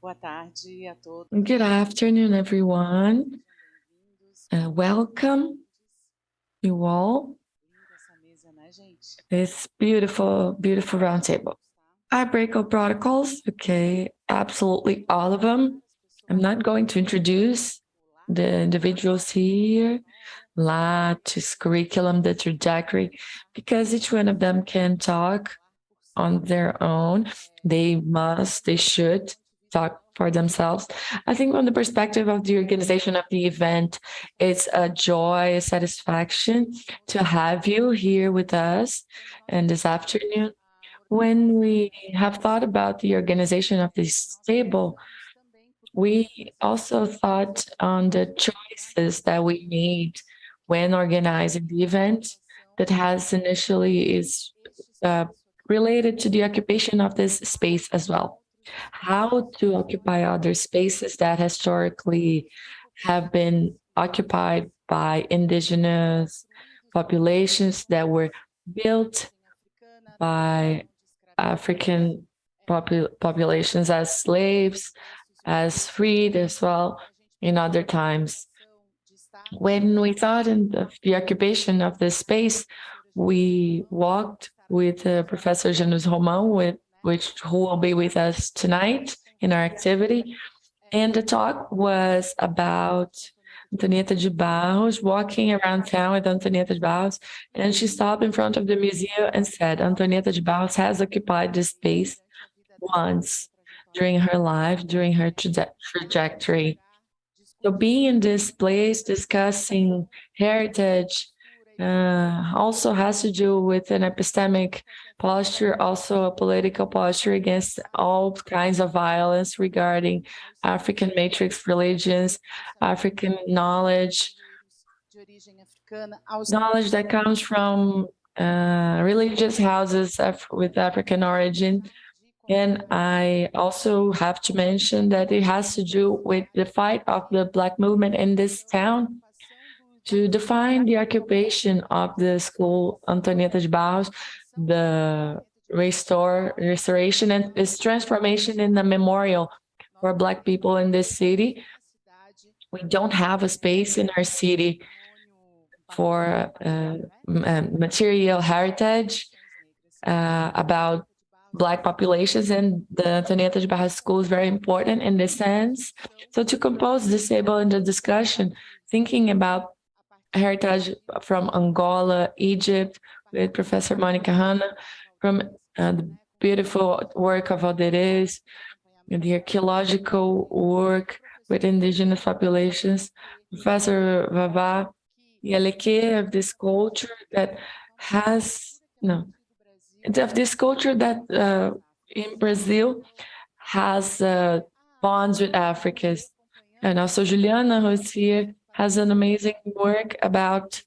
Good afternoon, everyone. Welcome you all. This beautiful, beautiful roundtable. I break up protocols. Okay, absolutely all of them. I'm not going to introduce the individuals here, lattice, curriculum, the trajectory, because each one of them can talk on their own. They should talk for themselves. I think from the perspective of the organization of the event, it's a joy, a satisfaction to have you here with us and this afternoon. When we have thought about the organization of this table, we also thought on the choices that we made when organizing the event that has initially is related to the occupation of this space as well. How to occupy other spaces that historically have been occupied by indigenous populations that were built by African populations as slaves, as freed as well in other times. When we thought in the occupation of this space, we walked with Professor Janus Romão, who will be with us tonight in our activity. And the talk was about Antonieta de Barros, walking around town with Antonieta de Barros, and she stopped in front of the museum and said, Antonieta de Barros has occupied this space once during her life, during her trajectory. So being in this place, discussing heritage, also has to do with an epistemic posture, also a political posture against all kinds of violence regarding African matrix religions, African knowledge that comes from religious houses with African origin. And I also have to mention that it has to do with the fight of the Black movement in this town to define the occupation of the school Antonieta de Barros, the restoration and its transformation in a memorial for Black people in this city. We don't have a space in our city for material heritage about Black populations, and the Antonieta de Barros School is very important in this sense. So to compose this table in the discussion, thinking about heritage from Angola, Egypt, with Professor Mônica Hanna, from the beautiful work of Rodrigues, and the archaeological work with indigenous populations, Professor Vavá Yaleke of this culture that has, of this culture that in Brazil has bonds with Africa. And also Juliana, who's here, has an amazing work about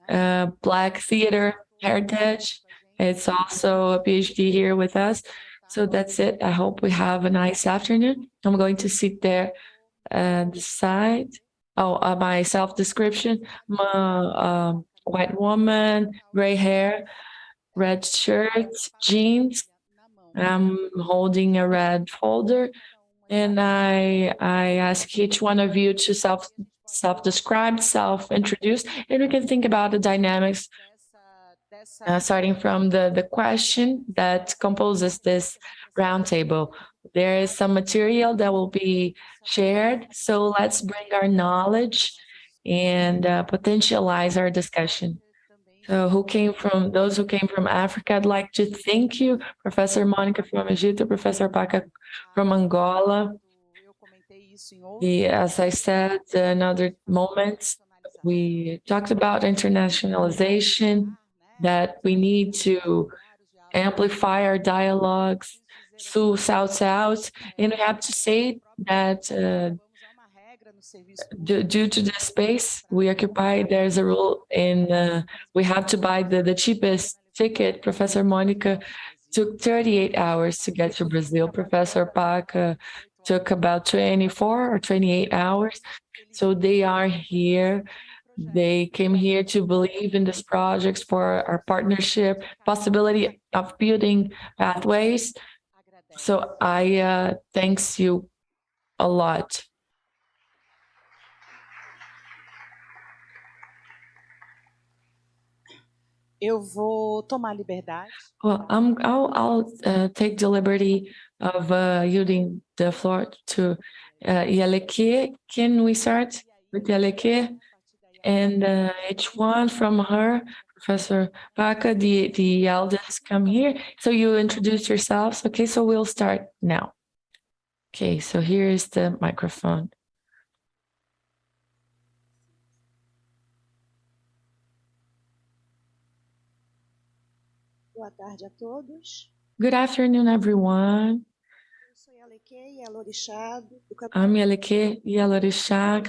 Black theater heritage. It's also a PhD here with us. So that's it. I hope we have a nice afternoon. I'm going to sit there and decide. My self-description. I'm a white woman, gray hair, red shirt, jeans. I'm holding a red folder, and I ask each one of you to self-describe, self-introduce, and we can think about the dynamics starting from the question that composes this roundtable. There is some material that will be shared, so let's bring our knowledge and potentialize our discussion. So those who came from Africa, I'd like to thank you, Professor Mônica from Egito, Professor Paka from Angola. As I said in other moments, we talked about internationalization, that we need to amplify our dialogues, South, and we have to say that due to the space we occupy, there's a rule in we have to buy the cheapest ticket. Professor Mônica took 38 hours to get to Brazil. Professor Paka took about 24 or 28 hours. So they are here. They came here to believe in this project for our partnership, possibility of building pathways. So I thanks you a lot. Eu vou tomar liberdade. Well, I'll take the liberty of yielding the floor to Iyálorìṣa. Can we start with Iyálorìṣa? And each one from her, Professor Paka, the eldest, come here. So you introduce yourselves. Okay, so we'll start now. Okay, so here is the microphone. Boa tarde a todos. Good afternoon, everyone. I'm Iyálorìṣa, Iyálorìṣa,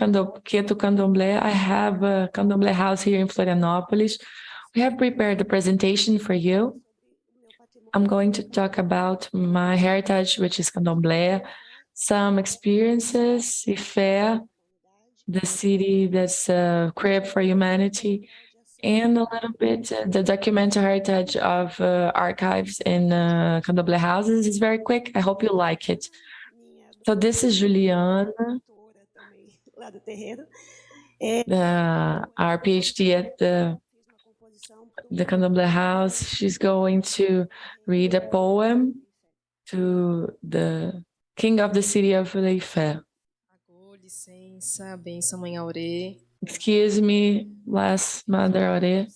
Keto Candomblé. I have a Candomblé house here in Florianópolis. We have prepared a presentation for you. I'm going to talk about my heritage, which is Candomblé, some experiences, IFA, the city that's a crib for humanity, and a little bit the documental heritage of archives in Candomblé houses. It's very quick. I hope you like it. So this is Juliana, our PhD at the Candomblé house. She's going to read a poem to the king of the city of Leifé. Licença, benção, mãe Aurê. Excuse me, last Mother Aurê.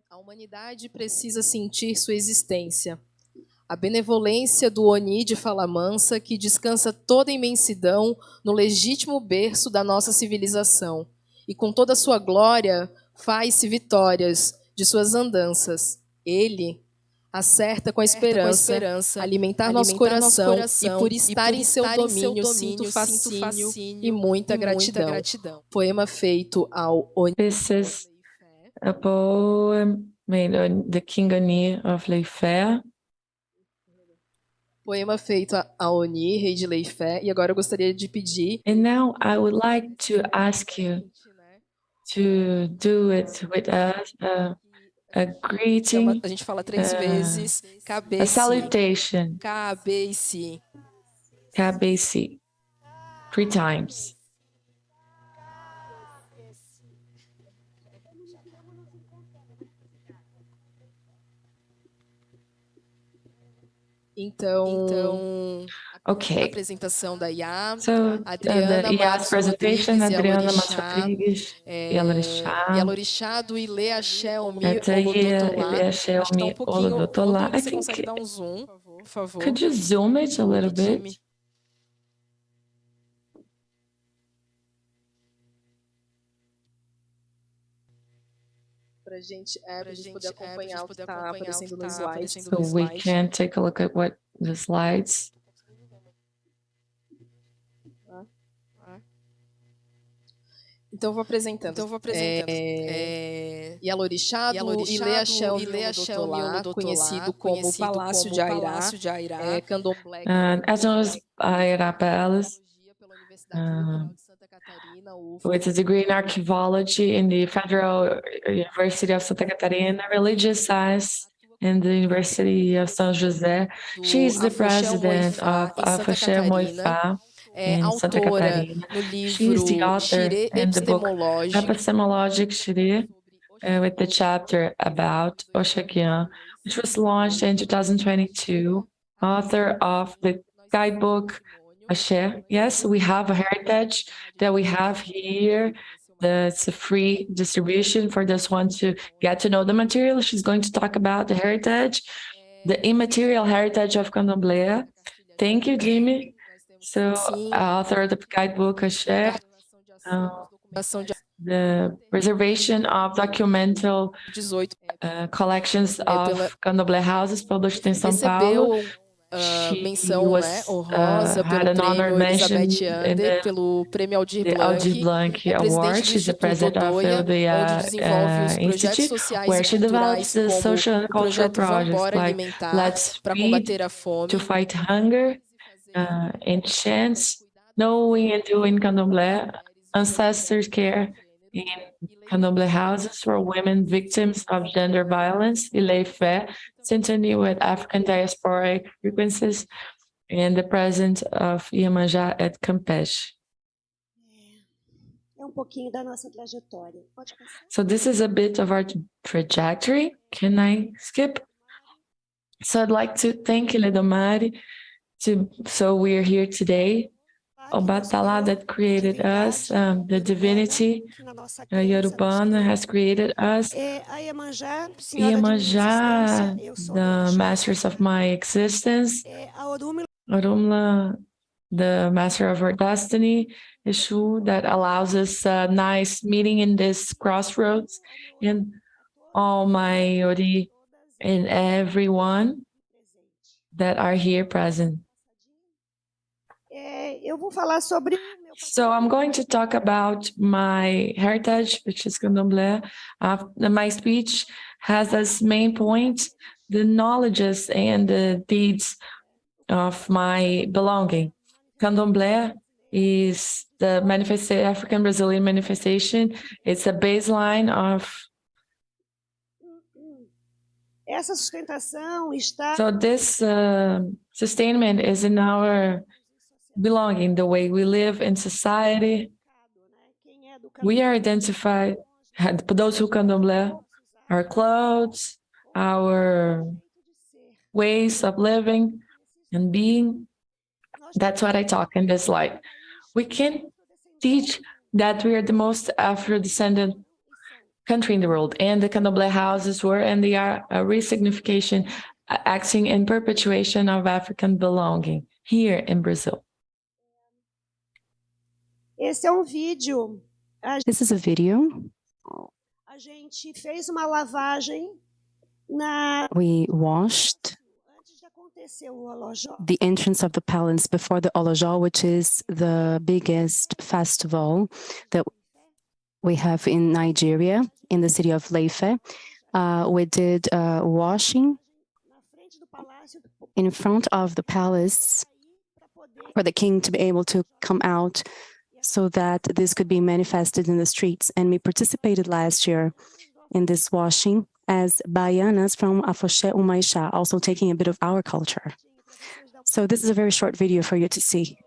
A humanidade precisa sentir sua existência. A benevolência do Oni de fala mansa, que descansa toda a imensidão no legítimo berço da nossa civilização, e com toda a sua glória faz-se vitórias de suas andanças. Ele acerta com a esperança, alimentar nosso coração, e por estar em seu domínio, sinto fascínio e muita gratidão. Poema feito ao Oni. This is a poem made on the King Oni of Leifé. Poema feito a Oni, rei de Leifé, e agora eu gostaria de pedir. And now I would like to ask you to do it with us, a greeting, A gente fala 3 vezes. a salutation. Cabeça. Cabeça. 3 times. Então, okay. A apresentação da Iyá, So, Adriana Iyá's presentation, Adriana M, Rodrigues, Iyálorìṣa do Iyálorìṣa Omo Doutor-ª. Você consegue dar um zoom, por favor? Could you zoom it a little bit? Pra gente poder acompanhar o que está aparecendo nos slides. So we can take a look at what the slides. Então vou apresentando. Iyálorìṣa do Iyálorìṣa Omo conhecido como Palácio de Airá, Candomblé. As known as Airá Palace. With a degree in archaeology in the Federal University of Santa Catarina, religious science in the University of São José. She's the president of Afoxe Omo IFA in Santa Catarina. She's the author in the book Epistemologic with the chapter about Oxaguian, which was launched in 2022. Author of the guidebook Axé. Yes, we have a heritage that we have here. It's a free distribution for this one to get to know the material. She's going to talk about the heritage, the immaterial heritage of Candomblé. Thank you, Jimmy. So, author of the guidebook Axé, the preservation of documental collections of Candomblé houses published in São Paulo. Menção honrosa pelo prêmio Elizabeth pelo prêmio Aldir Blanc, Award. She's the president of the Odoiyá Institute, where she develops the social and cultural projects like Let's Feed, to fight hunger, enchants, knowing and doing Candomblé, ancestors care in Candomblé houses for women victims of gender violence, Leifé, Symphony with African diasporic frequencies, and the presence of Iemanjá at Campeche. Pouquinho da nossa trajetória. Pode passar. So this is a bit of our trajectory. Can I skip? So I'd like to thank Valdemar. So we're here today. Obatala that created us, the divinity, Yorubana has created us. Iemanjá, the masters of my existence. Orumla, the master of our destiny. Issue that allows us a nice meeting in this crossroads, and all my Ori and everyone that are here present. So I'm going to talk about my heritage, which is Candomblé. My speech has as main point the knowledges and the deeds of my belonging. Candomblé is the African Brazilian manifestation. It's a baseline of. So this sustainment is in our belonging, the way we live in society. We are identified, those who Candomblé, our clothes, our ways of living and being. That's what I talk in this slide. We can teach that we are the most Afro-descendant country in the world, and the Candomblé houses were, and they are a resignification, acting in perpetuation of African belonging here in Brazil. This is a video. We washed the entrance of the palace before the Olojo, which is the biggest festival that we have in Nigeria, in the city of Ife. We did washing in front of the palace for the king to be able to come out so that this could be manifested in the streets. And we participated last year in this washing as Baianas from Afoxe Omo IFA, also taking a bit of our culture. So this is a very short video for you to see.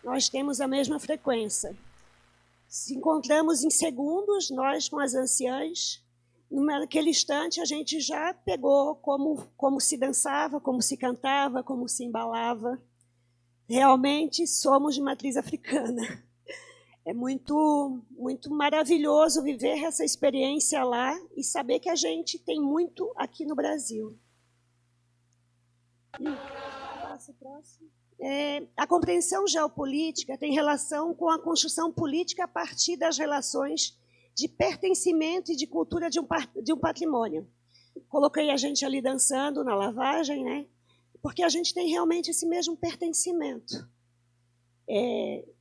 Nós temos a mesma frequência. Se encontramos em segundos, nós com as anciãs, naquele instante a gente já pegou como se dançava, como se cantava, como se embalava. Realmente somos de matriz africana. É muito maravilhoso viver essa experiência lá e saber que a gente tem muito aqui no Brasil. Passa o próximo. A compreensão geopolítica tem relação com a construção política a partir das relações de pertencimento e de cultura de um patrimônio. Coloquei a gente ali dançando na lavagem, né? Porque a gente tem realmente esse mesmo pertencimento.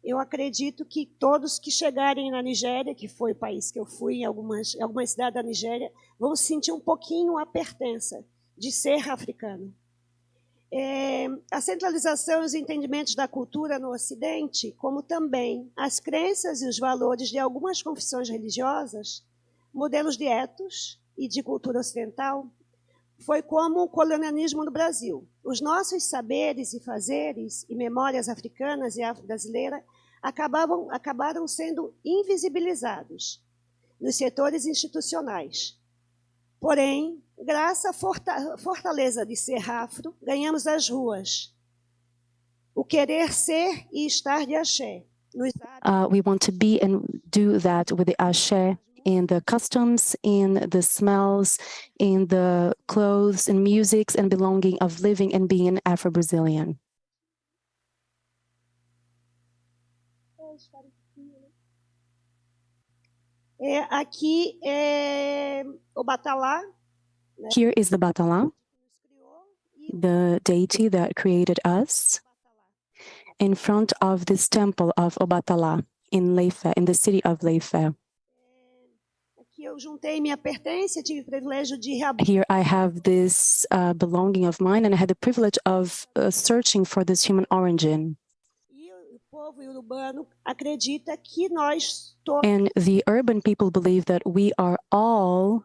Eu acredito que todos que chegarem na Nigéria, que foi o país que eu fui, em algumas cidades da Nigéria, vão sentir um pouquinho a pertença de ser africano. A centralização e os entendimentos da cultura no Ocidente, como também as crenças e os valores de algumas confissões religiosas, modelos de ethos e de cultura ocidental, foi como o colonialismo no Brasil. Os nossos saberes e fazeres e memórias africanas e afro-brasileiras acabaram sendo invisibilizados nos setores institucionais. Porém, graças à fortaleza de ser afro, ganhamos as ruas. O querer ser e estar de axé. We want to be and do that with the axé in the customs, in the smells, in the clothes and musics and belonging of living and being Afro-Brazilian. Aqui é o Batalá. Here is the Batalá, the deity that created us, in front of this temple of Obatala in Leifa, in the city of Leifa. Aqui eu juntei minha pertença, tive o privilégio de Here I have this belonging of mine, and I had the privilege of searching for this human origin. E o povo urbano acredita que nós todos. And the urban people believe that we are all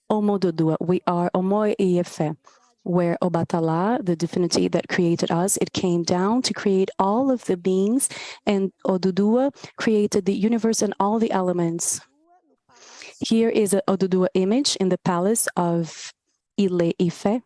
Omododua, we are Omo IFA, where Obatala, the divinity that created us, it came down to create all of the beings, and Odudua created the universe and all the elements. Here is an Odudua image in the palace of Ile Ife.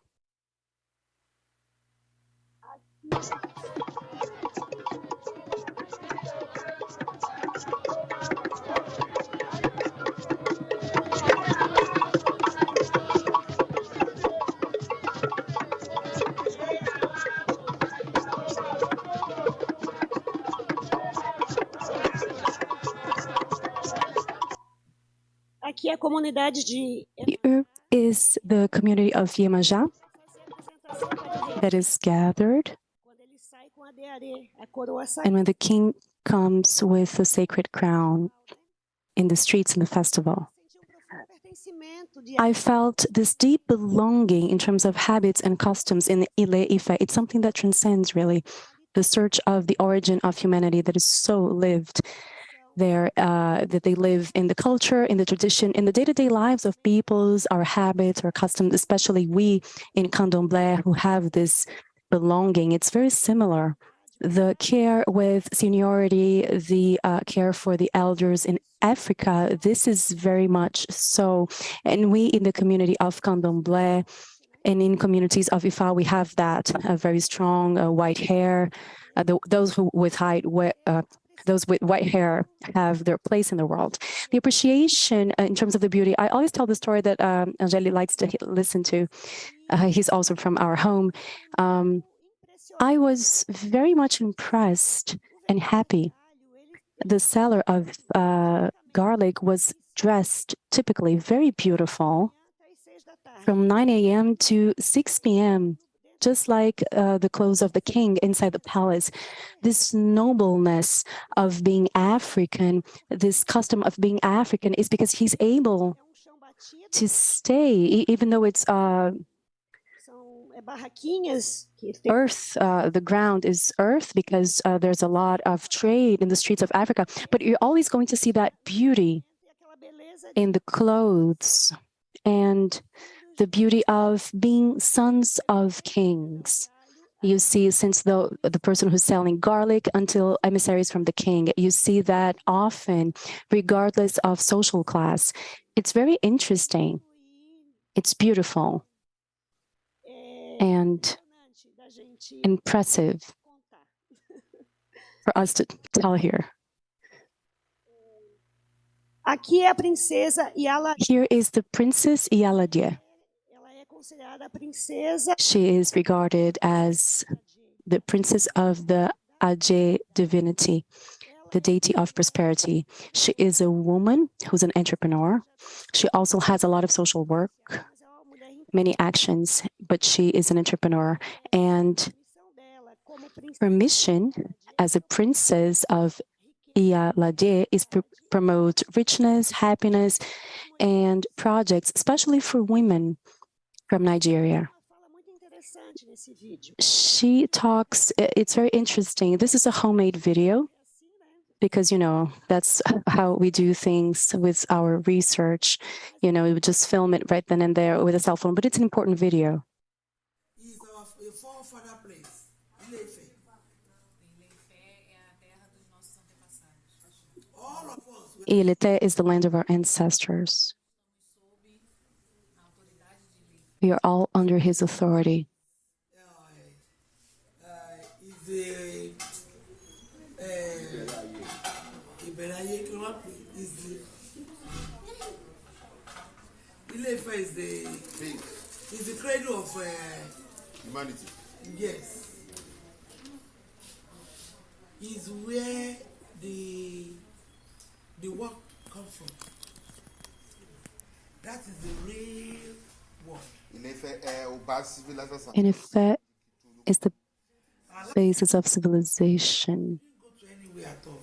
Aqui é a comunidade de. Here is the community of Iyemajá that is gathered. Quando ele sai com a dearé, a coroa sai. And when the king comes with the sacred crown in the streets in the festival, I felt this deep belonging in terms of habits and customs in Ile Ife. It's something that transcends really the search of the origin of humanity that is so lived there, that they live in the culture, in the tradition, in the day-to-day lives of peoples, our habits, our customs, especially we in Candomblé who have this belonging. It's very similar. The care with seniority, the care for the elders in Africa, this is very much so. And we in the community of Candomblé and in communities of Ifa, we have that very strong white hair. Those with white hair have their place in the world. The appreciation in terms of the beauty, I always tell the story that Angeli likes to listen to. He's also from our home. I was very much impressed and happy. The seller of garlic was dressed typically very beautiful from 9 a.m. to 6 p.m., just like the clothes of the king inside the palace. This nobleness of being African, this custom of being African is because he's able to stay, even though it's earth, the ground is earth because there's a lot of trade in the streets of Africa. But you're always going to see that beauty in the clothes and the beauty of being sons of kings. You see, since the person who's selling garlic until emissaries from the king, you see that often, regardless of social class. It's very interesting. It's beautiful and impressive for us to tell here. Aqui é a princesa Iyálorìṣa. Here is the princess Iyálorìṣa. She is regarded as the princess of the Aje divinity, the deity of prosperity. She is a woman who's an entrepreneur. She also has a lot of social work, many actions, but she is an entrepreneur. And her mission as a princess of Iyálorìṣa is to promote richness, happiness, and projects, especially for women from Nigeria. She talks, it's very interesting. This is a homemade video because, you know, that's how we do things with our research. You know, we would just film it right then and there with a cell phone, but it's an important video. Ilete is the land of our ancestors. We are all under his authority. Is the cradle of humanity. Yes. Is where the work comes from. That is the real one. Ilé-Ifẹ̀ é o base civilização. And Ife is the basis of civilization. You go to anywhere at all.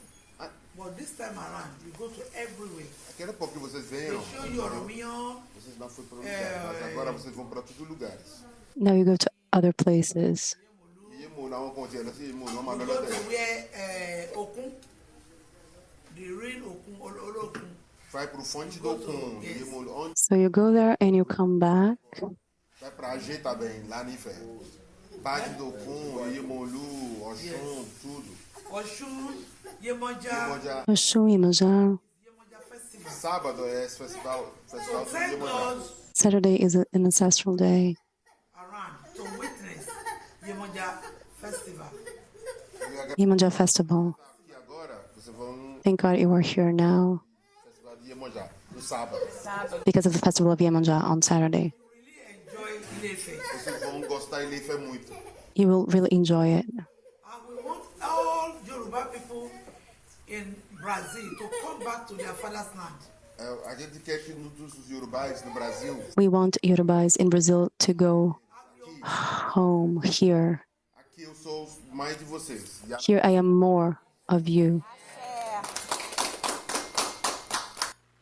But this time around, you go to everywhere. Aquela época que vocês venham, vocês não foram para lugar, mas agora vocês vão para todos os lugares. Now you go to other places. You go to where Okun, the real Okun, vai para o fonte do Okun. So you go there and you come back. Vai para Agê também, lá no Ifé. Base do Okun, Iemolu, Oxum, tudo. Oxum, Iemonja. Oxum, Iemonja. Sábado é esse festival do Iemonja. Saturday is an ancestral day. Around to witness Iemonja festival. Iemonja festival. E agora vocês vão Thank God you are here now festival de Iemonja no sábado. because of the festival of Iemonja on Saturday. Vocês vão gostar de Ilé-Ifé muito. You will really enjoy it. And we want all Yoruba people in Brazil to come back to their father's land. A gente quer que os Yorubais no Brasil. We want Yorubais in Brazil to go home here. Aqui eu sou mais de vocês. Here I am more of you.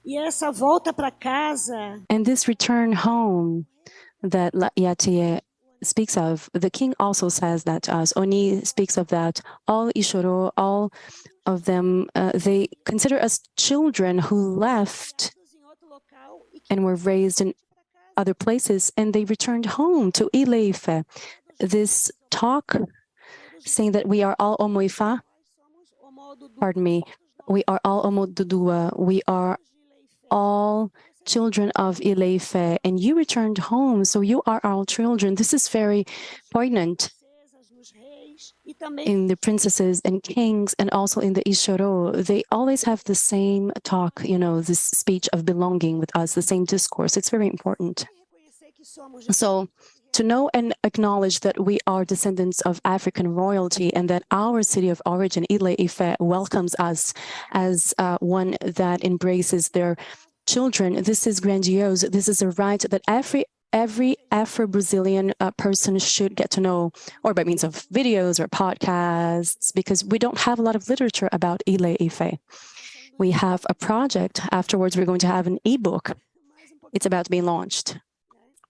E essa volta para casa And this return home that Yatie speaks of, the king also says that to us. Oni speaks of that. All Ishoro, all of them, they consider us children who left em outro local e que and were raised in other places, and they returned home to Ile-Ife. This talk saying that we are all Omo IFA, somos o modo do pardon me, we are all Omo Dudua, we are all children of Ile-Ife, and you returned home, so you are our children. This is very poignant princesas, nos reis e também in the princesses and kings, and also in the Ishoro. They always have the same talk, this speech of belonging with us, the same discourse. It's very important. reconhecer que somos So to know and acknowledge that we are descendants of African royalty and that our city of origin, Ile-Ife, welcomes us as one that embraces their children. This is grandiose. This is a right that every Afro-Brazilian person should get to know, or by means of videos or podcasts, because we don't have a lot of literature about Ile-Ife. We have a project. Afterwards, we're going to have an ebook. It's about to be launched,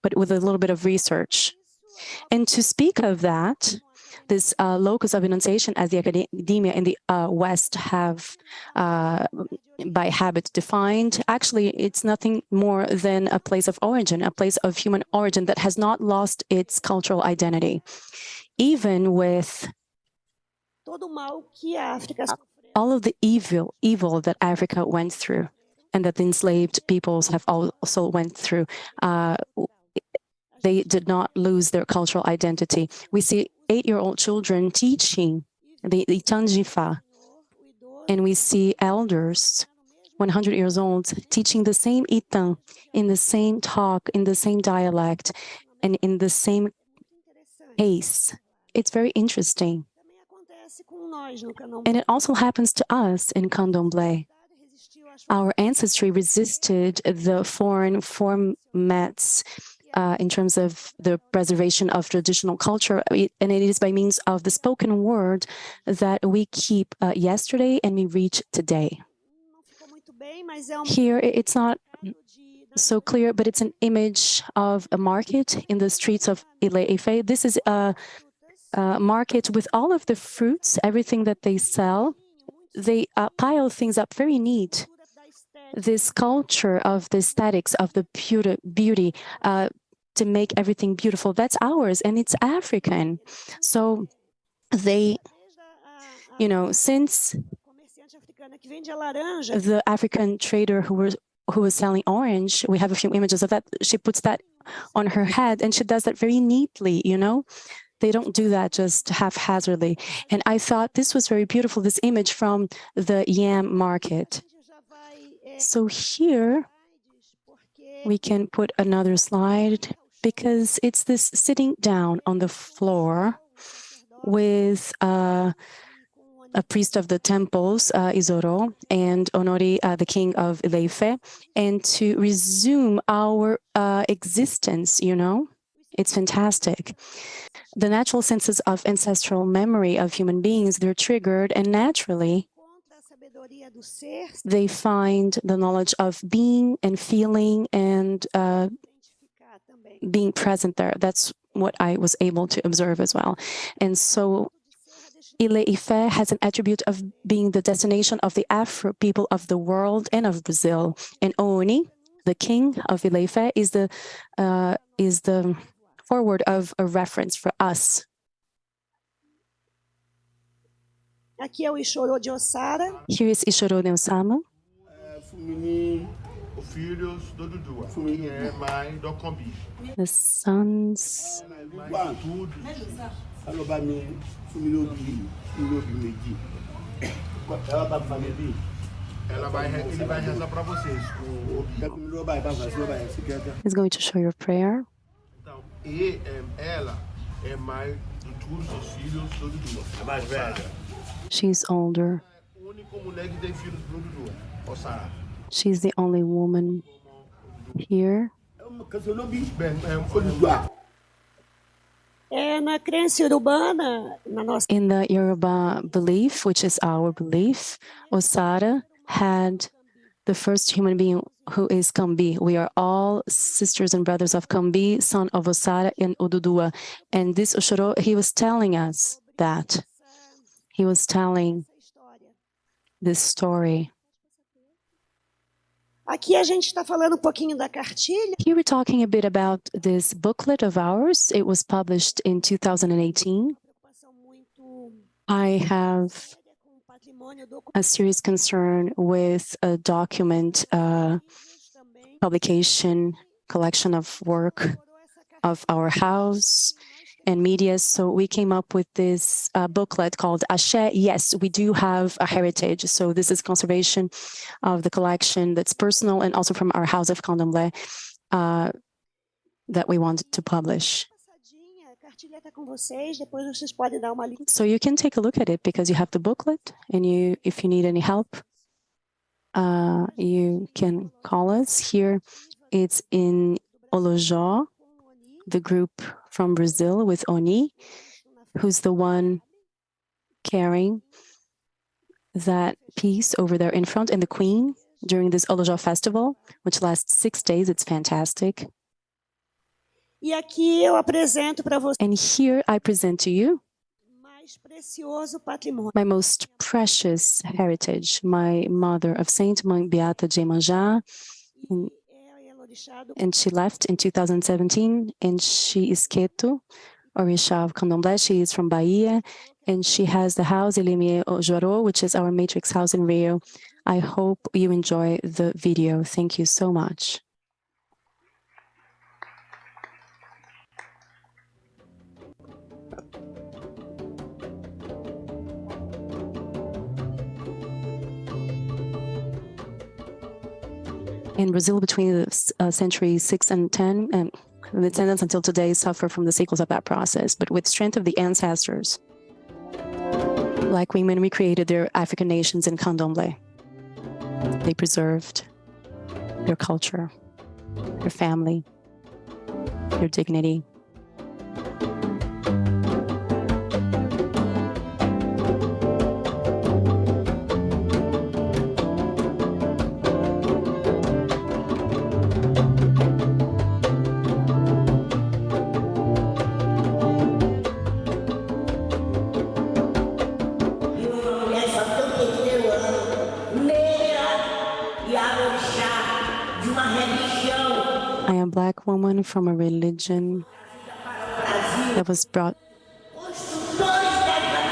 but with a little bit of research. And to speak of that, this locus of enunciation, as the academia in the West have by habit defined, actually it's nothing more than a place of origin, a place of human origin that has not lost its cultural identity, even with todo o mal que a África sofreu. all of the evil that Africa went through and that the enslaved peoples have also went through. They did not lose their cultural identity. We see 8-year-old children teaching the Tanjifa, and we see elders, 100 years old, teaching the same Itan, in the same talk, in the same dialect, and in the same pace. It's very interesting. Também acontece com nós no Candomblé. And it also happens to us in Candomblé. Resistiu às Our ancestry resisted the foreign formats in terms of the preservation of traditional culture, and it is by means of the spoken word that we keep yesterday and we reach today. não ficou muito bem, mas é Here, it's not so clear, but it's an image of a market in the streets of Ile-Ife. This is a market with all of the fruits, everything that they sell. They pile things up very neat. da estética. This culture of the aesthetics, of the beauty, to make everything beautiful, that's ours, and it's African. So they, since Comerciante africana que vende a laranja, the African trader who was selling orange, we have a few images of that, she puts that on her head, and she does that very neatly, They don't do that just haphazardly. And I thought this was very beautiful, this image from the yam market. já vai So here, porque we can put another slide, because it's this sitting down on the floor with a priest of the temples, Isoro, and Honori, the king of Ileife, and to resume our existence, you know? It's fantastic. The natural senses of ancestral memory of human beings, they're triggered, and naturally, they find the knowledge of being and feeling and being present there. That's what I was able to observe as well. And so Ile-Ife has an attribute of being the destination of the Afro people of the world and of Brazil. And Oni, the king of Ile-Ife, is the forward of a reference for us. Aqui é o Ixorô de Ossara. Here is Ixorô de Osama. Filhos do Dudu, que é mãe do Combi. The sons. Ele vai rezar para vocês. He's going to show your prayer. Então, ela é mãe de todos os filhos do Dudu. É mais velha. She's older. É a única mulher que tem filhos do Dudu, Ossara. She's the only woman here. Na crença urbana, na nossa... In the Yoruba belief, which is our belief, Osara had the first human being who is Kambi. We are all sisters and brothers of Kambi, son of Osara and Odudua. And this Oshoro, he was telling us that. He was telling this story. Aqui a gente está falando pouquinho da cartilha. Here we're talking a bit about this booklet of ours. It was published in 2018. I have a serious concern with a document publication, collection of work of our house and media. So we came up with this booklet called Ashe. Yes, we do have a heritage. So this is conservation of the collection that's personal and also from our House of Candomblé that we wanted to publish. So you can take a look at it because you have the booklet, and if you need any help, you can call us. Here it's in Olojó, the group from Brazil with Oni, who's the one carrying that piece over there in front, and the Queen during this Olojó festival, which lasts 6 days. It's fantastic. E aqui eu apresento para você. And here I present to you Mais precioso patrimônio. my most precious heritage, my mother of Saint Mãe Beata de Iemanjá, and she left in 2017, and she is Keto, Orixá of Candomblé. She is from Bahia, and she has the house Elime Ojoro, which is our matrix house in Rio. I hope you enjoy the video. Thank you so much. In Brazil, between the centuries 6 and 10, and the descendants until today suffer from the sequels of that process. But with strength of the ancestors, like when we created their African nations in Candomblé, they preserved their culture, their family, their dignity. I am a Black woman from a religion that was brought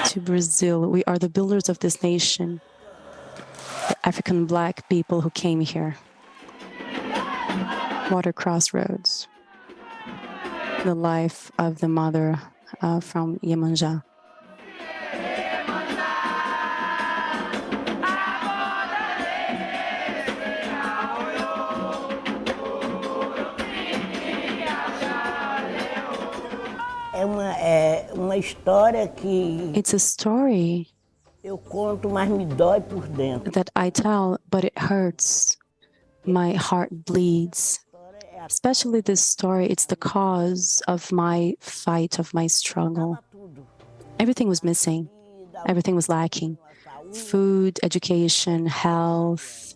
to Brazil. We are the builders of this nation, the African Black people who came here. Water Crossroads, the life of the mother from Iemanjá. It's a story Eu conto, mas me dói por dentro. that I tell, but it hurts. My heart bleeds. Especially this story, it's the cause of my fight, of my struggle. Everything was missing. Everything was lacking. Food, education, health,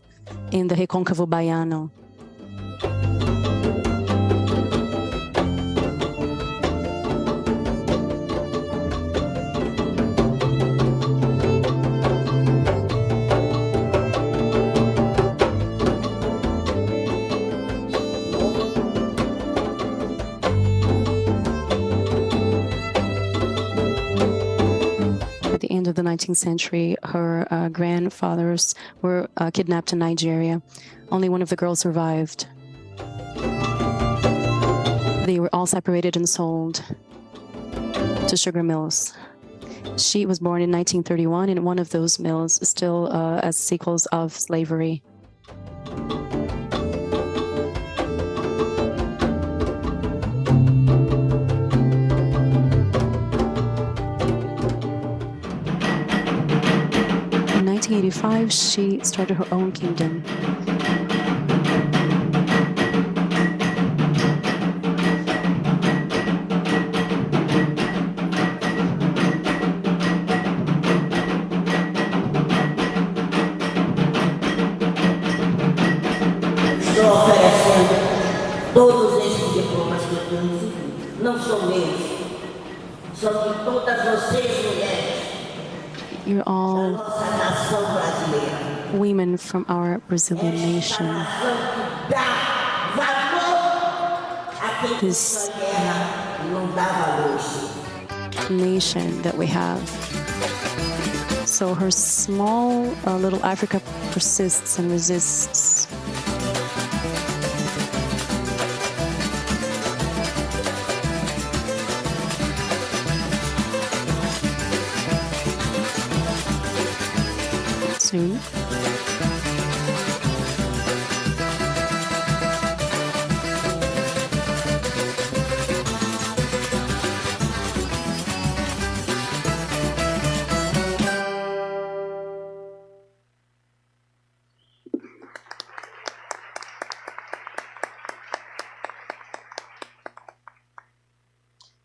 in the Recôncavo Baiano. At the end of the 19th century, her grandfathers were kidnapped in Nigeria. Only one of the girls survived. They were all separated and sold to sugar mills. She was born in 1931 in one of those mills, still as sequels of slavery. In 1985, she started her own kingdom. Estou oferecendo todos esses diplomas que eu tenho recebido. Não são meus, são de todas vocês, mulheres. You're all Nossa nação brasileira. women from our Brazilian nation. Nação que dá valor a quem This sua guerra e não dá valor. nation that we have. So her small little Africa persists and resists. Soon.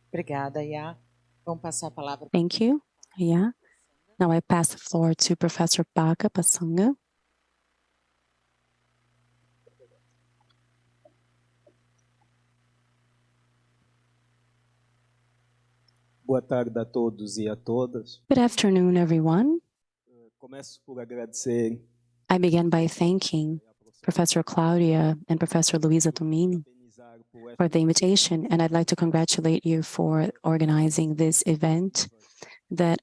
Obrigada, Iyá. Vamos passar a palavra. Thank you. Yeah. Now I pass the floor to Professor Paka Massanga. Boa tarde a todos e a todas. Good afternoon, everyone. Começo por agradecer I begin by thanking Professor Claudia and Professor Luisa Tomini for the invitation, and I'd like to congratulate you for organizing this event that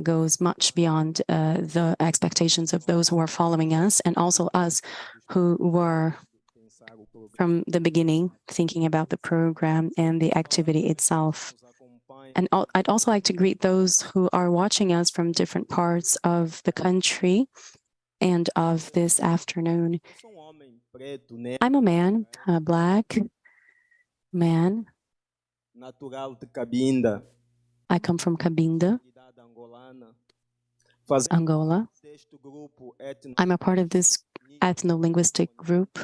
goes much beyond the expectations of those who are following us, and also us who were from the beginning thinking about the program and the activity itself. And I'd also like to greet those who are watching us from different parts of the country and of this afternoon. I'm a man, a Black man. natural de Cabinda, I come from Cabinda, Angola. I'm a part of this ethno-linguistic group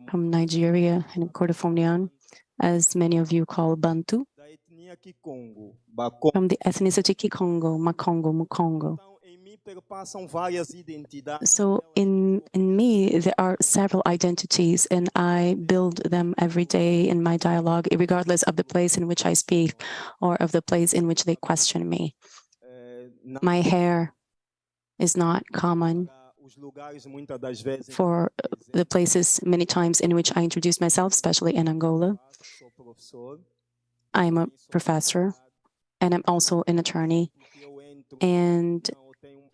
from Nigeria and Kordofonian, as many of you call Bantu, from the ethnicity Kikongo, Makongo, Mukongo. So in me, there are several identities, and I build them every day in my dialogue, regardless of the place in which I speak or of the place in which they question me. My hair is not common for the places many times in which I introduce myself, especially in Angola. I'm a professor, and I'm also an attorney. And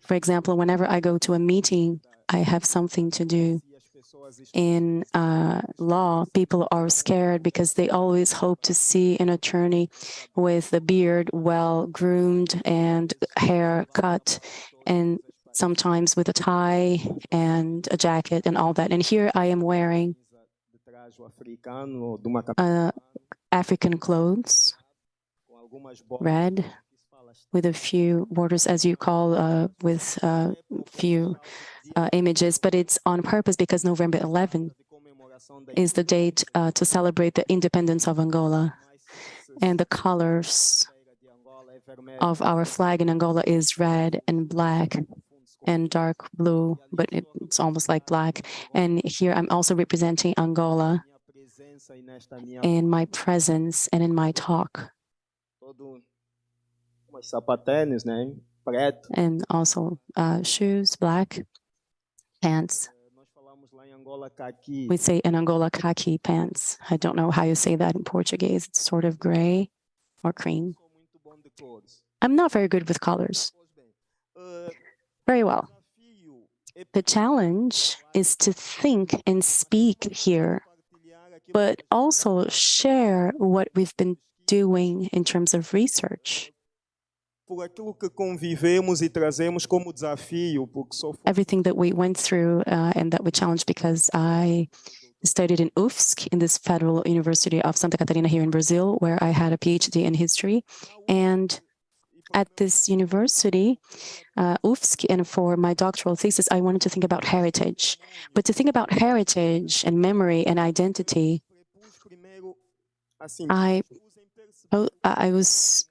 for example, whenever I go to a meeting, I have something to do. In law, people are scared because they always hope to see an attorney with a beard, well-groomed and hair cut, and sometimes with a tie and a jacket and all that. And here I am wearing African clothes, red, with a few borders, as you call, with few images, but it's on purpose because November 11 is the date to celebrate the independence of Angola. And the colors of our flag in Angola is red and black and dark blue, but it's almost like black. And here I'm also representing Angola in my presence and in my talk. And also shoes, black, pants. We say in Angola khaki pants. I don't know how you say that in Portuguese. It's sort of gray or cream. I'm not very good with colors. Very well. The challenge is to think and speak here, but also share what we've been doing in terms of research. Everything that we went through and that we challenged, because I studied in UFSC, in this Federal University of Santa Catarina here in Brazil, where I had a PhD in history. And at this university, UFSC, and for my doctoral thesis, I wanted to think about heritage. But to think about heritage and memory and identity, I was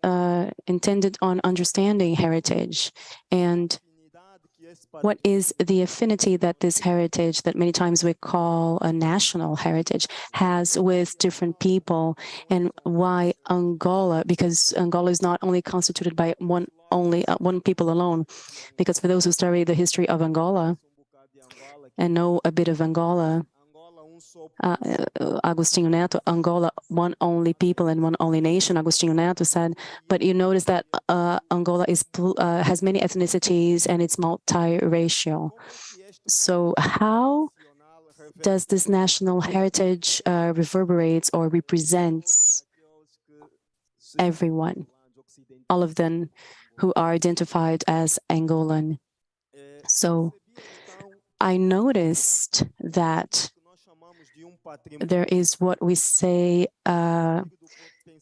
intended on understanding heritage and what is the affinity that this heritage, that many times we call a national heritage, has with different people, and why Angola, because Angola is not only constituted by one people alone, because for those who study the history of Angola and know a bit of Angola, Agostinho Neto, Angola, one only people and one only nation, Agostinho Neto said, but you notice that Angola has many ethnicities and it's multiracial. So how does this national heritage reverberates or represents everyone, all of them who are identified as Angolan? So I noticed that there is what we say an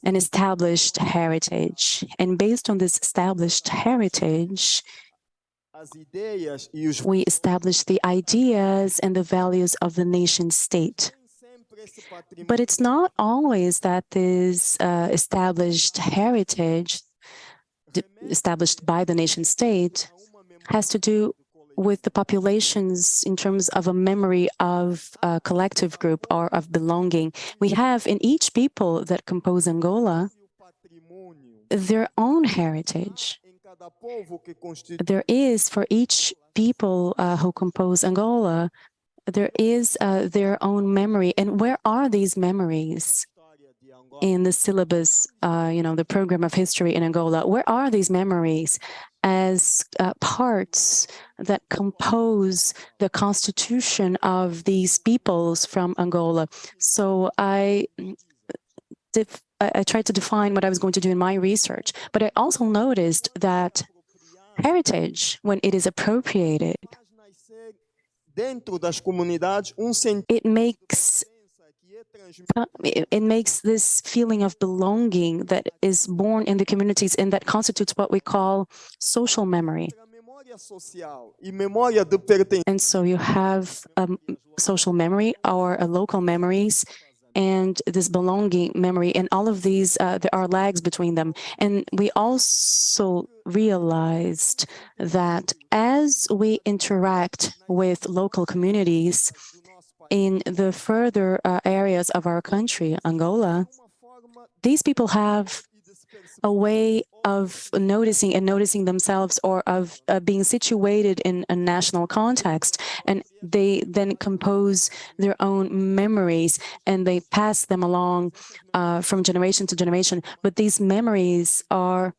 established heritage. And based on this established heritage, we establish the ideas and the values of the nation state. But it's not always that this established heritage, established by the nation state, has to do with the populations in terms of a memory of a collective group or of belonging. We have in each people that compose Angola their own heritage. There is, for each people who compose Angola, there is their own memory. And where are these memories? In the syllabus, the program of history in Angola, where are these memories as parts that compose the constitution of these peoples from Angola? So I tried to define what I was going to do in my research, but I also noticed that heritage, when it is appropriated, it makes this feeling of belonging that is born in the communities, and that constitutes what we call social memory. And so you have social memory or local memories, and this belonging memory, and all of these, there are lags between them. And we also realized that as we interact with local communities in the further areas of our country, Angola, these people have a way of noticing themselves, or of being situated in a national context, and they then compose their own memories and they pass them along from generation to generation. But these memories are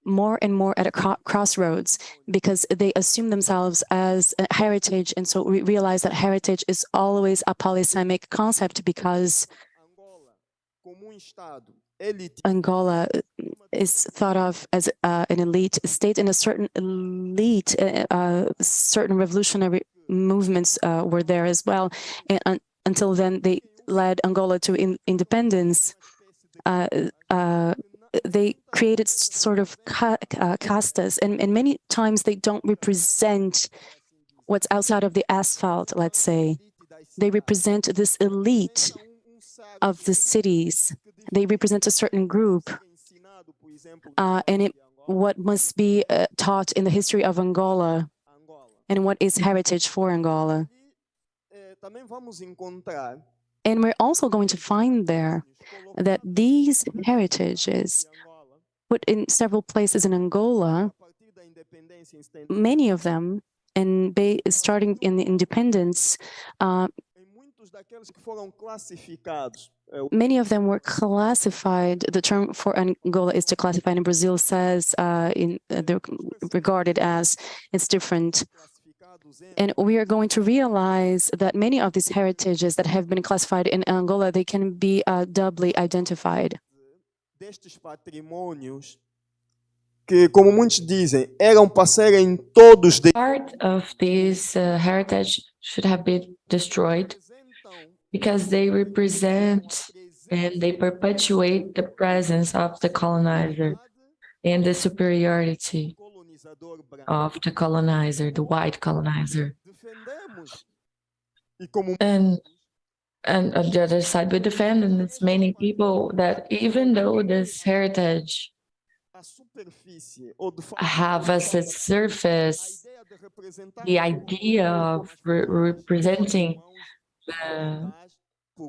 more and more at a crossroads, because they assume themselves as a heritage. And so we realize that heritage is always a polysemic concept, because Angola is thought of as an elite state, and a certain elite, certain revolutionary movements were there as well. And until then, they led Angola to independence. they created sort of castas, and many times they don't represent what's outside of the asphalt, let's say. They represent this elite of the cities. They represent a certain group, and what must be taught in the history of Angola and what is heritage for Angola. And we're also going to find there that these heritages put in several places in Angola, many of them, and starting in the independence, many of them were classified. The term for Angola is to classify, and Brazil says they're regarded as it's different. And we are going to realize that many of these heritages that have been classified in Angola, they can be doubly identified. Que, como muitos dizem, eram para serem todos part of these heritage should have been destroyed because they represent and they perpetuate the presence of the colonizer and the superiority of the colonizer, the white colonizer. And on the other side, we defend, and it's many people that even though this heritage have as its surface the idea of representing the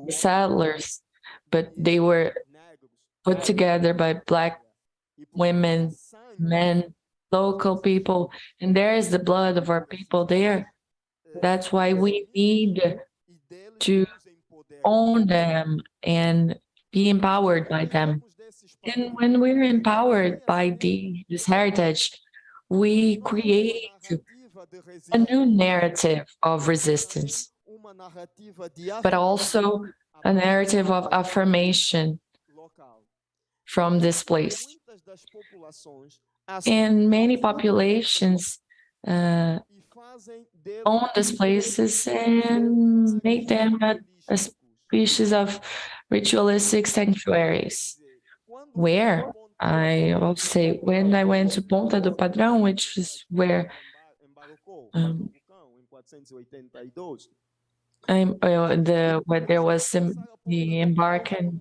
settlers, but they were put together by Black women, men, local people, and there is the blood of our people there. That's why we need to own them and be empowered by them. And when we're empowered by this heritage, we create a new narrative of resistance, but also a narrative of affirmation from this place. And many populations own these places and make them a species of ritualistic sanctuaries. Where I will say, when I went to Ponta do Padrão, which is where where there was the embarking.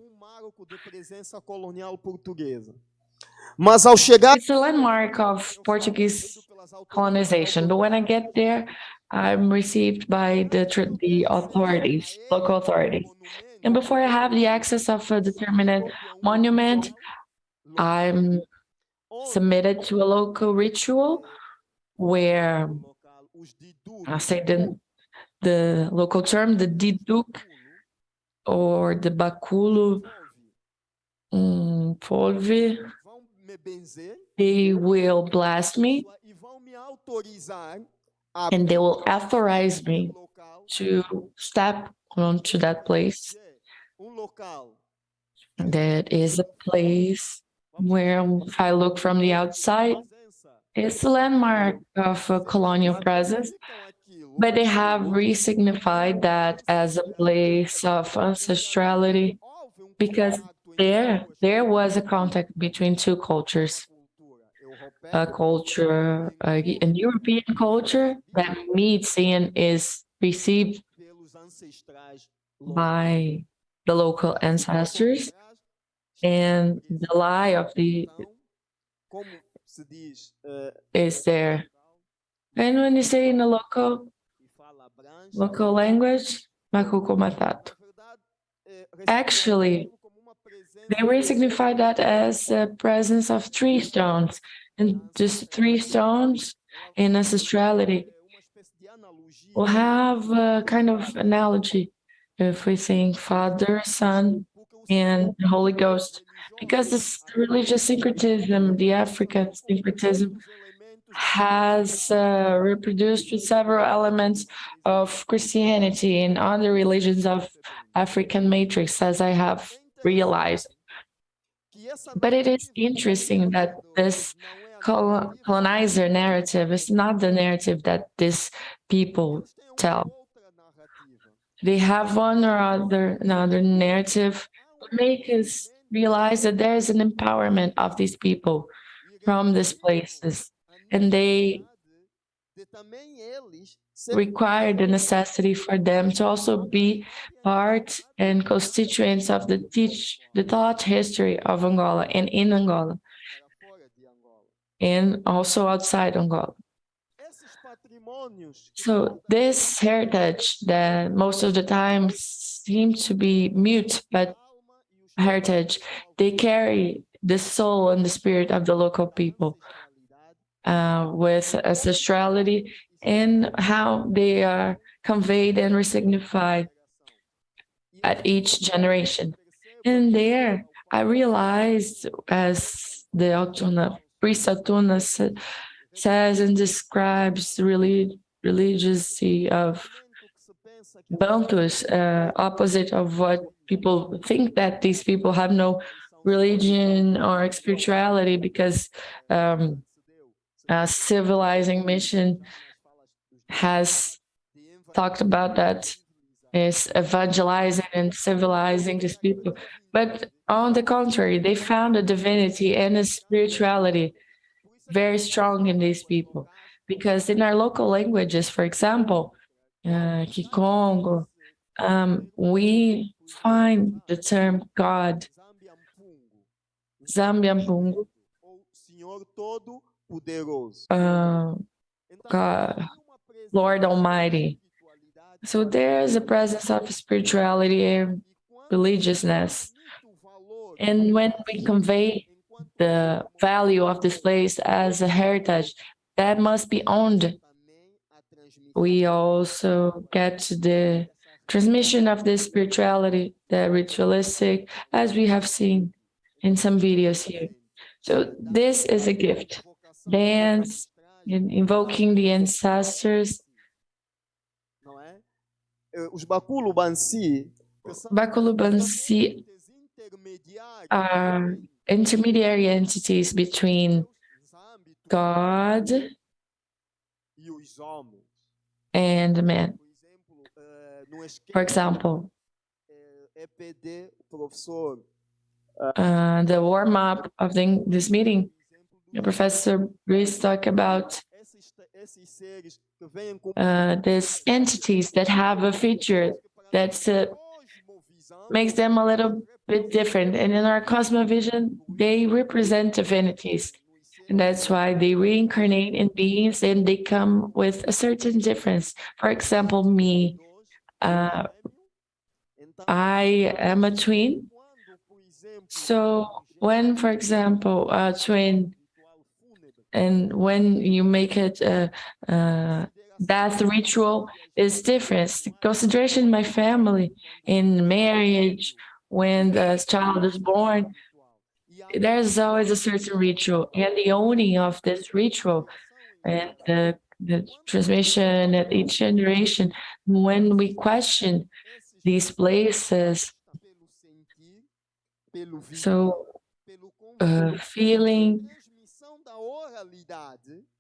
It's a landmark of Portuguese colonization, but when I get there, I'm received by the authorities, local authorities. And before I have the access of a determined monument, I'm submitted to a local ritual where I say the local term, the diduk or the baculo polve, they will blast me and they will authorize me to step onto that place. That is a place where, if I look from the outside, it's a landmark of a colonial presence, but they have re-signified that as a place of ancestrality, because there was a contact between two cultures, a culture, an European culture that meets and is received by the local ancestors, and the lie of the is there. And when you say in the local language, macuco matado. Actually, they re-signify that as a presence of 3 stones, and just 3 stones in ancestrality will have a kind of analogy if we think Father, Son, and the Holy Ghost, because this religious syncretism, the African syncretism, has reproduced with several elements of Christianity and other religions of African matrix, as I have realized. But it is interesting that this colonizer narrative is not the narrative that these people tell. They have one or another narrative that make us realize that there is an empowerment of these people from these places, and they require the necessity for them to also be part and constituents of the thought history of Angola and in Angola, and also outside Angola. So this heritage that most of the time seems to be mute, but heritage, they carry the soul and the spirit of the local people with ancestrality and how they are conveyed and resignified at each generation. And there, I realized, as the Altuna, Priest Altuna says and describes really religiousity of Bantus, opposite of what people think, that these people have no religion or spirituality because a civilizing mission has talked about that, is evangelizing and civilizing these people. But on the contrary, they found a divinity and a spirituality very strong in these people. Because in our local languages, for example, Kikongo, we find the term God, Zambiampungu, God, Lord Almighty. So there is a presence of spirituality and religiousness. And when we convey the value of this place as a heritage, that must be owned. We also get to the transmission of this spirituality, the ritualistic, as we have seen in some videos here. So this is a gift. Dance, invoking the ancestors. Bakulubansi are intermediary entities between God and man. For example, the warm-up of this meeting, Professor Reese talked about these entities that have a feature that makes them a little bit different. And in our cosmovision, they represent divinities. And that's why they reincarnate in beings and they come with a certain difference. For example, me, I am a twin. So when, for example, a twin, and when you make it a death ritual, is different. Consideration in my family, in marriage, when the child is born, there's always a certain ritual, and the owning of this ritual and the transmission at each generation, when we question these places, so feeling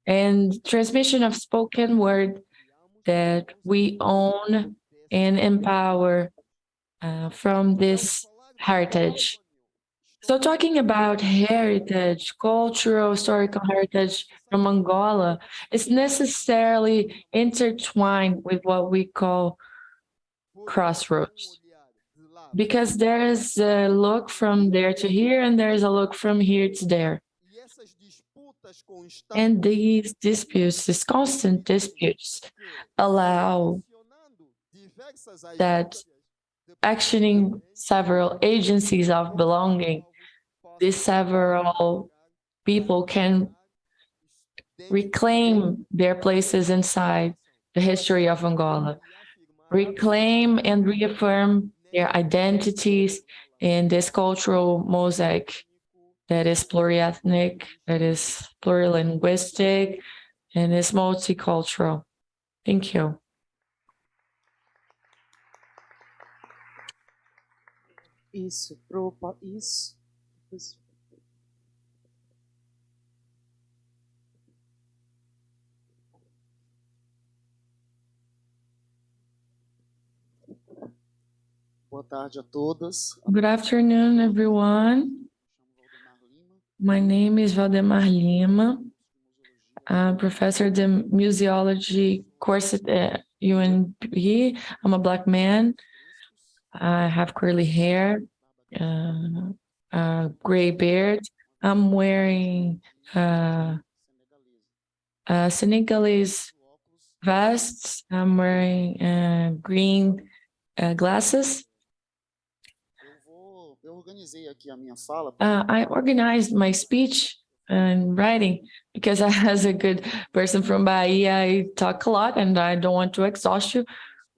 and transmission of spoken word that we own and empower from this heritage. So talking about heritage, cultural, historical heritage from Angola is necessarily intertwined with what we call crossroads. Because there is a look from there to here, and there is a look from here to there. And these disputes, these constant disputes, allow that actioning several agencies of belonging, these several people can reclaim their places inside the history of Angola, reclaim and reaffirm their identities in this cultural mosaic that is pluriethnic, that is plurilinguistic, and is multicultural. Thank you. Isso. Boa tarde a todas. Good afternoon, everyone. My name is Valdemar Lima. I'm a professor of the museology course at UNB. I'm a Black man. I have curly hair, a gray beard. I'm wearing a Senegalese vest. I'm wearing green glasses. I organized my speech and writing because as a good person from Bahia, I talk a lot and I don't want to exhaust you,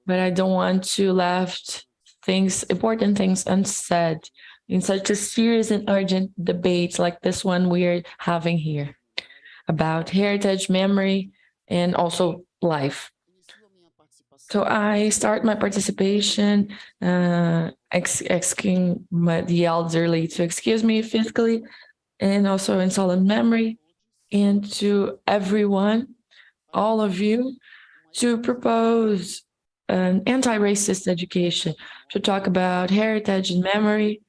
but I don't want to left important things unsaid in such a serious and urgent debate like this one we're having here about heritage, memory, and also life. So I start my participation asking the elderly to excuse me physically and also in solemn memory, and to everyone, all of you, to propose an anti-racist education, to talk about heritage and memory,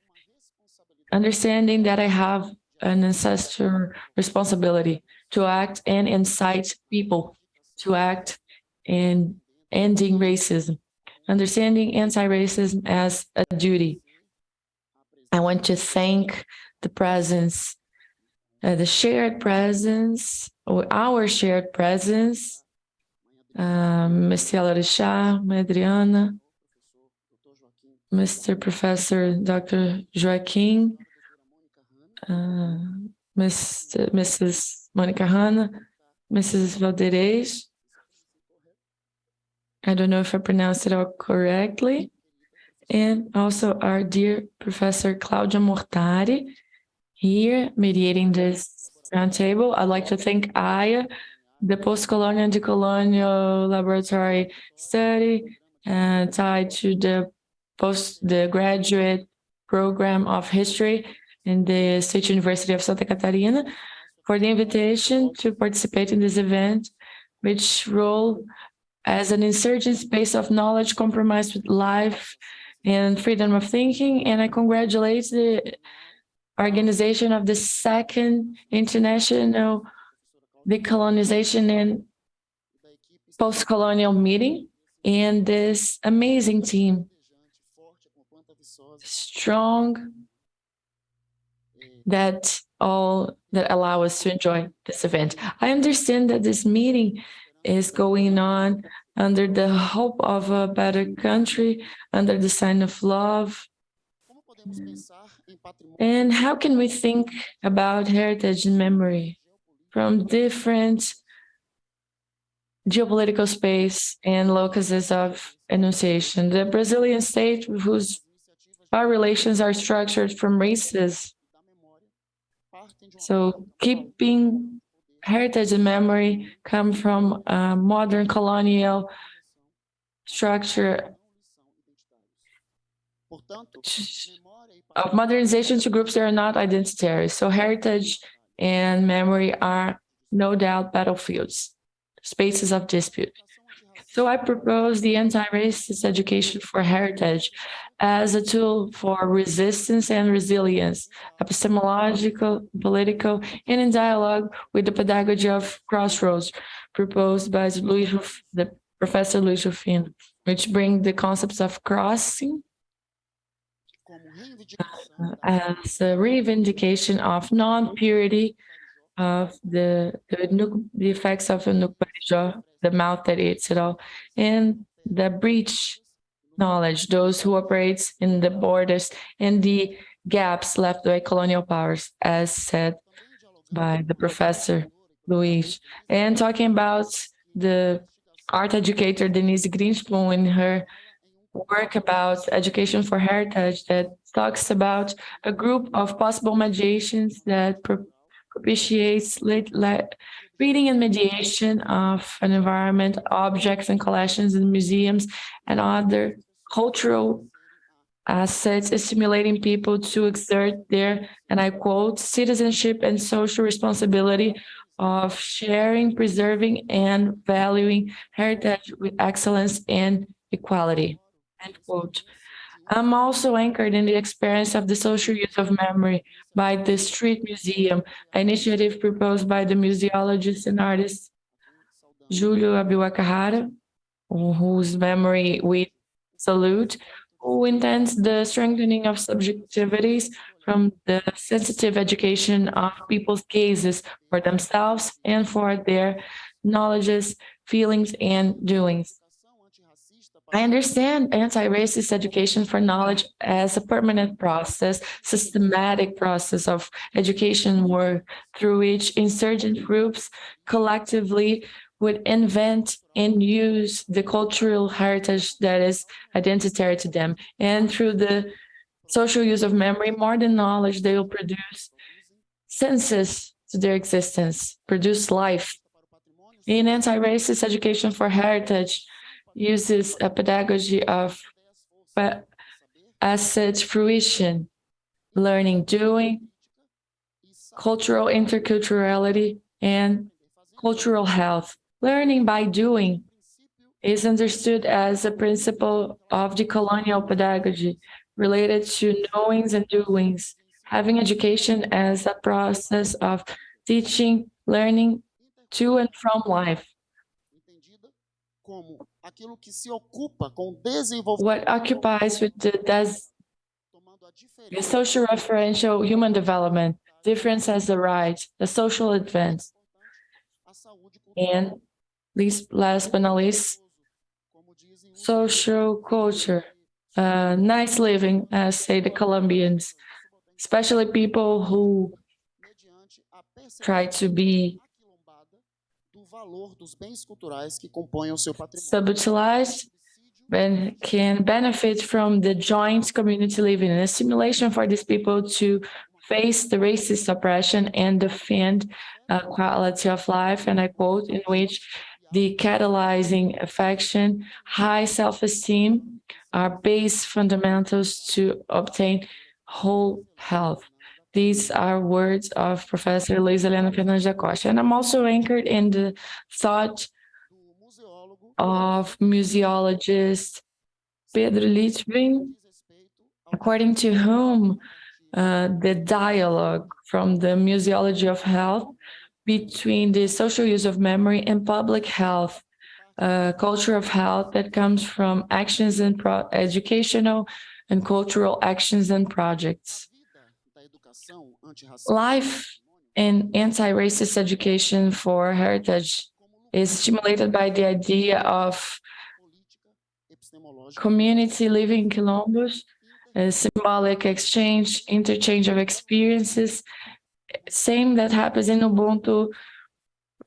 understanding that I have an ancestral responsibility to act and incite people to act in ending racism, understanding anti-racism as a duty. I want to thank the presence, the shared presence, or our shared presence, Ms. Iyálorìṣa Adriana, Mr. Professor Dr. Joaquim, Mrs. Mônica Hanna, Mrs. Valdemar. I don't know if I pronounced it all correctly. And also our dear Professor Cláudia Mortari here mediating this roundtable. I'd like to thank Aya, the Post-Colonial and Decolonial Laboratory Study tied to the graduate program of history in the State University of Santa Catarina for the invitation to participate in this event, which role as an insurgent space of knowledge compromised with life and freedom of thinking. And I congratulate the organization of the second International Decolonization and Post-Colonial Meeting and this amazing team, strong, that allow us to enjoy this event. I understand that this meeting is going on under the hope of a better country, under the sign of love. And how can we think about heritage and memory from different geopolitical space and locuses of enunciation? The Brazilian state, whose our relations are structured from races. So keeping heritage and memory come from a modern colonial structure of modernization to groups that are not identitary. So heritage and memory are no doubt battlefields, spaces of dispute. So I propose the anti-racist education for heritage as a tool for resistance and resilience, epistemological, political, and in dialogue with the pedagogy of Crossroads, proposed by the Professor Luis Rufino, which bring the concepts of crossing as a reivindication of non-purity of the effects of the mouth that eats it all, and the breach knowledge, those who operate in the borders and the gaps left by colonial powers, as said by the Professor Luis. And talking about the art educator Denise Greenspoon in her work about education for heritage that talks about a group of possible mediations that propitiates reading and mediation of an environment, objects and collections in museums and other cultural assets, stimulating people to exert their, and I quote, citizenship and social responsibility of sharing, preserving, and valuing heritage with excellence and equality, end quote. I'm also anchored in the experience of the social use of memory by the Street Museum, an initiative proposed by the museologist and artist Júlio Abiwakahara, whose memory we salute, who intends the strengthening of subjectivities from the sensitive education of people's cases for themselves and for their knowledges, feelings, and doings. I understand anti-racist education for knowledge as a permanent process, systematic process of education work through which insurgent groups collectively would invent and use the cultural heritage that is identitary to them. And through the social use of memory, more than knowledge, they will produce senses to their existence, produce life. In anti-racist education for heritage, uses a pedagogy of asset fruition, learning doing, cultural interculturality, and cultural health. Learning by doing is understood as a principle of decolonial pedagogy related to knowings and doings, having education as a process of teaching, learning to and from life. What occupies with the social referential human development, difference as the right, the social advance, and last but not least, social culture, nice living, as say the Colombians, especially people who try to be subutilized and can benefit from the joint community living, and a stimulation for these people to face the racist oppression and defend quality of life, and I quote, in which the catalyzing affection, high self-esteem are base fundamentals to obtain whole health. These are words of Professor Luiz Helena Fernandes da Costa. And I'm also anchored in the thought of museologist Pedro Litvin, according to whom the dialogue from the museology of health between the social use of memory and public health, culture of health that comes from actions and educational and cultural actions and projects. Life in anti-racist education for heritage is stimulated by the idea of community living quilombos, symbolic exchange, interchange of experiences, same that happens in Ubuntu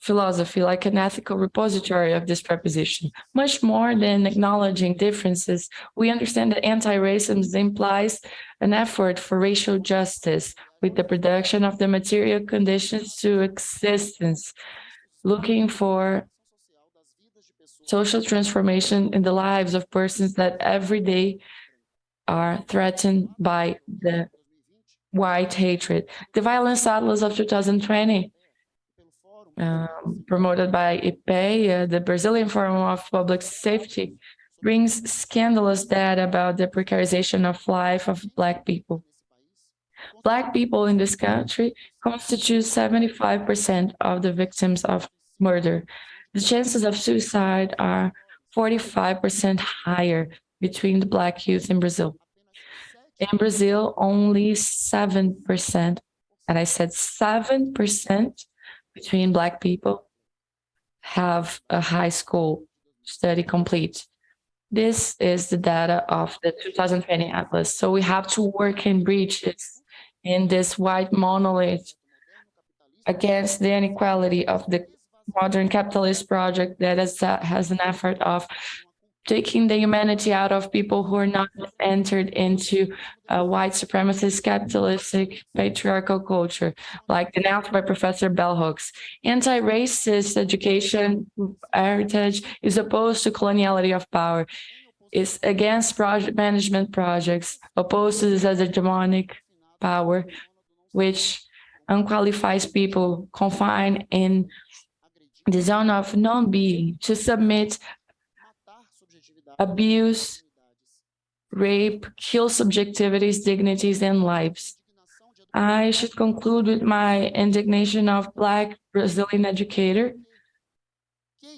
philosophy, like an ethical repository of this preposition. Much more than acknowledging differences, we understand that anti-racism implies an effort for racial justice with the production of the material conditions to existence, looking for social transformation in the lives of persons that every day are threatened by the white hatred. The Violence Atlas of 2020, promoted by IPE, the Brazilian Forum of Public Safety, brings scandalous data about the precarization of life of Black people. Black people in this country constitute 75% of the victims of murder. The chances of suicide are 45% higher between the Black youth in Brazil. In Brazil, only 7%, and I said 7% between Black people have a high school study complete. This is the data of the 2020 Atlas. So we have to work in breaches in this white monolith against the inequality of the modern capitalist project that has an effort of taking the humanity out of people who are not entered into a white supremacist, capitalistic, patriarchal culture, like denounced by Professor Bell Hooks. Anti-racist education heritage is opposed to coloniality of power, is against project management projects, opposed to this as a hegemonic power, which unqualifies people confined in the zone of non-being to submit, abuse, rape, kill subjectivities, dignities, and lives. I should conclude with my indignation of Black Brazilian educator,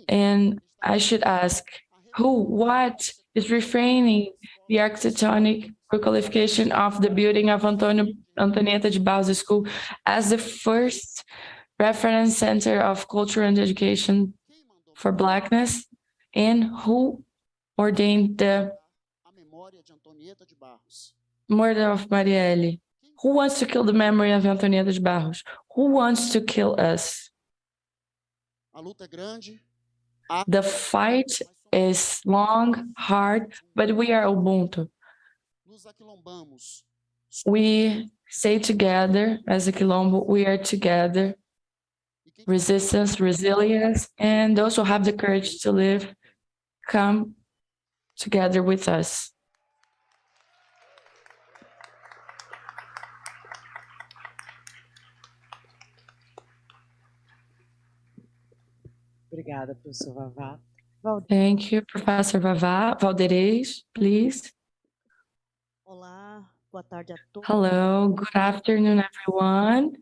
and I should ask, who, what is refraining the architectonic requalification of the building of Antonieta de Barros School as the first reference center of culture and education for Blackness, and who ordained the murder of Marielle? Who wants to kill the memory of Antonieta de Barros? Who wants to kill us? The fight is long, hard, but we are Ubuntu. We stay together as a Quilombo, we are together. Resistance, resilience, and those who have the courage to live, come together with us. Obrigada, professor Vavá. Thank you, Professor Vavá. Valdemar, please. Olá, boa tarde a todos. Hello, good afternoon, everyone.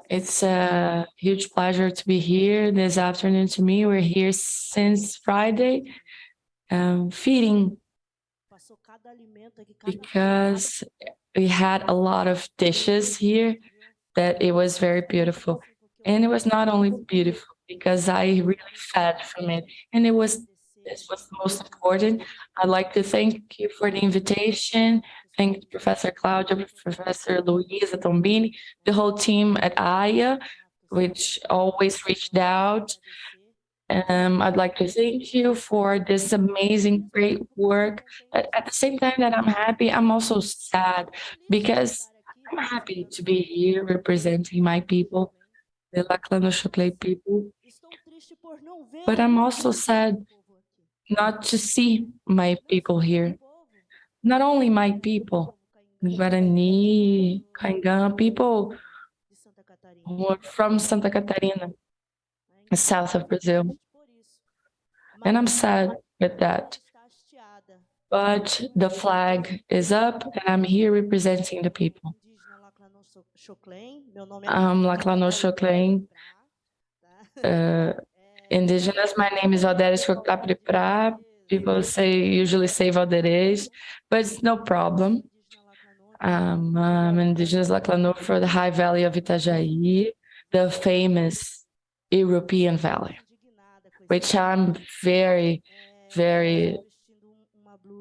It's a huge pleasure to be here this afternoon to me. We're here since Friday, feeding, because we had a lot of dishes here that it was very beautiful. And it was not only beautiful because I really fed from it. And this was the most important. I'd like to thank you for the invitation. Thank Professor Claudia, Professor Luisa Tombini, the whole team at Aya, which always reached out. I'd like to thank you for this amazing, great work. But at the same time that I'm happy, I'm also sad because I'm happy to be here representing my people, the Laclanochoclé people. But I'm also sad not to see my people here. Not only my people, Guarani, Caingan, people who are from Santa Catarina, the south of Brazil. And I'm sad with that. But the flag is up and I'm here representing the people. I'm Laclanochoclé, indigenous. My name is Iyálorìṣa. People usually say Valdemar, but it's no problem. I'm indigenous Laclano for the High Valley of Itajaí, the famous European Valley, which I'm very, very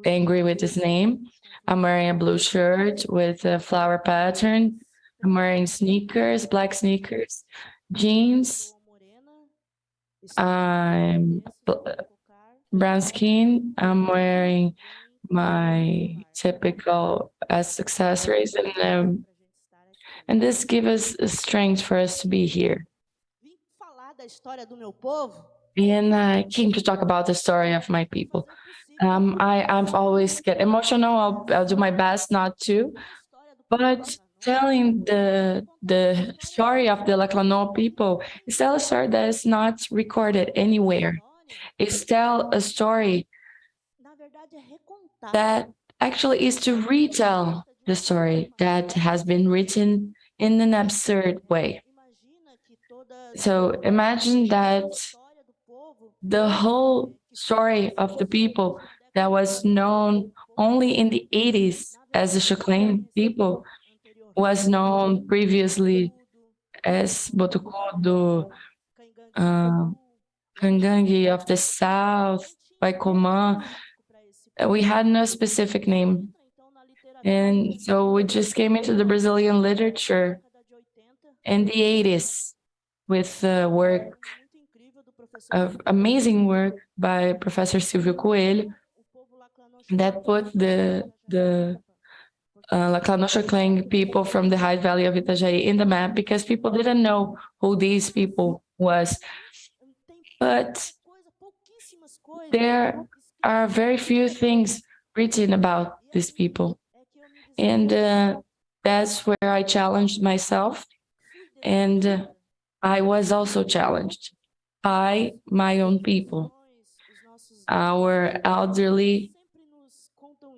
angry with this name. I'm wearing a blue shirt with a flower pattern. I'm wearing sneakers, black sneakers, jeans. I'm brown skin. I'm wearing my typical accessories, and this gives us strength for us to be here. And I came to talk about the story of my people. I've always get emotional. I'll do my best not to, but telling the story of the Laclano people is tell a story that is not recorded anywhere. It's tell a story that actually is to retell the story that has been written in an absurd way. So imagine that the whole story of the people that was known only in the 80s as the Choclém people was known previously as Botucudo, Cangangue of the South, Paicomã. We had no specific name. And so we just came into the Brazilian literature in the 80s with work of amazing work by Professor Silvio Coelho that put the Laclanochoclé people from the High Valley of Itajaí in the map because people didn't know who these people was. But there are very few things written about these people. And that's where I challenged myself. And I was also challenged by my own people. Our elderly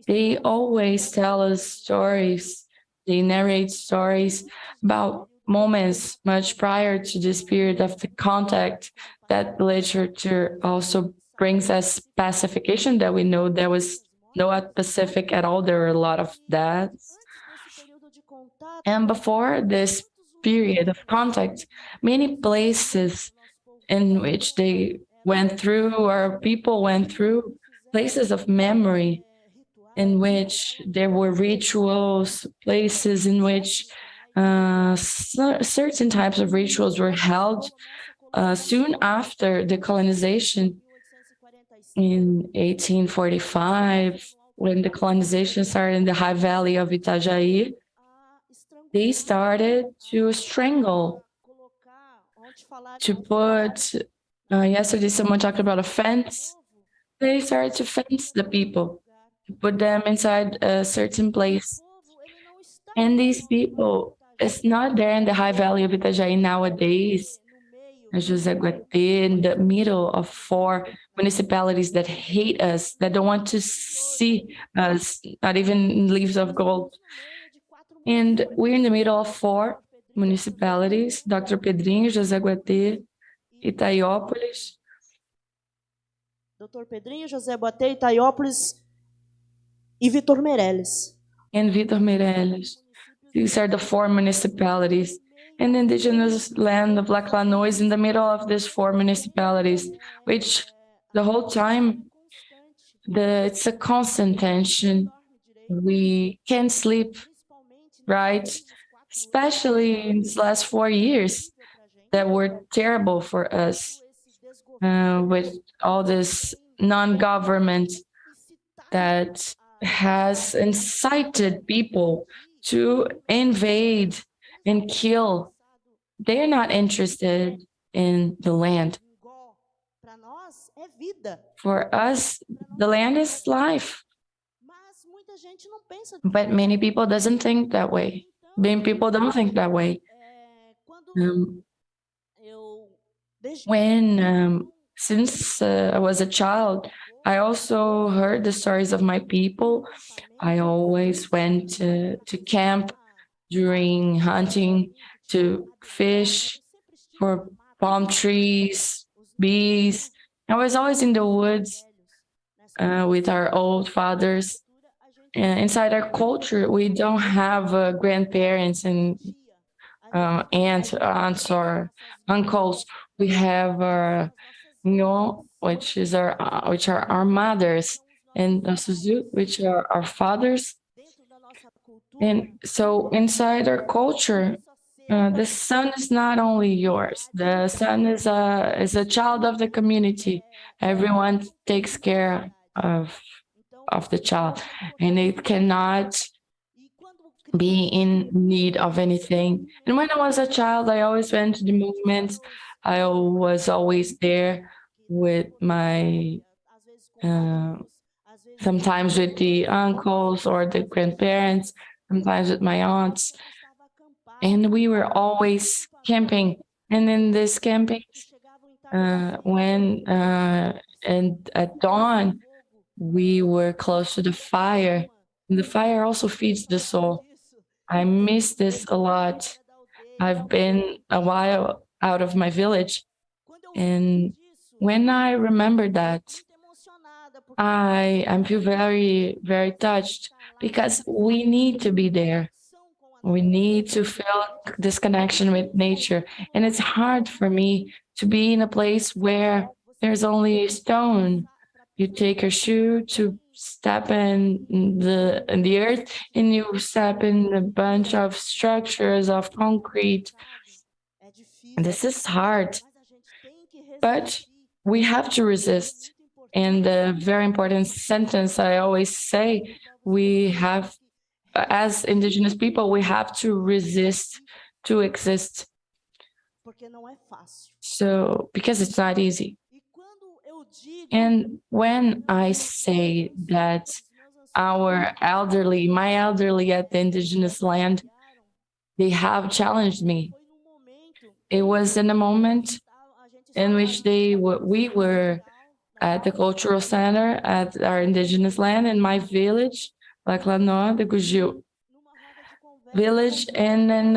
They always tell us stories. They narrate stories about moments much prior to this period of the contact that literature also brings as pacification, that we know there was no Pacific at all. There were a lot of deaths. And before this period of contact, many places in which they went through, or people went through, places of memory in which there were rituals, places in which certain types of rituals were held soon after the colonization in 1845, when the colonization started in the high valley of Itajaí. They started to strangle, to put, yesterday someone talked about a fence. They started to fence the people, to put them inside a certain place. And these people, it's not there in the high valley of Itajaí nowadays, José in the middle of 4 municipalities that hate us, that don't want to see us, not even leaves of gold. And we're in the middle of 4 municipalities, Dr. Pedrinho, José, Itaiopolis. Dr. Pedrinho, José, Itaiopolis e Vitor Meirelles. And Vitor Meirelles. These are the 4 municipalities. And the indigenous land of Laclanoa is in the middle of these 4 municipalities, which the whole time, it's a constant tension. We can't sleep, right? Especially in these last 4 years that were terrible for us, with all this non-government that has incited people to invade and kill. They're not interested in the land. For us, the land is life. But many people doesn't think that way. Many people don't think that way. Since I was a child, I also heard the stories of my people. I always went to camp during hunting, to fish for palm trees, bees. I was always in the woods with our old fathers. Inside our culture, we don't have grandparents and aunts or uncles. We have our which are our mothers, and Suzu, which are our fathers. And so inside our culture, the son is not only yours. The son is a child of the community. Everyone takes care of the child, and it cannot be in need of anything. And when I was a child, I always went to the movements. I was always there with my, sometimes with the uncles or the grandparents, sometimes with my aunts. And we were always camping. And in this camping, and at dawn, we were close to the fire. And the fire also feeds the soul. I miss this a lot. I've been a while out of my village. And when I remember that, I feel very, very touched, because we need to be there. We need to feel this connection with nature. And it's hard for me to be in a place where there's only stone. You take your shoe to step in the earth, and you step in a bunch of structures of concrete. And this is hard, but we have to resist. And a very important sentence I always say, we have, as indigenous people, we have to resist to exist. So, because it's not easy. And when I say that my elderly at the indigenous land, they have challenged me. It was in a moment in which we were at the cultural center at our indigenous land in my village, Laclanó, the Gugil village, and then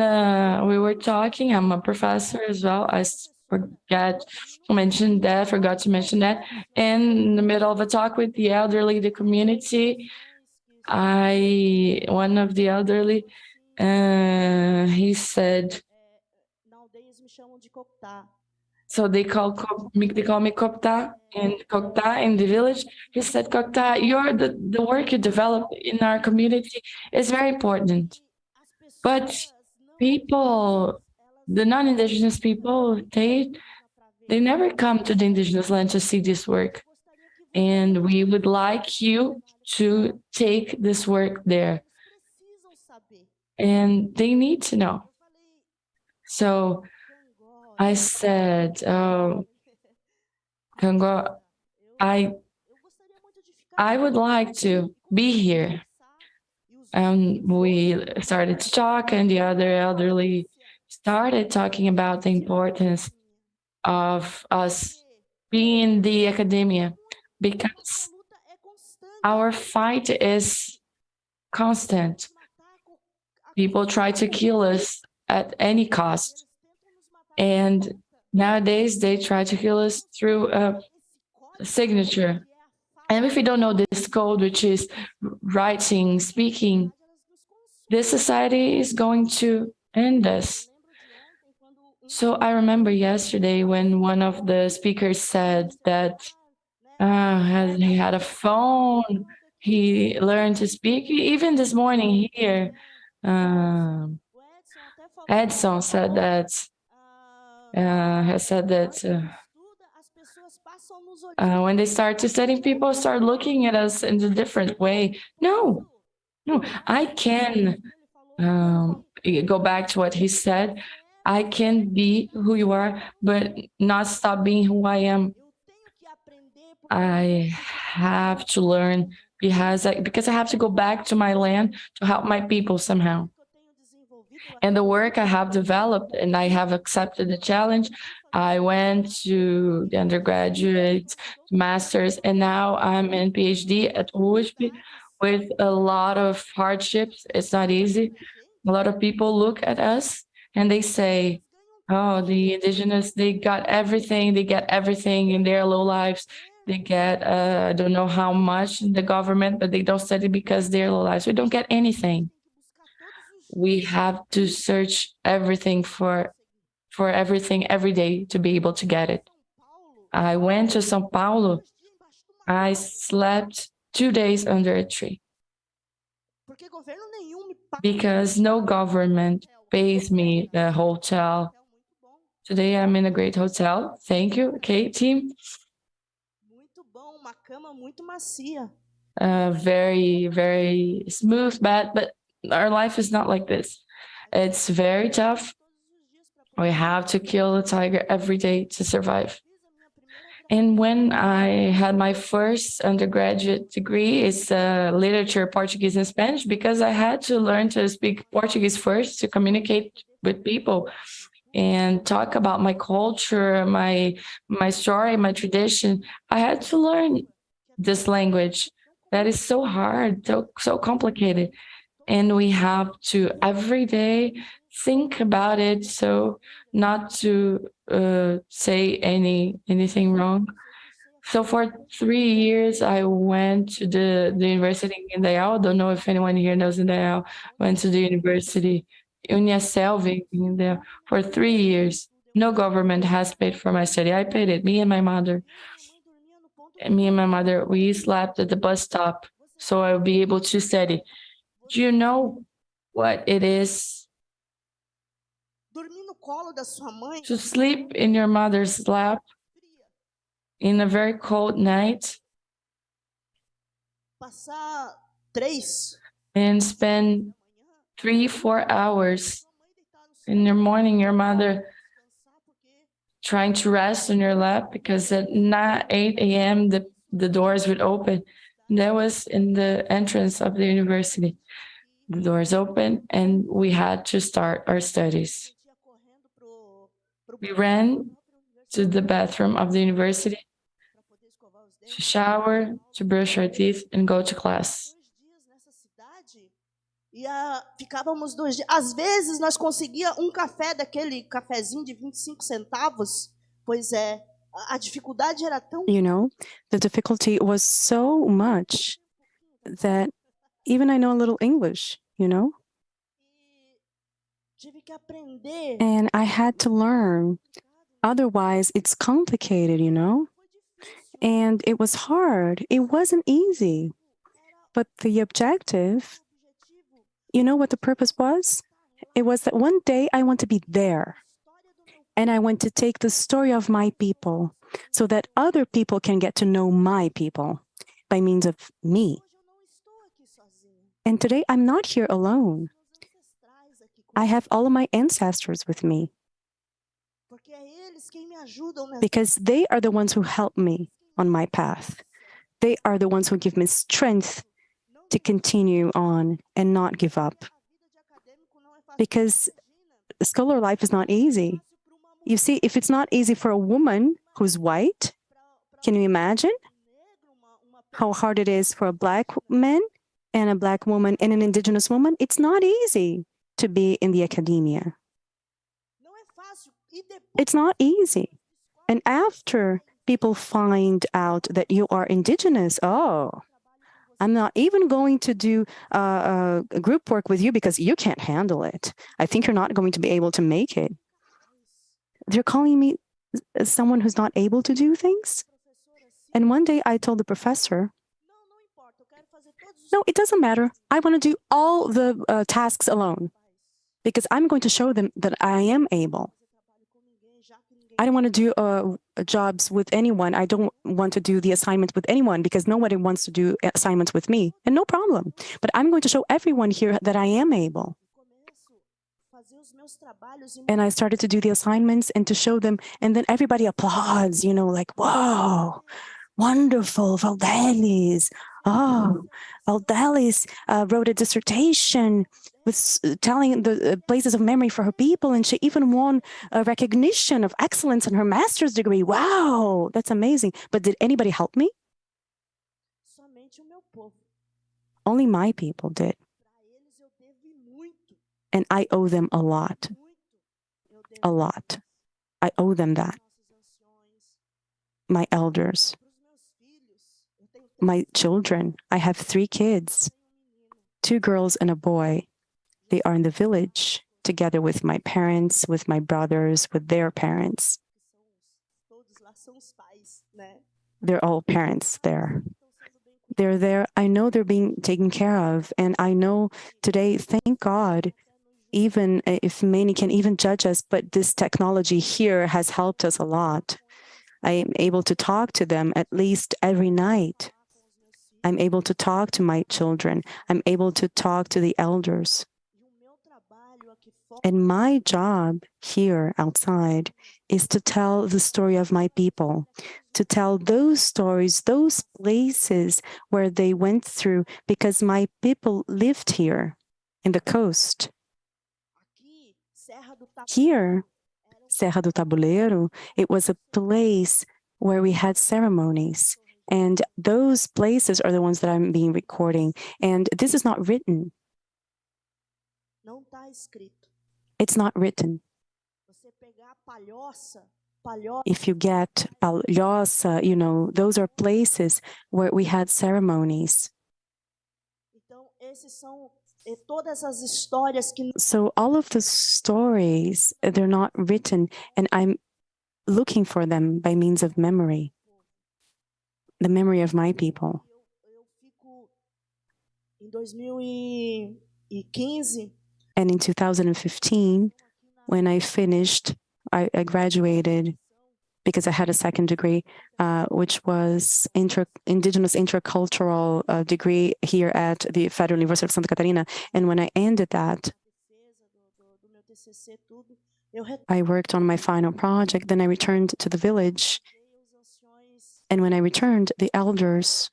we were talking. I'm a professor as well. I forgot to mention that. And in the middle of a talk with the elderly, the community, one of the elderly, he said, so they call me Copta in the village. He said, Copta, the work you develop in our community is very important. But people, the non-indigenous people, they never come to the indigenous land to see this work. And we would like you to take this work there. And they need to know. So I said, Congo, I would like to be here. And we started to talk, and the other elderly started talking about the importance of us being in the academia, because our fight is constant. People try to kill us at any cost. And nowadays, they try to kill us through a signature. And if we don't know this code, which is writing, speaking, this society is going to end us. So I remember yesterday when one of the speakers said that he had a phone, he learned to speak. Even this morning here, Edson said that, when they start to study, people start looking at us in a different way. No, I can go back to what he said. I can be who you are, but not stop being who I am. I have to learn because I have to go back to my land to help my people somehow. And the work I have developed, and I have accepted the challenge. I went to the undergraduate, master's, and now I'm in PhD at USP with a lot of hardships. It's not easy. A lot of people look at us and they say, oh, the indigenous, they got everything. They get everything in their low lives. They get, I don't know how much in the government, but they don't study because they're low lives. We don't get anything. We have to search everything for everything every day to be able to get it. I went to São Paulo. I slept 2 days under a tree because no government pays me the hotel. Today I'm in a great hotel. Thank you, okay, team. Very, very smooth bed, but our life is not like this. It's very tough. We have to kill a tiger every day to survive. And when I had my first undergraduate degree, it's literature, Portuguese and Spanish, because I had to learn to speak Portuguese first to communicate with people and talk about my culture, my story, my tradition. I had to learn this language that is so hard, so complicated. And we have to every day think about it, so not to say anything wrong. So for 3 years, I went to the university in Iyálorìṣa. Don't know if anyone here knows Iyálorìṣa. Went to the university, in there for 3 years. No government has paid for my study. I paid it, me and my mother. And me and my mother, we slept at the bus stop so I would be able to study. Do you know what it is to sleep in your mother's lap in a very cold night and spend 3-4 hours in your morning, your mother trying to rest on your lap because at 8 a.m. the doors would open. That was in the entrance of the university. The doors open and we had to start our studies. We ran to the bathroom of the university to shower, to brush our teeth and go to class. Ficávamos 2 dias. Às vezes, nós conseguia café daquele cafezinho de 25 centavos. Pois é, a dificuldade era tão... You know, the difficulty was so much that even I know a little English, you know? Tive que aprender. And I had to learn. Otherwise, it's complicated, you know? And it was hard. It wasn't easy. But the objective, you know what the purpose was? It was that one day I want to be there. And I want to take the story of my people so that other people can get to know my people by means of me. And today I'm not here alone. I have all of my ancestors with me because they are the ones who help me on my path. They are the ones who give me strength to continue on and not give up. Because scholar life is not easy. You see, if it's not easy for a woman who's white, can you imagine how hard it is for a Black man and a Black woman and an indigenous woman? It's not easy to be in the academia. It's not easy. And after people find out that you are indigenous, oh, I'm not even going to do group work with you because you can't handle it. I think you're not going to be able to make it. They're calling me someone who's not able to do things. And one day I told the professor, no, it doesn't matter. I want to do all the tasks alone because I'm going to show them that I am able. I don't want to do jobs with anyone. I don't want to do the assignments with anyone because nobody wants to do assignments with me. And no problem. But I'm going to show everyone here that I am able. And I started to do the assignments and to show them. And then everybody applauds, you know, like, whoa, wonderful, Valdemar. Oh, Valdemar wrote a dissertation with telling the places of memory for her people, and she even won a recognition of excellence in her master's degree. Wow, that's amazing. But did anybody help me? Only my people did. And I owe them a lot. A lot. I owe them that. My elders. My children. I have 3 kids, 2 girls and a boy. They are in the village together with my parents, with my brothers, with their parents. They're all parents there. They're there. I know they're being taken care of. And I know today, thank God, even if many can even judge us, but this technology here has helped us a lot. I am able to talk to them at least every night. I'm able to talk to my children. I'm able to talk to the elders. And my job here outside is to tell the story of my people, to tell those stories, those places where they went through, because my people lived here in the coast. Here, Serra do Tabuleiro, it was a place where we had ceremonies. And those places are the ones that I'm being recording. And this is not written. It's not written. If you get Palhoça, you know, those are places where we had ceremonies. So all of the stories, they're not written, and I'm looking for them by means of memory. The memory of my people. And in 2015, when I finished, I graduated because I had a second degree, which was Indigenous Intercultural degree here at the Federal University of Santa Catarina. And when I ended that, I worked on my final project. Then I returned to the village. And when I returned, the elders,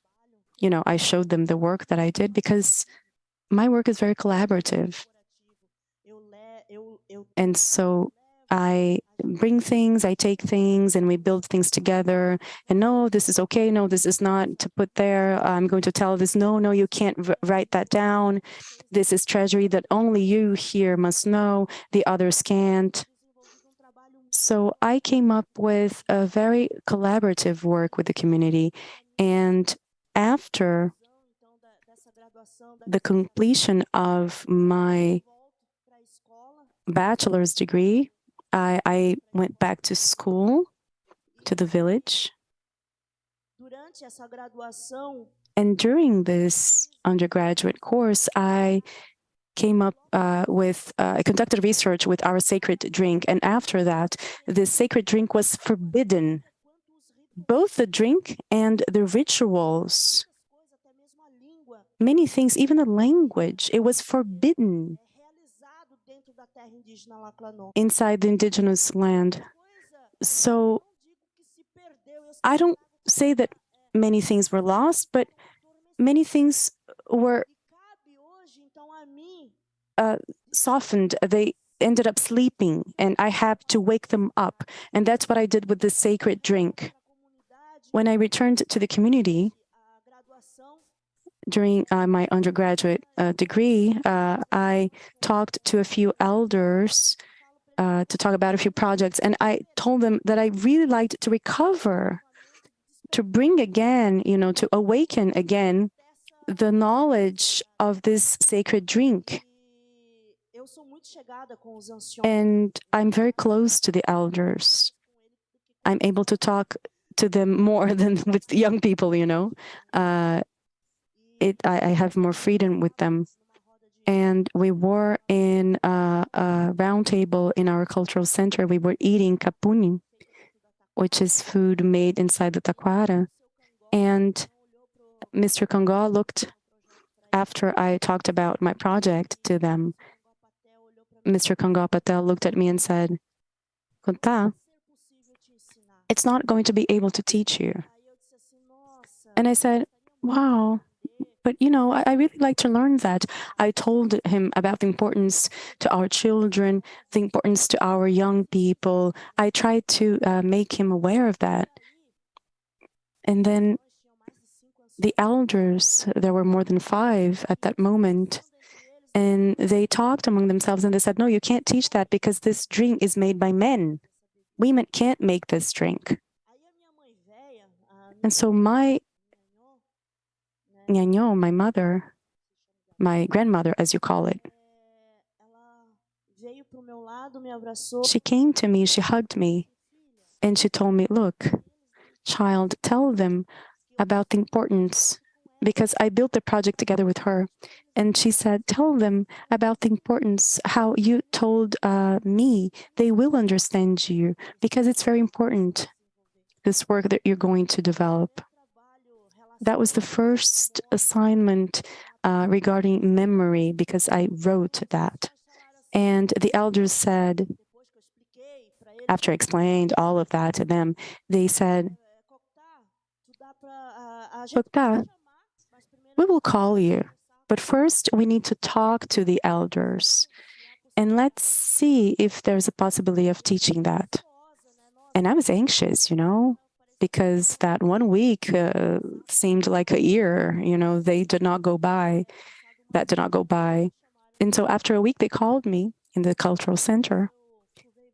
you know, I showed them the work that I did because my work is very collaborative. And so I bring things, I take things, and we build things together. And no, this is okay. No, this is not to put there. I'm going to tell this, no, you can't write that down. This is treasury that only you here must know. The others can't. So I came up with a very collaborative work with the community. And after the completion of my bachelor's degree, I went back to school, to the village. And during this undergraduate course, I came up I conducted research with our sacred drink. And after that, this sacred drink was forbidden. Both the drink and the rituals, many things, even the language, it was forbidden inside the indigenous land. So I don't say that many things were lost, but many things were softened. They ended up sleeping, and I had to wake them up. And that's what I did with the sacred drink. When I returned to the community during my undergraduate degree, I talked to a few elders to talk about a few projects. And I told them that I really liked to recover, to bring again, to awaken again the knowledge of this sacred drink. And I'm very close to the elders. I'm able to talk to them more than with young people, I have more freedom with them. And we were in a round table in our cultural center. We were eating capuni, which is food made inside the taquara. And Mr. Congo looked, after I talked about my project to them, Mr. Congo Patel looked at me and said, "Conta, it's not going to be able to teach you." And I said, wow, but I really like to learn that. I told him about the importance to our children, the importance to our young people. I tried to make him aware of that. And then the elders, there were more than 5 at that moment, and they talked among themselves and they said, no, you can't teach that because this drink is made by men. Women can't make this drink. And so my Nyanyo, my mother, my grandmother, as you call it, she came to me, she hugged me, and she told me, look, child, tell them about the importance, because I built the project together with her. And she said, tell them about the importance, how you told me. They will understand you, because it's very important, this work that you're going to develop. That was the first assignment regarding memory, because I wrote that. And the elders said, after I explained all of that to them, they said, "Dr.ª, we will call you, but first we need to talk to the elders, and let's see if there's a possibility of teaching that." And I was anxious, because that 1 week seemed like a year, they did not go by. That did not go by. And so after a week, they called me in the cultural center.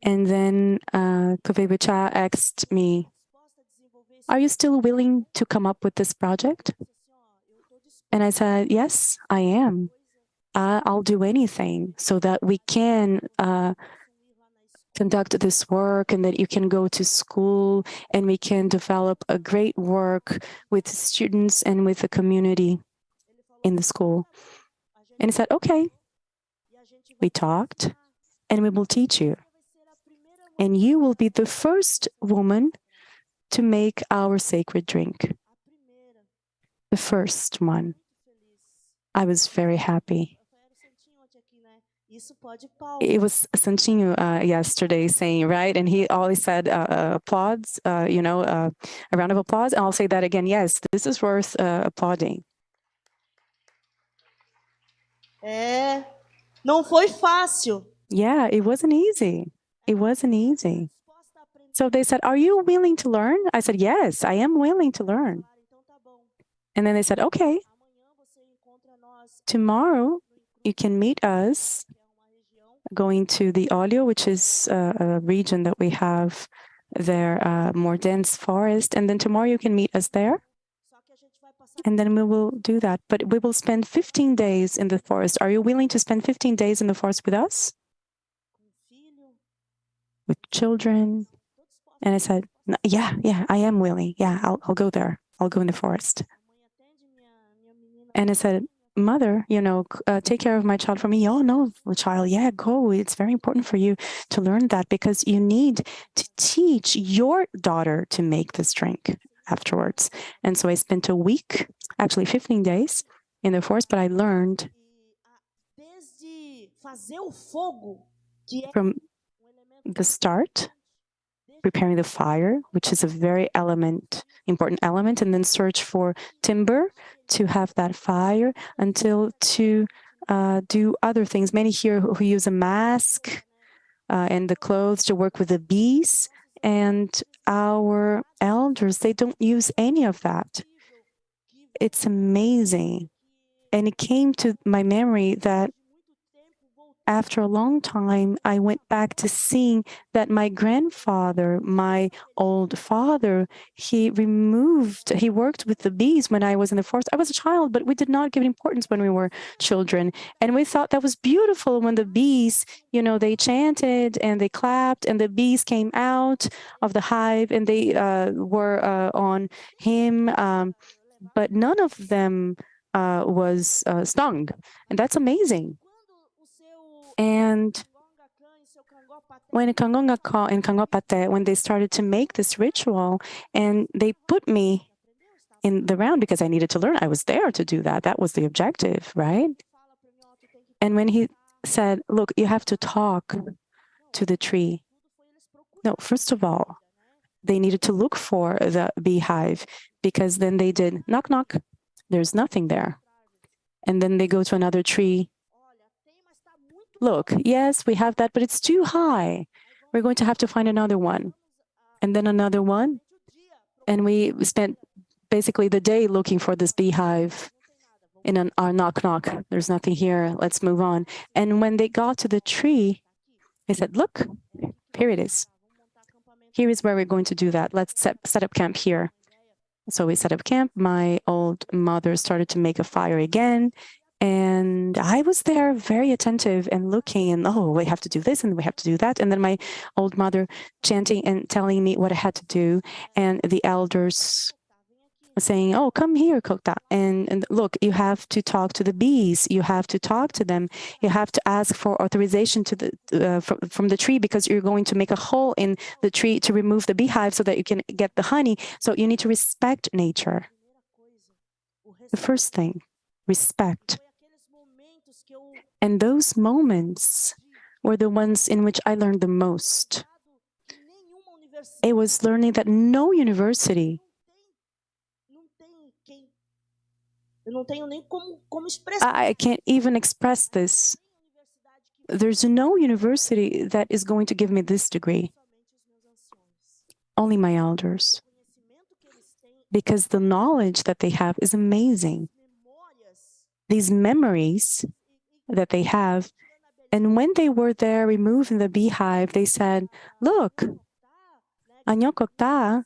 And then Iyálorìṣa asked me, are you still willing to come up with this project? And I said, yes, I am. I'll do anything so that we can conduct this work and that you can go to school and we can develop a great work with students and with the community in the school. And he said, okay. We talked, and we will teach you. And you will be the first woman to make our sacred drink. The first one. I was very happy. It was Santinho yesterday saying, right? And he always said, applauds, a round of applause. And I'll say that again. Yes, this is worth applauding. Não foi fácil. Yeah, it wasn't easy. It wasn't easy. So they said, "Are you willing to learn?" I said, "Yes, I am willing to learn." And then they said, "Okay, tomorrow you can meet us going to the Olio, which is a region that we have there, more dense forest. And then tomorrow you can meet us there. And then we will do that. But we will spend 15 days in the forest. Are you willing to spend 15 days in the forest with us? With children?" And I said, yeah, I am willing. Yeah, I'll go there. I'll go in the forest. And I said, "Mother, take care of my child for me." "Oh, no, child, yeah, go. It's very important for you to learn that because you need to teach your daughter to make this drink afterwards." And so I spent a week, actually 15 days in the forest, but I learned from the start, preparing the fire, which is a very important element, and then search for timber to have that fire until to do other things. Many here who use a mask and the clothes to work with the bees, and our elders, they don't use any of that. It's amazing. And it came to my memory that after a long time, I went back to seeing that my grandfather, my old father, he worked with the bees when I was in the forest. I was a child, but we did not give it importance when we were children. And we thought that was beautiful when the bees, they chanted and they clapped and the bees came out of the hive and they were on him. But none of them was stung. And that's amazing. And when in Kangongapate, when they started to make this ritual, and they put me in the round because I needed to learn, I was there to do that. That was the objective, right? And when he said, "Look, you have to talk to the tree." No, first of all, they needed to look for the beehive because then they did knock, knock. There's nothing there. And then they go to another tree. "Look, yes, we have that, but it's too high. We're going to have to find another one." And then another one. And we spent basically the day looking for this beehive in our knock, knock. "There's nothing here. Let's move on." And when they got to the tree, they said, "Look, here it is. Here is where we're going to do that. Let's set up camp here." So we set up camp. My old mother started to make a fire again. And I was there very attentive and looking and, "Oh, we have to do this and we have to do that." And then my old mother chanting and telling me what I had to do. And the elders saying, "Oh, come here, Kota. And look, you have to talk to the bees. You have to talk to them. You have to ask for authorization to from the tree because you're going to make a hole in the tree to remove the beehive so that you can get the honey. So you need to respect nature." The first thing, respect. And those moments were the ones in which I learned the most. It was learning that no university, I can't even express this. There's no university that is going to give me this degree. Only my elders. Because the knowledge that they have is amazing. These memories that they have. And when they were there removing the beehive, they said, "Look, Dr.ª,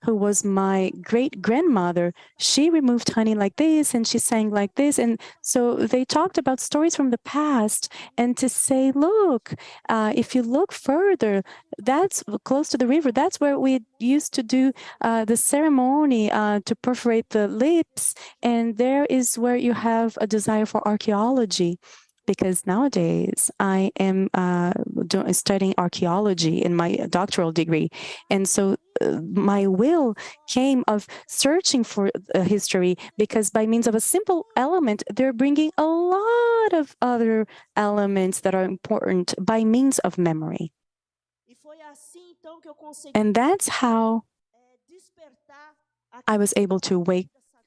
who was my great-grandmother, she removed honey like this, and she sang like this." And so they talked about stories from the past, and to say, "Look, if you look further, that's close to the river. That's where we used to do the ceremony to perforate the lips, and there is where you have a desire for archaeology." Because nowadays I am studying archaeology in my doctoral degree. And so my will came of searching for history because by means of a simple element, they're bringing a lot of other elements that are important by means of memory. And that's how I was able to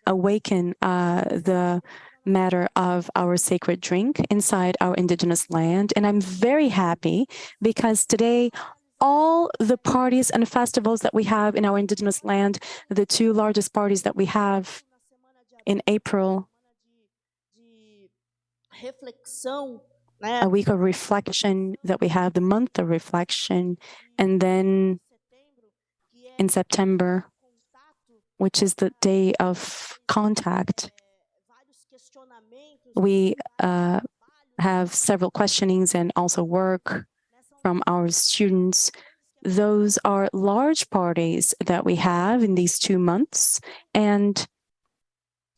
awaken the matter of our sacred drink inside our indigenous land. And I'm very happy because today, all the parties and festivals that we have in our indigenous land, the two largest parties that we have in April, a week of reflection that we have, the month of reflection, and then in September, which is the day of contact, we have several questionings and also work from our students. Those are large parties that we have in these 2 months, and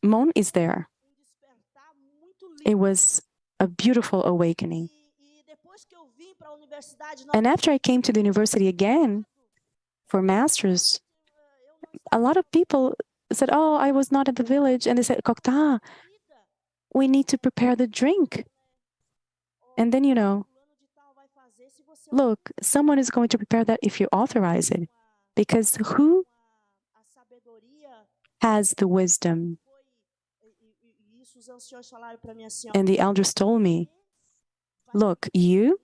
Mon is there. It was a beautiful awakening. And after I came to the university again for master's, a lot of people said, oh, I was not at the village. And they said, Dr.ª, we need to prepare the drink. And then, look, someone is going to prepare that if you authorize it. Because who has the wisdom? And the elders told me, look, you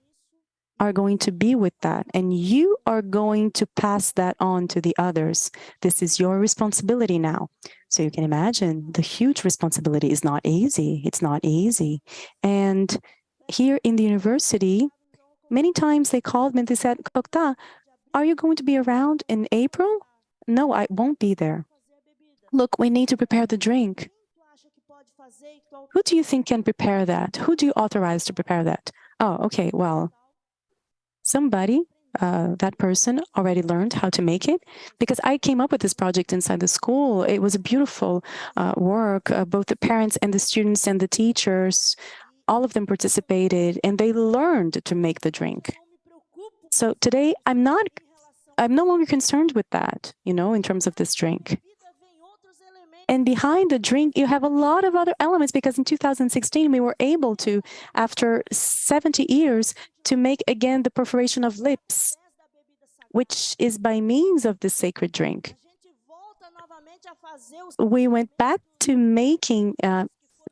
are going to be with that, and you are going to pass that on to the others. This is your responsibility now. So you can imagine the huge responsibility is not easy. It's not easy. And here in the university, many times they called me and they said, Dr.ª, are you going to be around in April? No, I won't be there. Look, we need to prepare the drink. Who do you think can prepare that? Who do you authorize to prepare that? Oh, okay, well, somebody, that person already learned how to make it, because I came up with this project inside the school. It was a beautiful work. Both the parents and the students and the teachers, all of them participated, and they learned to make the drink. So today, I'm no longer concerned with that, in terms of this drink. And behind the drink, you have a lot of other elements, because in 2016, we were able to, after 70 years, to make again the perforation of lips, which is by means of the sacred drink. We went back to making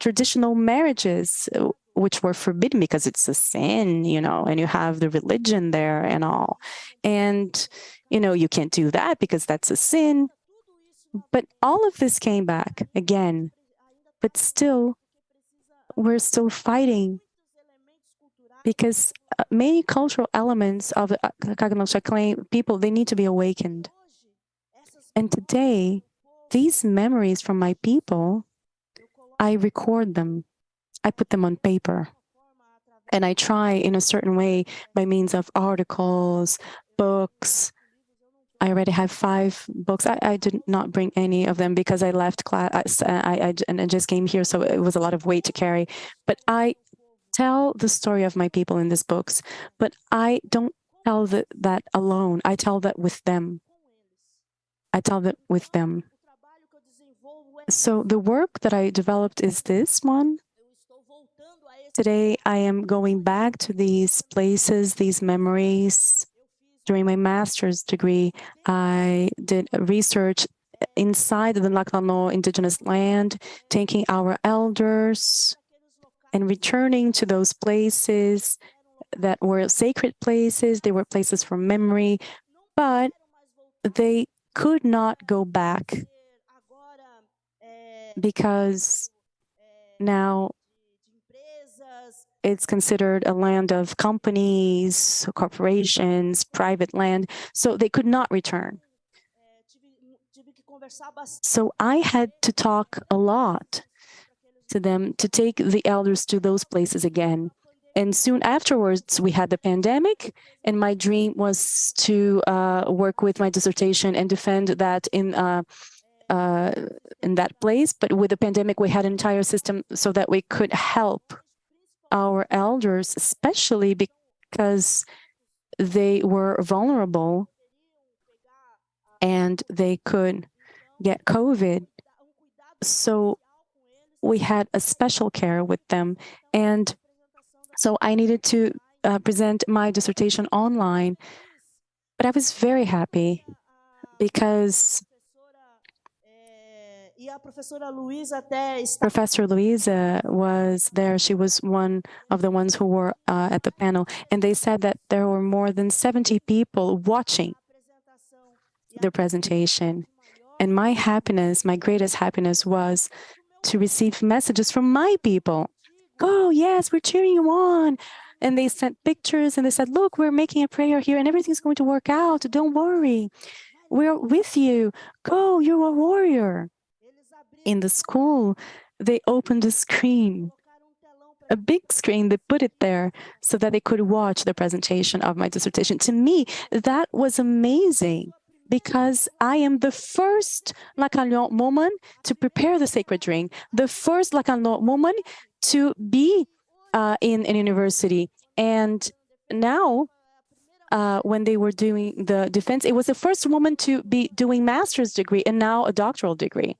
traditional marriages, which were forbidden because it's a sin, and you have the religion there and all. And, you can't do that because that's a sin. But all of this came back again. But still, we're still fighting because many cultural elements of the Kakanosha people, they need to be awakened. And today, these memories from my people, I record them. I put them on paper. And I try in a certain way by means of articles, books. I already have 5 books. I did not bring any of them because I left class and I just came here, so it was a lot of weight to carry. But I tell the story of my people in these books, but I don't tell that alone. I tell that with them. I tell that with them. So the work that I developed is this one. Today, I am going back to these places, these memories. During my master's degree, I did research inside the Lacano indigenous land, taking our elders and returning to those places that were sacred places. They were places for memory, but they could not go back because now it's considered a land of companies, corporations, private land, so they could not return. So I had to talk a lot to them to take the elders to those places again. And soon afterwards, we had the pandemic, and my dream was to work with my dissertation and defend that in that place. But with the pandemic, we had an entire system so that we could help our elders, especially because they were vulnerable and they could get COVID. So we had a special care with them. And so I needed to present my dissertation online. But I was very happy because Professor Luisa was there. She was one of the ones who were at the panel. And they said that there were more than 70 people watching the presentation. And my happiness, my greatest happiness was to receive messages from my people. Oh, yes, we're cheering you on. And they sent pictures and they said, look, we're making a prayer here and everything's going to work out. Don't worry. We're with you. Go, you're a warrior. In the school, they opened a screen, a big screen. They put it there so that they could watch the presentation of my dissertation. To me, that was amazing because I am the first Lacanian woman to prepare the sacred drink, the first Lacanian woman to be in a university. And now, when they were doing the defense, it was the first woman to be doing master's degree and now a doctoral degree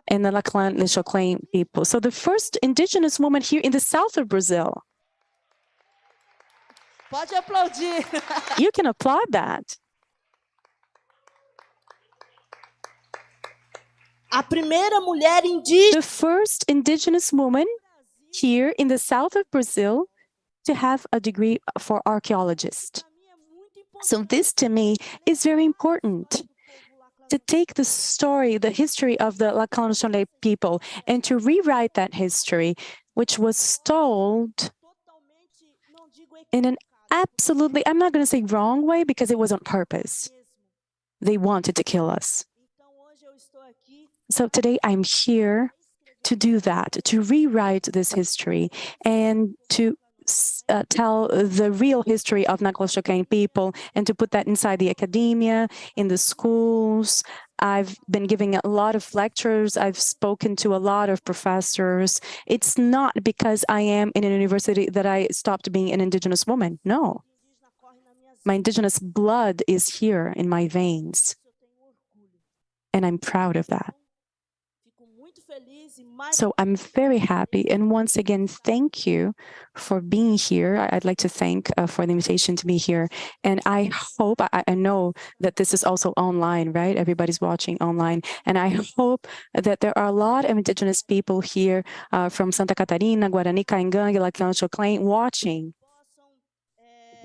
in the Lacanian people. So the first indigenous woman here in the south of Brazil. Pode aplaudir. You can applaud that. A primeira mulher indígena. The first indigenous woman here in the south of Brazil to have a degree for archaeologist. So this to me is very important. To take the story, the history of the Lacanian people and to rewrite that history, which was told in an absolutely, I'm not going to say wrong way because it was on purpose. They wanted to kill us. So today I'm here to do that, to rewrite this history and to tell the real history of Lacanian people and to put that inside the academia, in the schools. I've been giving a lot of lectures. I've spoken to a lot of professors. It's not because I am in a university that I stopped being an indigenous woman. No. My indigenous blood is here in my veins. And I'm proud of that. So I'm very happy. And once again, thank you for being here. I'd like to thank for the invitation to be here. And I hope, I know that this is also online, right? Everybody's watching online. And I hope that there are a lot of indigenous people here from Santa Catarina, Guarani, Caingangue, Lacanian watching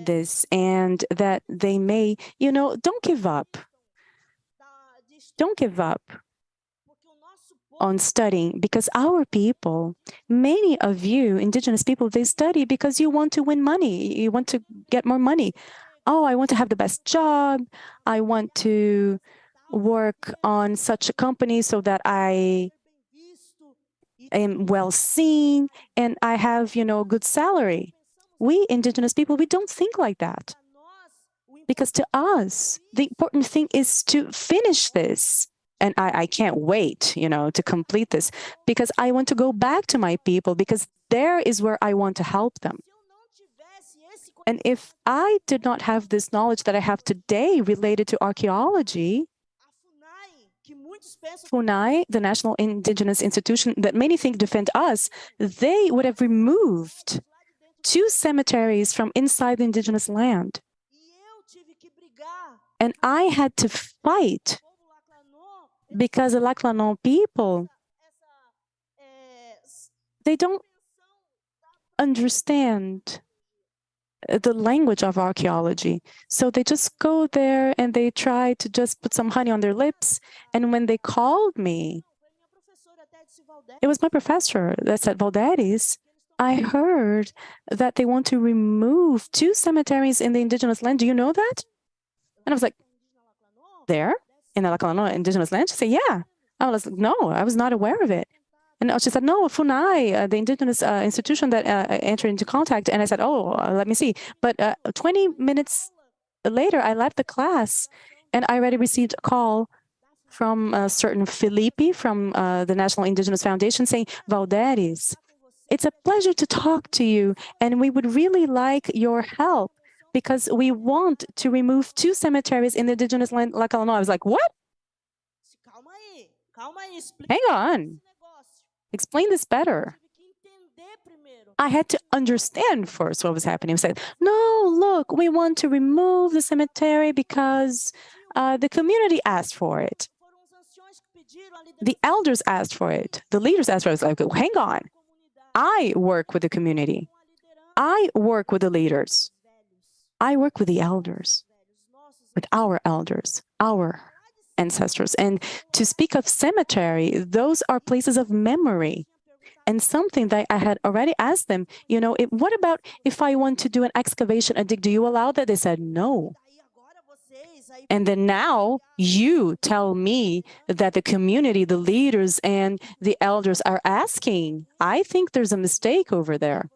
this and that they may, don't give up. Don't give up on studying because our people, many of you indigenous people, they study because you want to win money. You want to get more money. Oh, I want to have the best job. I want to work on such a company so that I am well seen and I have, good salary. We indigenous people, we don't think like that. Because to us, the important thing is to finish this. And I can't wait, to complete this because I want to go back to my people because there is where I want to help them. And if I did not have this knowledge that I have today related to archaeology, FUNAI, the National Indigenous Institution that many think defend us, they would have removed 2 cemeteries from inside the indigenous land. And I had to fight because the Lacanian people, they don't understand the language of archaeology. So they just go there and they try to just put some honey on their lips. And when they called me, it was my professor that said, Valdemar, I heard that they want to remove 2 cemeteries in the indigenous land. Do you know that? And I was like, there? In the Lacanian indigenous land? She said, yeah. I was like, no, I was not aware of it. And she said, no, FUNAI, the indigenous institution that entered into contact. And I said, oh, let me see. But 20 minutes later, I left the class and I already received a call from a certain Felipe from the National Indigenous Foundation saying, Valdemar, it's a pleasure to talk to you. And we would really like your help because we want to remove 2 cemeteries in the indigenous land, Lacanian. I was like, what? Hang on. Explain this better. I had to understand first what was happening. I said, no, look, we want to remove the cemetery because the community asked for it. the elders asked for it. The leaders asked for it. It's like, hang on. I work with the community. I work with the leaders. I work with the elders, with our elders, our ancestors. And to speak of cemetery, those are places of memory. And something that I had already asked them, what about if I want to do an excavation, a dig, do you allow that? They said, no. And then now you tell me that the community, the leaders and the elders are asking. I think there's a mistake over there.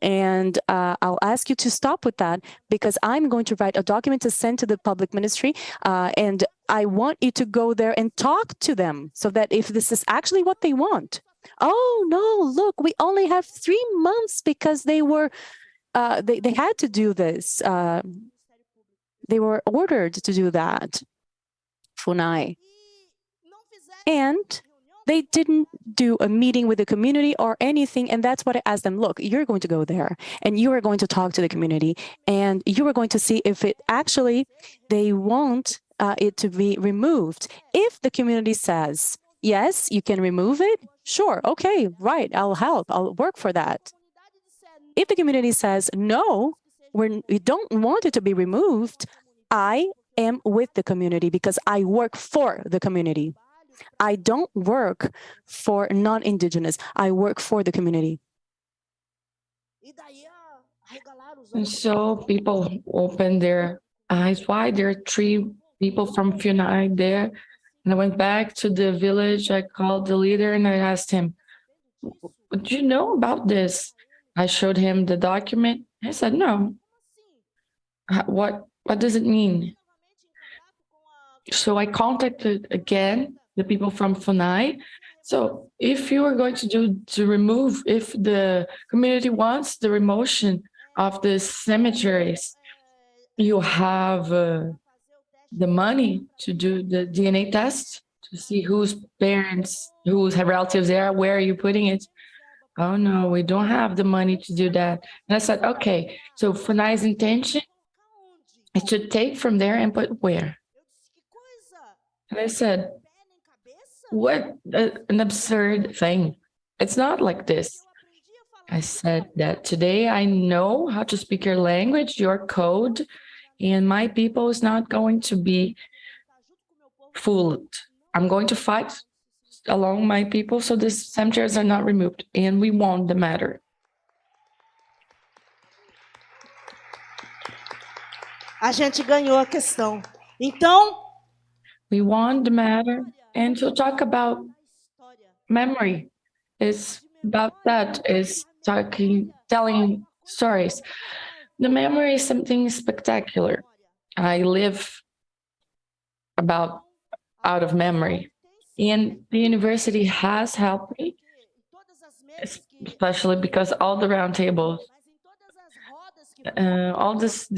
And I'll ask you to stop with that, because I'm going to write a document to send to the public ministry. And I want you to go there and talk to them so that if this is actually what they want. Oh, no, look, we only have 3 months because they were, they had to do this. They were ordered to do that, FUNAI. And they didn't do a meeting with the community or anything. And that's what I asked them. Look, you're going to go there and you are going to talk to the community and you are going to see if it actually, they want it to be removed. If the community says, yes, you can remove it, sure, okay, right, I'll help, I'll work for that. If the community says, no, we don't want it to be removed, I am with the community because I work for the community. I don't work for non-indigenous. I work for the community. And so people opened their eyes wide. There are 3 people from FUNAI there. And I went back to the village. I called the leader and I asked him, do you know about this? I showed him the document. He said, no. What does it mean? So I contacted again the people from FUNAI. So if you are going to remove, if the community wants the remotion of the cemeteries, you have the money to do the DNA test to see whose parents, whose relatives they are, where are you putting it? Oh no, we don't have the money to do that. And I said, okay, so FUNAI's intention is to take from there and put where? And I said, what an absurd thing. It's not like this. I said that today I know how to speak your language, your code, and my people is not going to be fooled. I'm going to fight along my people so these cemeteries are not removed, and we won the matter. A gente ganhou a questão. Então, we won the matter. And to talk about memory is about that, is telling stories. The memory is something spectacular. I live out of memory. And the university has helped me, especially because all the roundtables, all this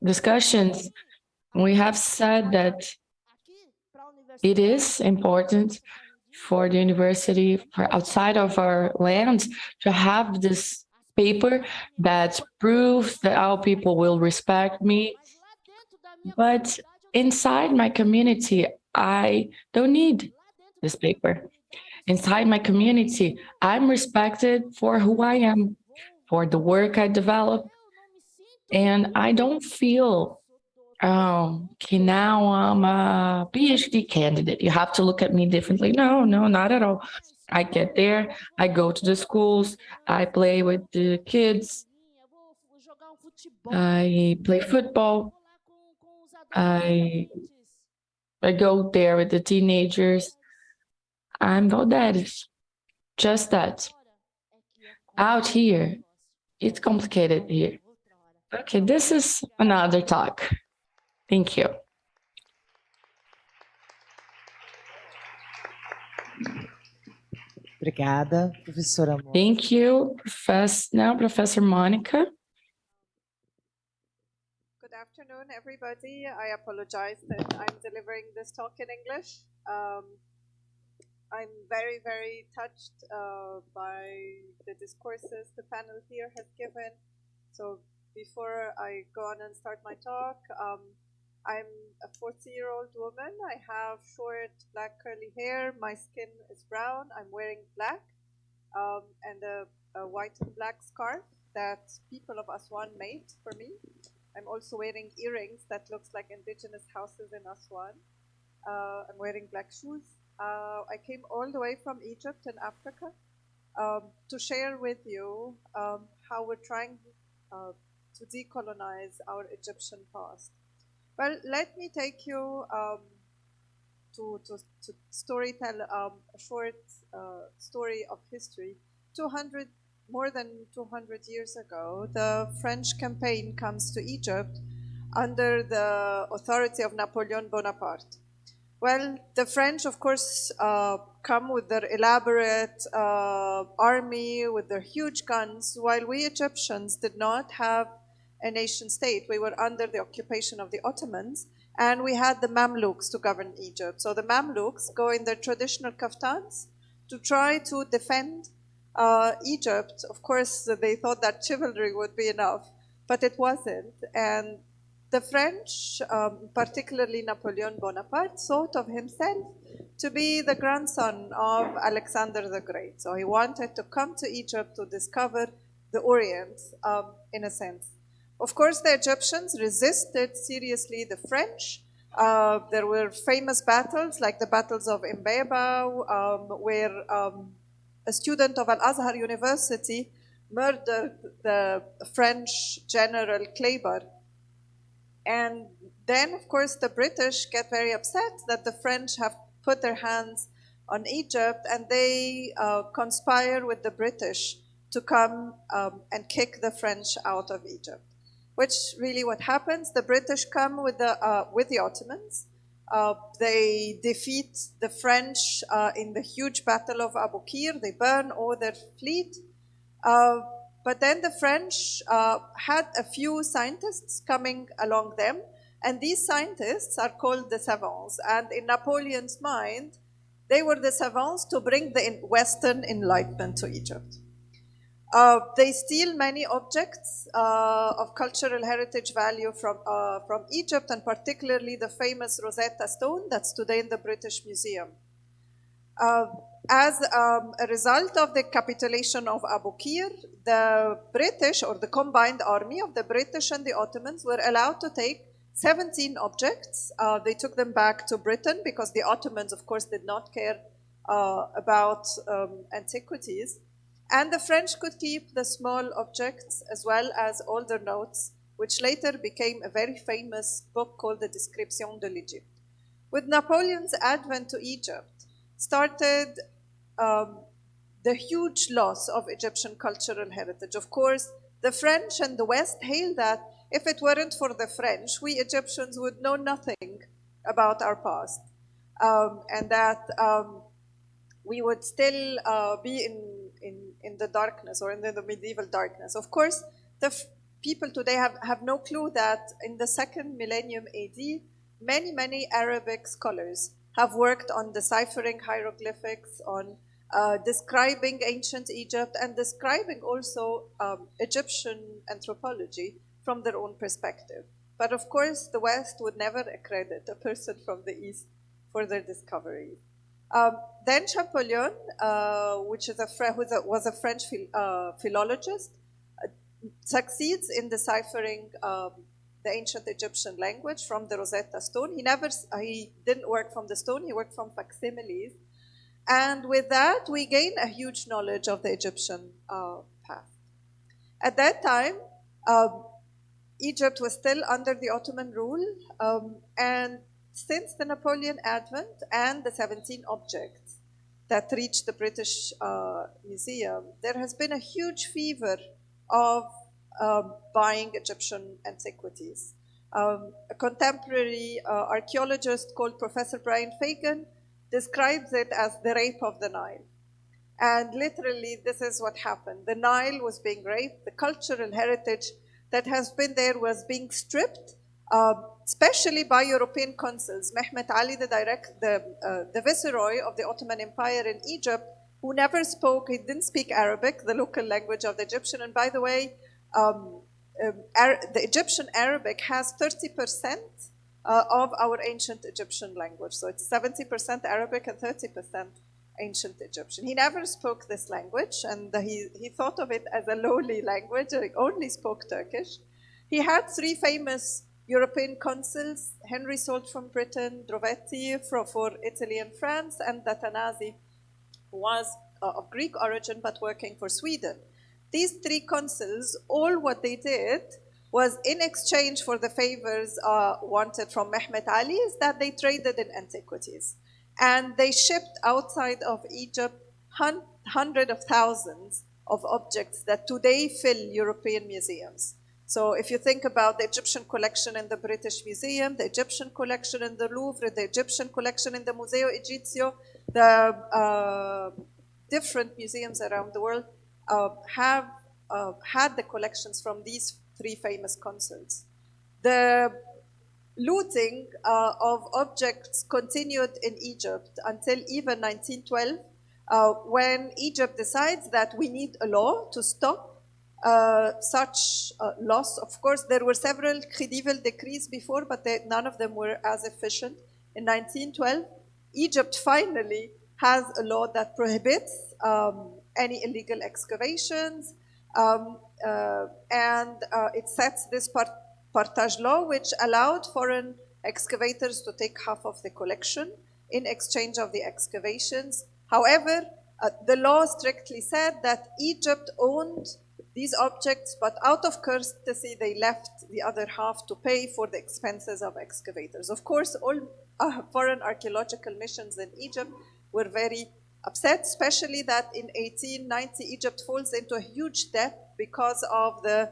discussions, we have said that it is important for the university, for outside of our land, to have this paper that proves that our people will respect me. But inside my community, I don't need this paper. Inside my community, I'm respected for who I am, for the work I develop, and I don't feel, okay, now I'm a PhD candidate. You have to look at me differently. No, not at all. I get there, I go to the schools, I play with the kids, I play football, I go there with the teenagers. I'm Valdemar, just that. Out here, it's complicated here. Okay, this is another talk. Thank you. Obrigada, professora Mônica. Thank you, Professor Mônica. Good afternoon, everybody. I apologize that I'm delivering this talk in English. I'm very, very touched by the discourses the panel here has given. So before I go on and start my talk, I'm a 40-year-old woman. I have short black curly hair. My skin is brown. I'm wearing black and a white and black scarf that people of Aswan made for me. I'm also wearing earrings that looks like indigenous houses in Aswan. I'm wearing black shoes. I came all the way from Egypt and Africa to share with you how we're trying to decolonize our Egyptian past. Well, let me take you to storytell a short story of history. More than 200 years ago, the French campaign comes to Egypt under the authority of Napoleon Bonaparte. Well, the French, of course, come with their elaborate army, with their huge guns, while we Egyptians did not have a nation state. We were under the occupation of the Ottomans, and we had the Mamluks to govern Egypt. So the Mamluks go in their traditional kaftans to try to defend Egypt. Of course, they thought that chivalry would be enough, but it wasn't. And the French, particularly Napoleon Bonaparte, thought of himself to be the grandson of Alexander the Great. So he wanted to come to Egypt to discover the Orient, in a sense. Of course, the Egyptians resisted seriously the French. There were famous battles, like the battles of Mbeba, where a student of Al-Azhar University murdered the French general Kleber. And then, of course, the British get very upset that the French have put their hands on Egypt, and they conspire with the British to come and kick the French out of Egypt. Which really what happens, the British come with the Ottomans. They defeat the French in the huge battle of Abu Qir. They burn all their fleet. But then the French had a few scientists coming along them, and these scientists are called the savants. And in Napoleon's mind, they were the savants to bring the Western Enlightenment to Egypt. They steal many objects of cultural heritage value from Egypt, and particularly the famous Rosetta Stone that's today in the British Museum. As a result of the capitulation of Abu Qir, the British, or the combined army of the British and the Ottomans, were allowed to take 17 objects. They took them back to Britain because the Ottomans, of course, did not care about antiquities. And the French could keep the small objects as well as older notes, which later became a very famous book called the Description de l'Égypte. With Napoleon's advent to Egypt, started the huge loss of Egyptian cultural heritage. Of course, the French and the West hailed that if it weren't for the French, we Egyptians would know nothing about our past, and that we would still be in the darkness, or in the medieval darkness. Of course, the people today have no clue that in the 2nd millennium AD, many Arabic scholars have worked on deciphering hieroglyphics, on describing ancient Egypt, and describing also Egyptian anthropology from their own perspective. But of course, the West would never accredit a person from the East for their discoveries. Then Champollion, which is was a French philologist, succeeds in deciphering the ancient Egyptian language from the Rosetta Stone. He didn't work from the stone, he worked from facsimiles. And with that, we gain a huge knowledge of the Egyptian past. At that time, Egypt was still under the Ottoman rule, and since the Napoleon advent and the 17 objects that reached the British Museum, there has been a huge fever of buying Egyptian antiquities. A contemporary archaeologist called Professor Brian Fagan describes it as the rape of the Nile. And literally, this is what happened. The Nile was being raped. The cultural heritage that has been there was being stripped, especially by European consuls. Mehmet Ali, the viceroy of the Ottoman Empire in Egypt, who never spoke, he didn't speak Arabic, the local language of the Egyptian. And by the way, the Egyptian Arabic has 30% of our ancient Egyptian language. So it's 70% Arabic and 30% ancient Egyptian. He never spoke this language, and he thought of it as a lowly language. He only spoke Turkish. He had three famous European consuls: Henry Salt from Britain, Drovetti for Italy and France, and Datanazi, who was of Greek origin but working for Sweden. These three consuls, all what they did was, in exchange for the favors wanted from Mehmet Ali, is that they traded in antiquities. And they shipped outside of Egypt hundreds of thousands of objects that today fill European museums. So if you think about the Egyptian collection in the British Museum, the Egyptian collection in the Louvre, the Egyptian collection in the Museo Egizio, the different museums around the world have had the collections from these three famous consuls. The looting of objects continued in Egypt until even 1912, when Egypt decides that we need a law to stop such loss. Of course, there were several khedival decrees before, but none of them were as efficient. In 1912, Egypt finally has a law that prohibits any illegal excavations, and it sets this partage law, which allowed foreign excavators to take half of the collection in exchange of the excavations. However, the law strictly said that Egypt owned these objects, but out of courtesy, they left the other half to pay for the expenses of excavators. Of course, all foreign archaeological missions in Egypt were very upset, especially that in 1890, Egypt falls into a huge debt because of the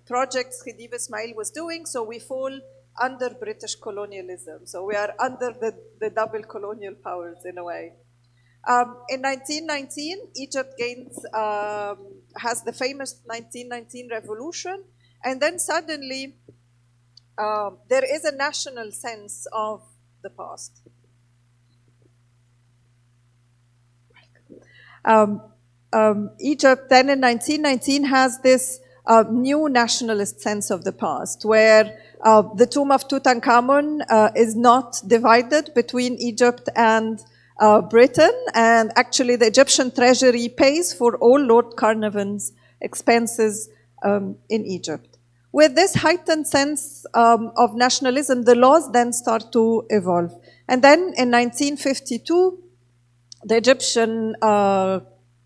projects Khedive Ismail was doing. So we fall under British colonialism. So we are under the double colonial powers in a way. In 1919, Egypt has the famous 1919 revolution, and then suddenly there is a national sense of the past. Egypt then in 1919 has this new nationalist sense of the past, where the tomb of Tutankhamun is not divided between Egypt and Britain, and actually the Egyptian treasury pays for all Lord Carnarvon's expenses in Egypt. With this heightened sense of nationalism, the laws then start to evolve. And then in 1952, the Egyptian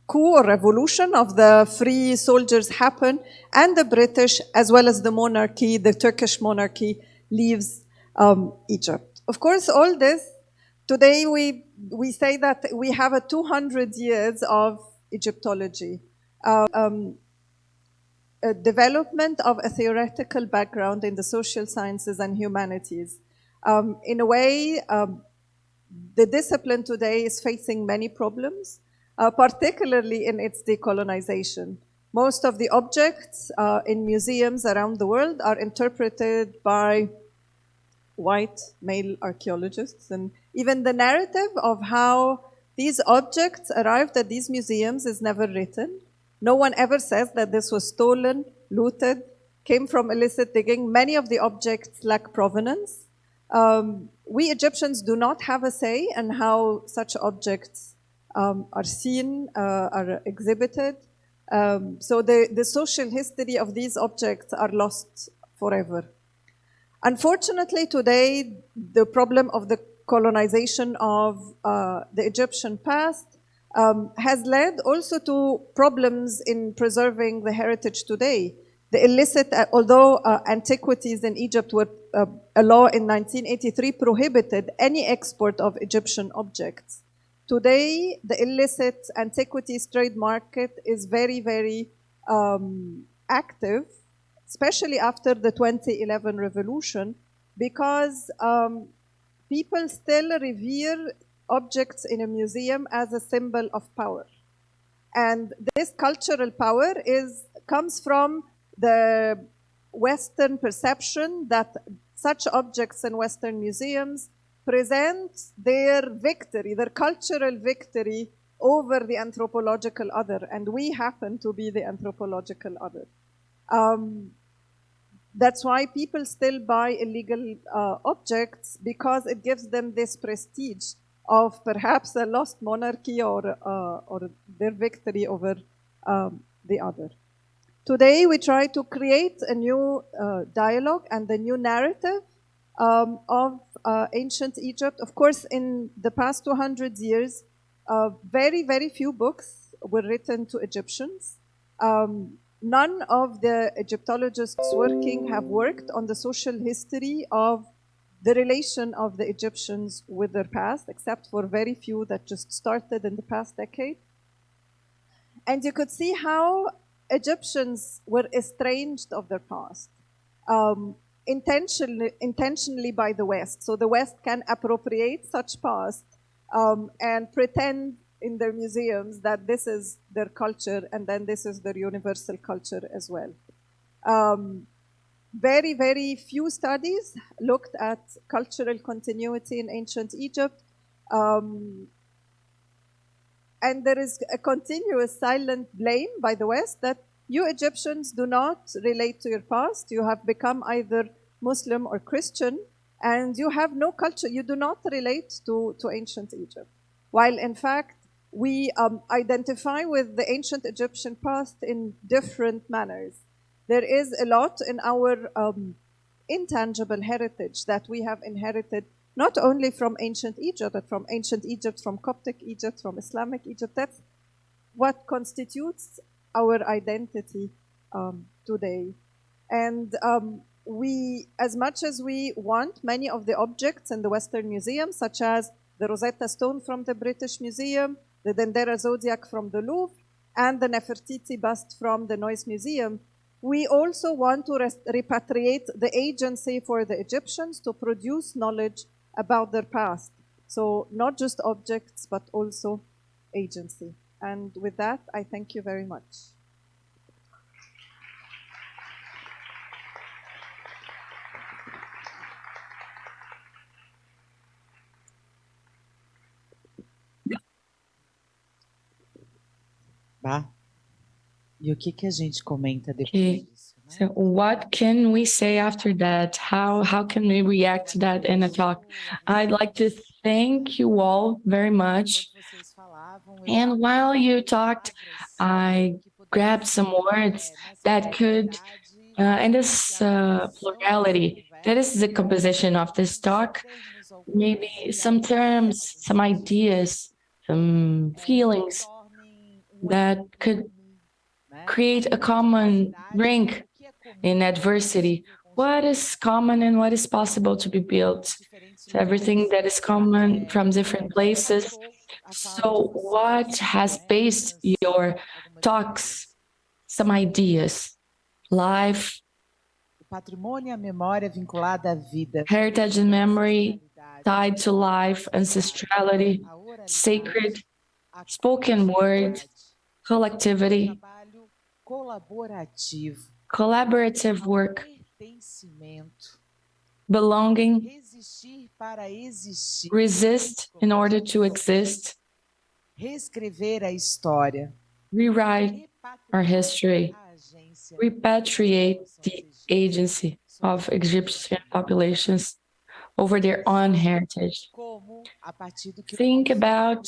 coup or revolution of the free soldiers happen, and the British, as well as the monarchy, the Turkish monarchy, leaves Egypt. Of course, all this, today we say that we have a 200 years of Egyptology, a development of a theoretical background in the social sciences and humanities. In a way, the discipline today is facing many problems, particularly in its decolonization. Most of the objects in museums around the world are interpreted by white male archaeologists, and even the narrative of how these objects arrived at these museums is never written. No one ever says that this was stolen, looted, came from illicit digging. Many of the objects lack provenance. We Egyptians do not have a say in how such objects are seen, are exhibited. So the social history of these objects are lost forever. Unfortunately, today, the problem of the colonization of the Egyptian past has led also to problems in preserving the heritage today. The illicit, although antiquities in Egypt were, a law in 1983 prohibited any export of Egyptian objects. Today, the illicit antiquities trade market is very, very active, especially after the 2011 revolution, because people still revere objects in a museum as a symbol of power. And this cultural power comes from the Western perception that such objects in Western museums present their victory, their cultural victory over the anthropological other, and we happen to be the anthropological other. That's why people still buy illegal objects, because it gives them this prestige of perhaps a lost monarchy or their victory over the other. Today, we try to create a new dialogue and a new narrative of ancient Egypt. Of course, in the past 200 years, very, very few books were written to Egyptians. None of the Egyptologists working have worked on the social history of the relation of the Egyptians with their past, except for very few that just started in the past decade. And you could see how Egyptians were estranged of their past, intentionally by the West. So the West can appropriate such past and pretend in their museums that this is their culture, and then this is their universal culture as well. Very, very few studies looked at cultural continuity in ancient Egypt. And there is a continuous silent blame by the West that you Egyptians do not relate to your past. You have become either Muslim or Christian, and you have no culture. You do not relate to ancient Egypt. While in fact, we identify with the ancient Egyptian past in different manners. There is a lot in our intangible heritage that we have inherited, not only from ancient Egypt, but from ancient Egypt, from Coptic Egypt, from Islamic Egypt. That's what constitutes our identity today. And we, as much as we want many of the objects in the Western museums, such as the Rosetta Stone from the British Museum, the Dendera Zodiac from the Louvre, and the Nefertiti bust from the Neues Museum, we also want to repatriate the agency for the Egyptians to produce knowledge about their past. So not just objects, but also agency. And with that, I thank you very much. Bah. E o que a gente comenta depois disso? So what can we say after that? How can we react to that in a talk? I'd like to thank you all very much. And while you talked, I grabbed some words that could, in this plurality, that is the composition of this talk, maybe some terms, some ideas, some feelings that could create a common link in adversity. What is common and what is possible to be built? So everything that is common from different places. So what has based your talks? Some ideas, life, heritage and memory tied to life, ancestrality, sacred, spoken word, collectivity, collaborative work, belonging, resist in order to exist, rewrite our history, repatriate the agency of Egyptian populations over their own heritage. Think about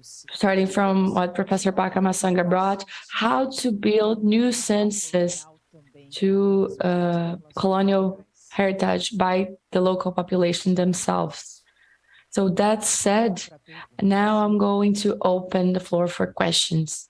starting from what Professor Paka Massanga brought, how to build new senses to colonial heritage by the local population themselves. So that said, now I'm going to open the floor for questions.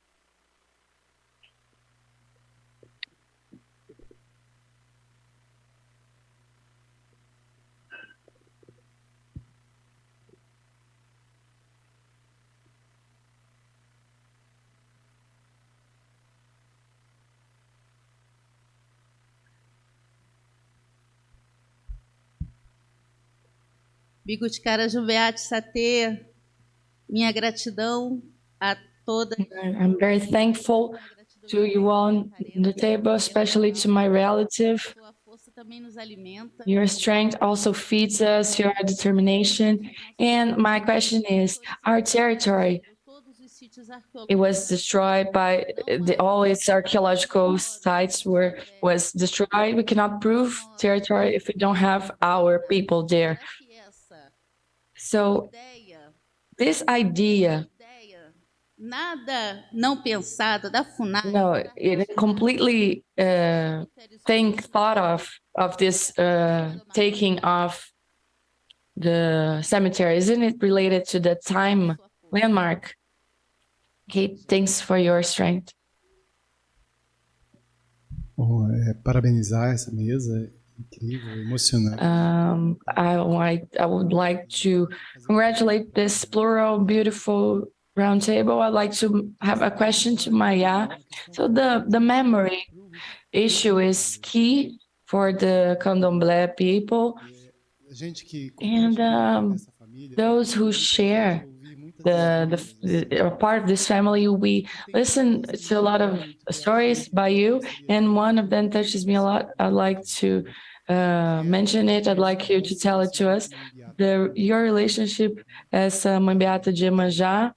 Mt.ª Juveat Satê, minha gratidão a toda. I'm very thankful to you all on the table, especially to my relative. Your strength also feeds us, your determination. And my question is, our territory, it was destroyed by all its archaeological sites was destroyed. We cannot prove territory if we don't have our people there. So this idea, nada não pensado da FUNAI. no, it completely thought of this taking off the cemetery. Isn't it related to the time landmark? Okay, thanks for your strength. Bom, parabenizar essa mesa, incrível, emocionante. I would like to congratulate this plural, beautiful roundtable. I'd like to have a question to Ms.ª. So the memory issue is key for the Candomblé people, and those who share the part of this family, we listen to a lot of stories by you, and one of them touches me a lot. I'd like to mention it. I'd like you to tell it to us. Your relationship as Ms.ª de Iemanjá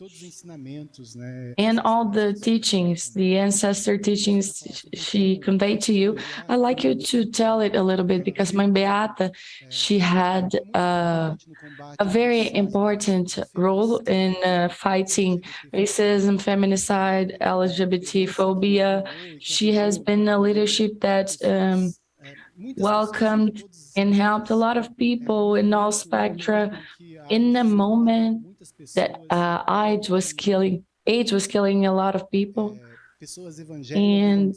and all the teachings, the ancestor teachings she conveyed to you. I'd like you to tell it a little bit, because Ms.ª, she had a very important role in fighting racism, feminicide, LGBT phobia. She has been a leadership that welcomed and helped a lot of people in all spectra in the moment that AIDS was killing a lot of people. And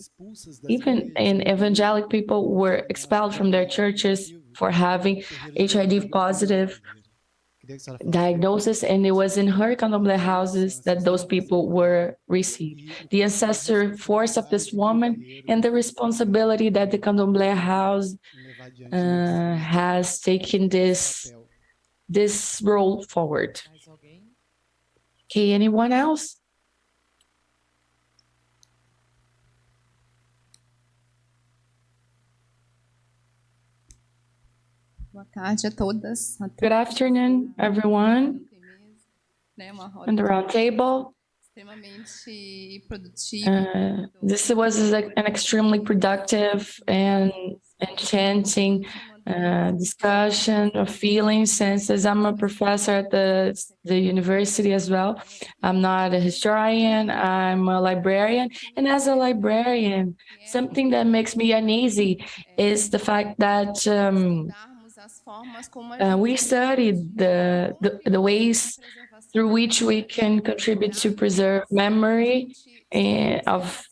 even evangelic people were expelled from their churches for having HIV positive diagnosis, and it was in her Candomblé houses that those people were received. The ancestor force of this woman and the responsibility that the Candomblé house has taken this role forward. Okay, anyone else? Boa tarde a todas. Good afternoon, everyone. On the round table. This was an extremely productive and enchanting discussion of feelings, senses. I'm a professor at the university as well. I'm not a historian, I'm a librarian. And as a librarian, something that makes me uneasy is the fact that we studied the ways through which we can contribute to preserve memory of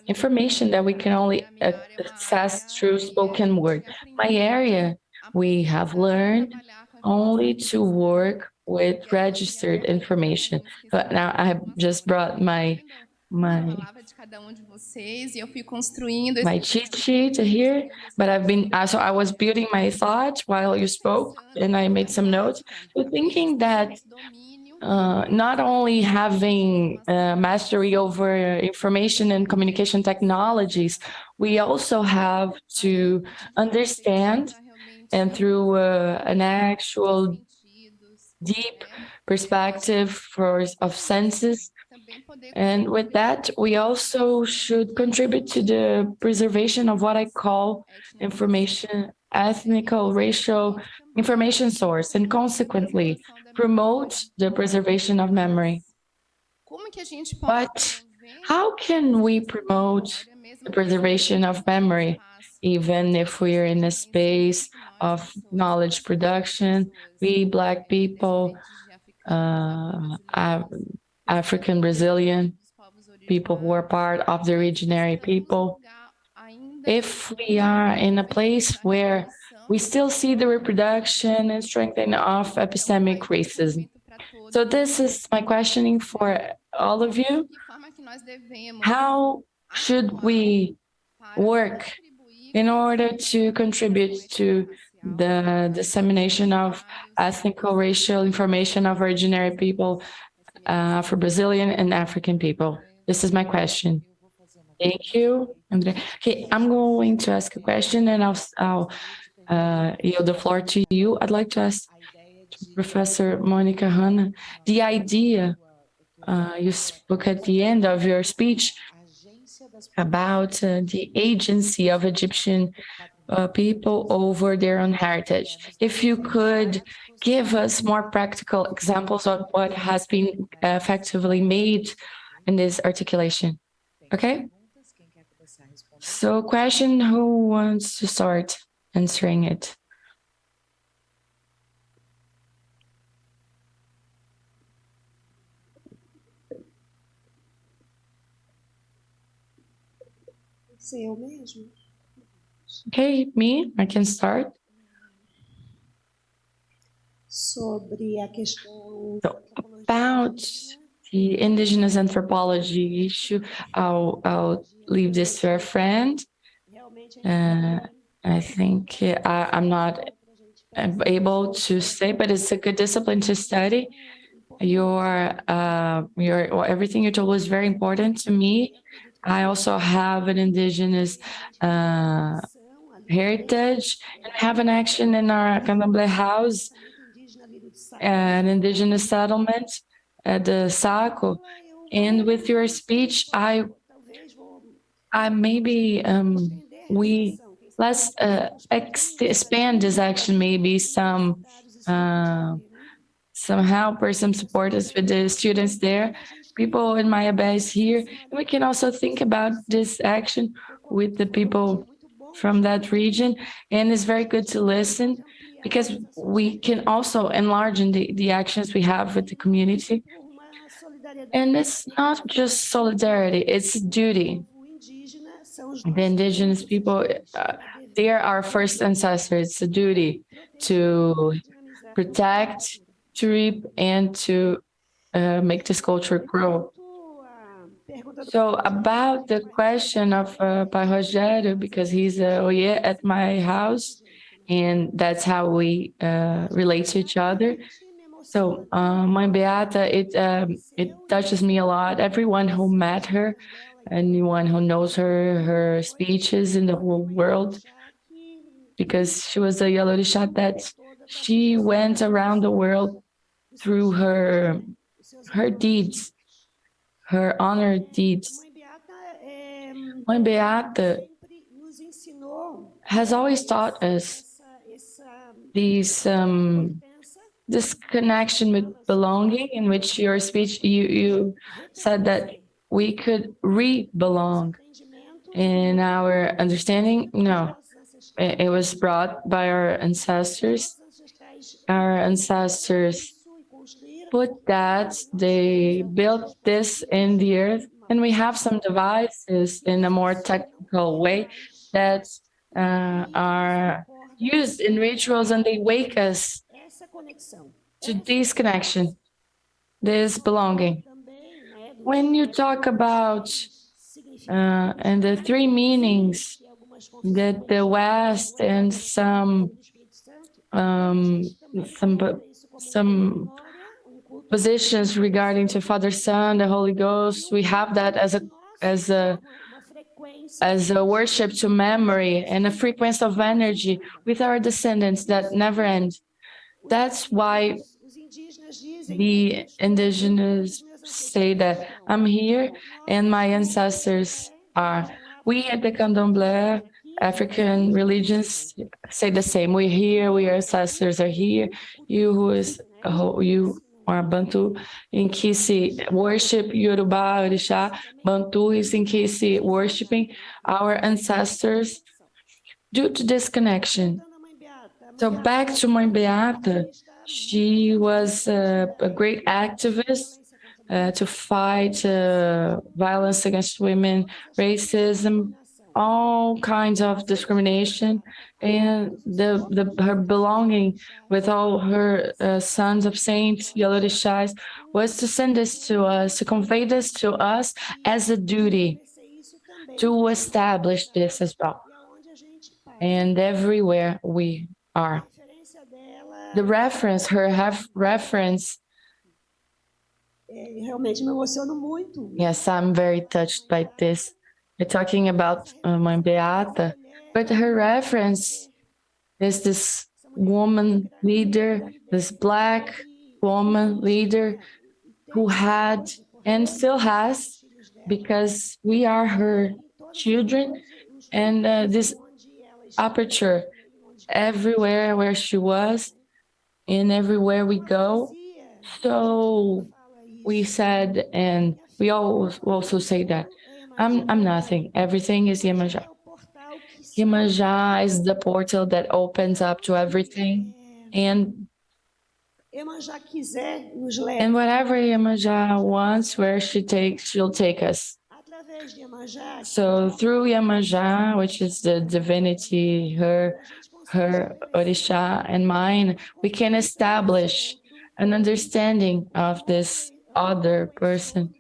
information that we can only access through spoken word. My area, we have learned only to work with registered information. But now I have just brought my cheat sheet here, but so I was building my thoughts while you spoke, and I made some notes. So thinking that not only having mastery over information and communication technologies, we also have to understand, and through an actual deep perspective of senses. And with that, we also should contribute to the preservation of what I call information, ethnical, racial information source, and consequently promote the preservation of memory. But how can we promote the preservation of memory, even if we're in a space of knowledge production? We Black people, African, Brazilian people who are part of the originary people, if we are in a place where we still see the reproduction and strengthening of epistemic racism. So this is my questioning for all of you. How should we work in order to contribute to the dissemination of ethnical, racial information of originary people, for Brazilian and African people? This is my question. Thank you, Andre. Okay, I'm going to ask a question, and I'll yield the floor to you. I'd like to ask Professor Mônica, Hanna, the idea you spoke at the end of your speech about the agency of Egyptian people over their own heritage. If you could give us more practical examples of what has been effectively made in this articulation. Okay? So question, who wants to start answering it? Eu mesmo. Okay, me, I can start. Sobre a questão About the indigenous anthropology issue, I'll leave this to our friend. I think I'm not able to say, but it's a good discipline to study. Everything you told was very important to me. I also have an indigenous heritage, and have an action in our Candomblé house, an indigenous settlement at the Saco. And with your speech, I maybe let's expand this action, maybe some help or some support us with the students there. People in Mayabé is here. And we can also think about this action with the people from that region. And it's very good to listen, because we can also enlarge the actions we have with the community. And it's not just solidarity, it's duty. The indigenous people, they are our first ancestors. It's a duty to protect, to reap, and to make this culture grow. So about the question of Pai Rogério, because he's a Oye at my house, and that's how we relate to each other. So Mãe Beata, it touches me a lot. Everyone who met her, anyone who knows her speeches in the whole world, because she was a Iyálorìṣa that she went around the world through her deeds, her honored deeds. Mãe Beata has always taught us this connection with belonging, in which your speech, you said that we could re-belong. In our understanding, no, it was brought by our ancestors. Our ancestors put that, they built this in the earth, and we have some devices in a more technical way that are used in rituals, and they wake us to this connection, this belonging. When you talk about and the three meanings that the West and some positions regarding to Father, Son, the Holy Ghost, we have that as a worship to memory and a frequency of energy with our descendants that never end. That's why the indigenous say that I'm here and my ancestors are. We at the Candomblé, African religions, say the same. We're here, our ancestors are here. You are Bantu, in Kisi worship Yoruba, Orisha. Bantu is in Kisi worshiping our ancestors due to this connection. So back to Mãe Beata, she was a great activist to fight violence against women, racism, all kinds of discrimination, and her belonging with all her sons of saints, Iyálorìṣas, was to send this to us, to convey this to us as a duty, to establish this as well. And everywhere we are. The reference, her reference. Realmente me emociono muito. Yes, I'm very touched by this. We're talking about Mãe Beata, but her reference is this woman leader, this Black woman leader who had and still has, because we are her children, and this aperture everywhere where she was and everywhere we go. So we said, and we also say that I'm nothing. Everything is Iemanjá. Iemanjá is the portal that opens up to everything, and whatever Iemanjá wants, where she'll take us. So through Iemanjá, which is the divinity, her Orixá and mine, we can establish an understanding of this other person,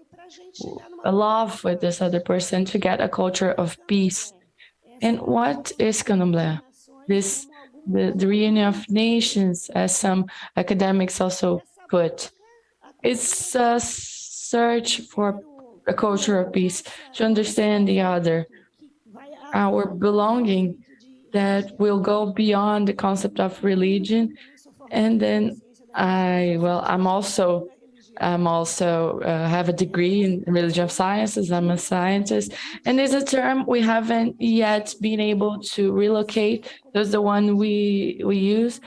a love with this other person, to get a culture of peace. And what is Candomblé? The reunion of nations, as some academics also put. It's a search for a culture of peace, to understand the other, our belonging that will go beyond the concept of religion. And then I'm also have a degree in religion sciences. I'm a scientist, and it's a term we haven't yet been able to relocate. That's the one we use.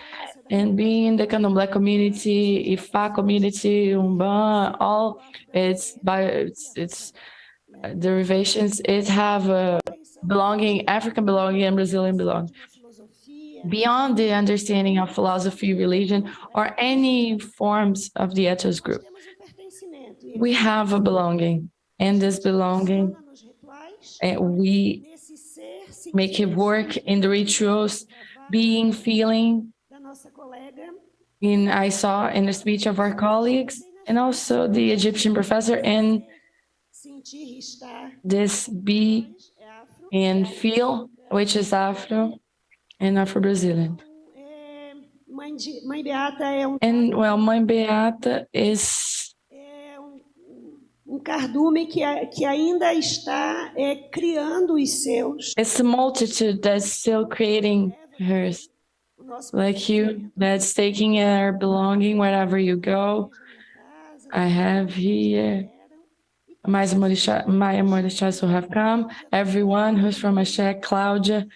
And being in the Candomblé community, IFA community, Umban, all its derivations, it have a belonging, African belonging and Brazilian belonging. Beyond the understanding of philosophy, religion, or any forms of the ethos group, we have a belonging, and this belonging, we make it work in the rituals, being, feeling. I saw in the speech of our colleagues, and also the Egyptian professor, and this be and feel, which is Afro and Afro-Brazilian. And well, Mãe Beata is cardume que ainda está criando os seus. It's a multitude that's still creating hers, like you, that's taking her belonging wherever you go. I have here my Morishas who have come, everyone who's from Axé, Cláudia,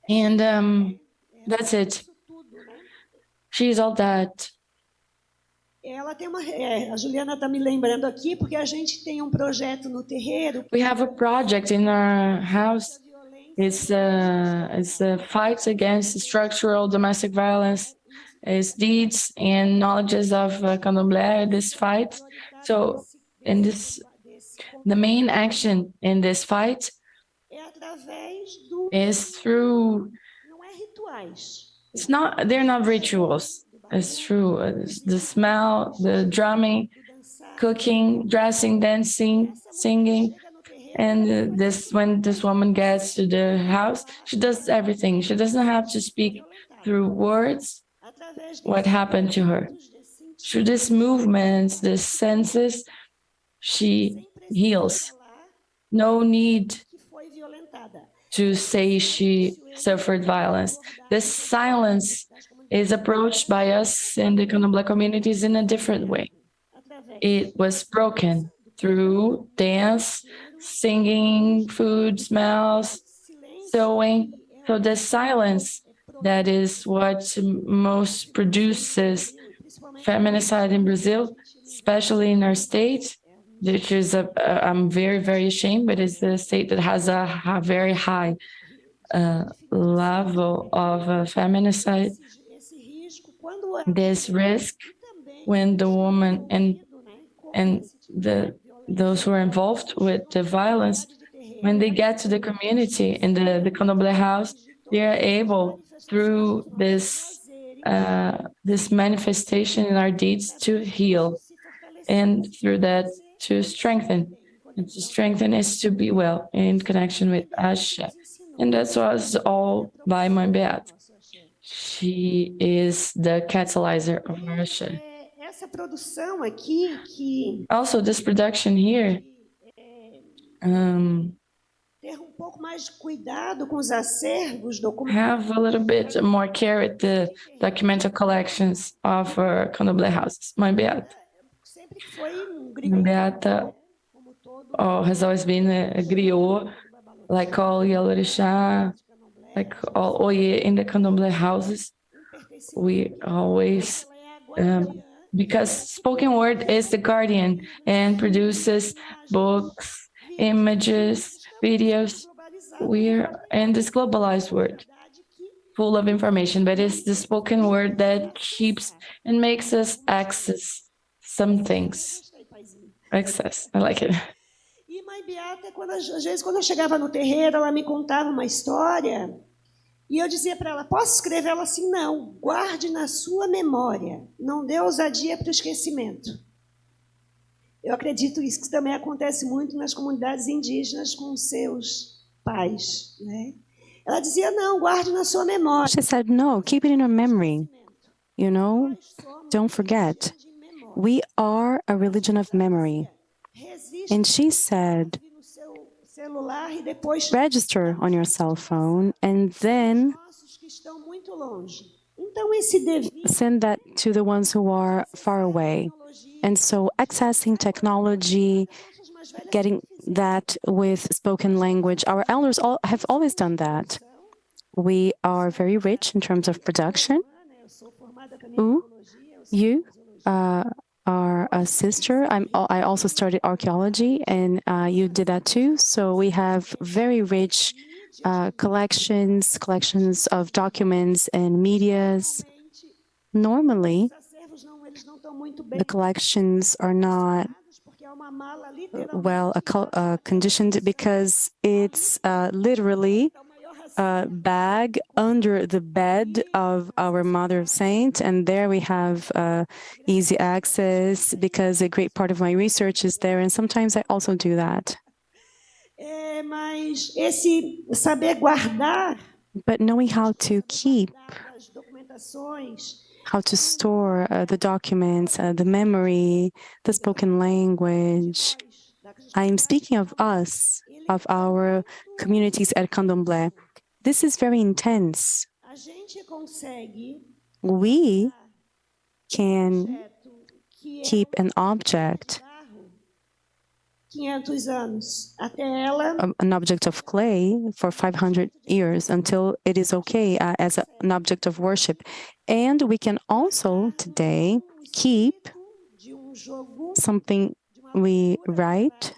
and that's it. She's all that. Ela tem a Juliana está me lembrando aqui, porque a gente tem projeto no terreiro. We have a project in our house. It's a fight against structural domestic violence. It's deeds and knowledges of Candomblé, this fight. So the main action in this fight is through, they're not rituals. It's true. It's the smell, the drumming, cooking, dressing, dancing, singing. And when this woman gets to the house, she does everything. She doesn't have to speak through words what happened to her. Through these movements, these senses, she heals. No need to say she suffered violence. This silence is approached by us in the Candomblé communities in a different way. It was broken through dance, singing, food, smells, sewing. So the silence, that is what most produces feminicide in Brazil, especially in our state, which is I'm very, very ashamed, but it's the state that has a very high level of feminicide. This risk, when the woman and those who are involved with the violence, when they get to the community in the Candomblé house, they are able, through this manifestation in our deeds, to heal, and through that to strengthen. And to strengthen is to be well in connection with Axé. And that was all by Mãe Beata. She is the catalyzer of our Axé. Also, this production here, have a little bit more care with the documental collections of our Candomblé houses. Mãe Beata. Beata has always been a griot, like all Iyálorìṣa, like all Oye in the Candomblé houses. We always, because spoken word is the guardian and produces books, images, videos. We're in this globalized world, full of information, but it's the spoken word that keeps and makes us access some things. Access, I like it. E mãe Beata, às vezes, quando eu chegava no terreiro, ela me contava uma história e eu dizia para ela, posso escrever? Ela assim, não, guarde na sua memória, não dê ousadia para o esquecimento. Eu acredito isso que também acontece muito nas comunidades indígenas com seus pais, né? Ela dizia, não, guarde na sua memória. She said, no, keep it in your memory. You know, don't forget. We are a religion of memory. And she said, register on your cell phone and then send that to the ones who are far away. And so accessing technology, getting that with spoken language, our elders have always done that. We are very rich in terms of production. Ooh, you are a sister. I also studied archaeology, and you did that too. So we have very rich collections of documents and medias. Normally, the collections are not well conditioned because it's literally a bag under the bed of our Mother Saint, and there we have easy access because a great part of my research is there, and sometimes I also do that. But knowing how to keep, how to store the documents, the memory, the spoken language. I'm speaking of us, of our communities at Candomblé. This is very intense. We can keep an object, an object of clay for 500 years until it is okay as an object of worship. And we can also today keep something we write,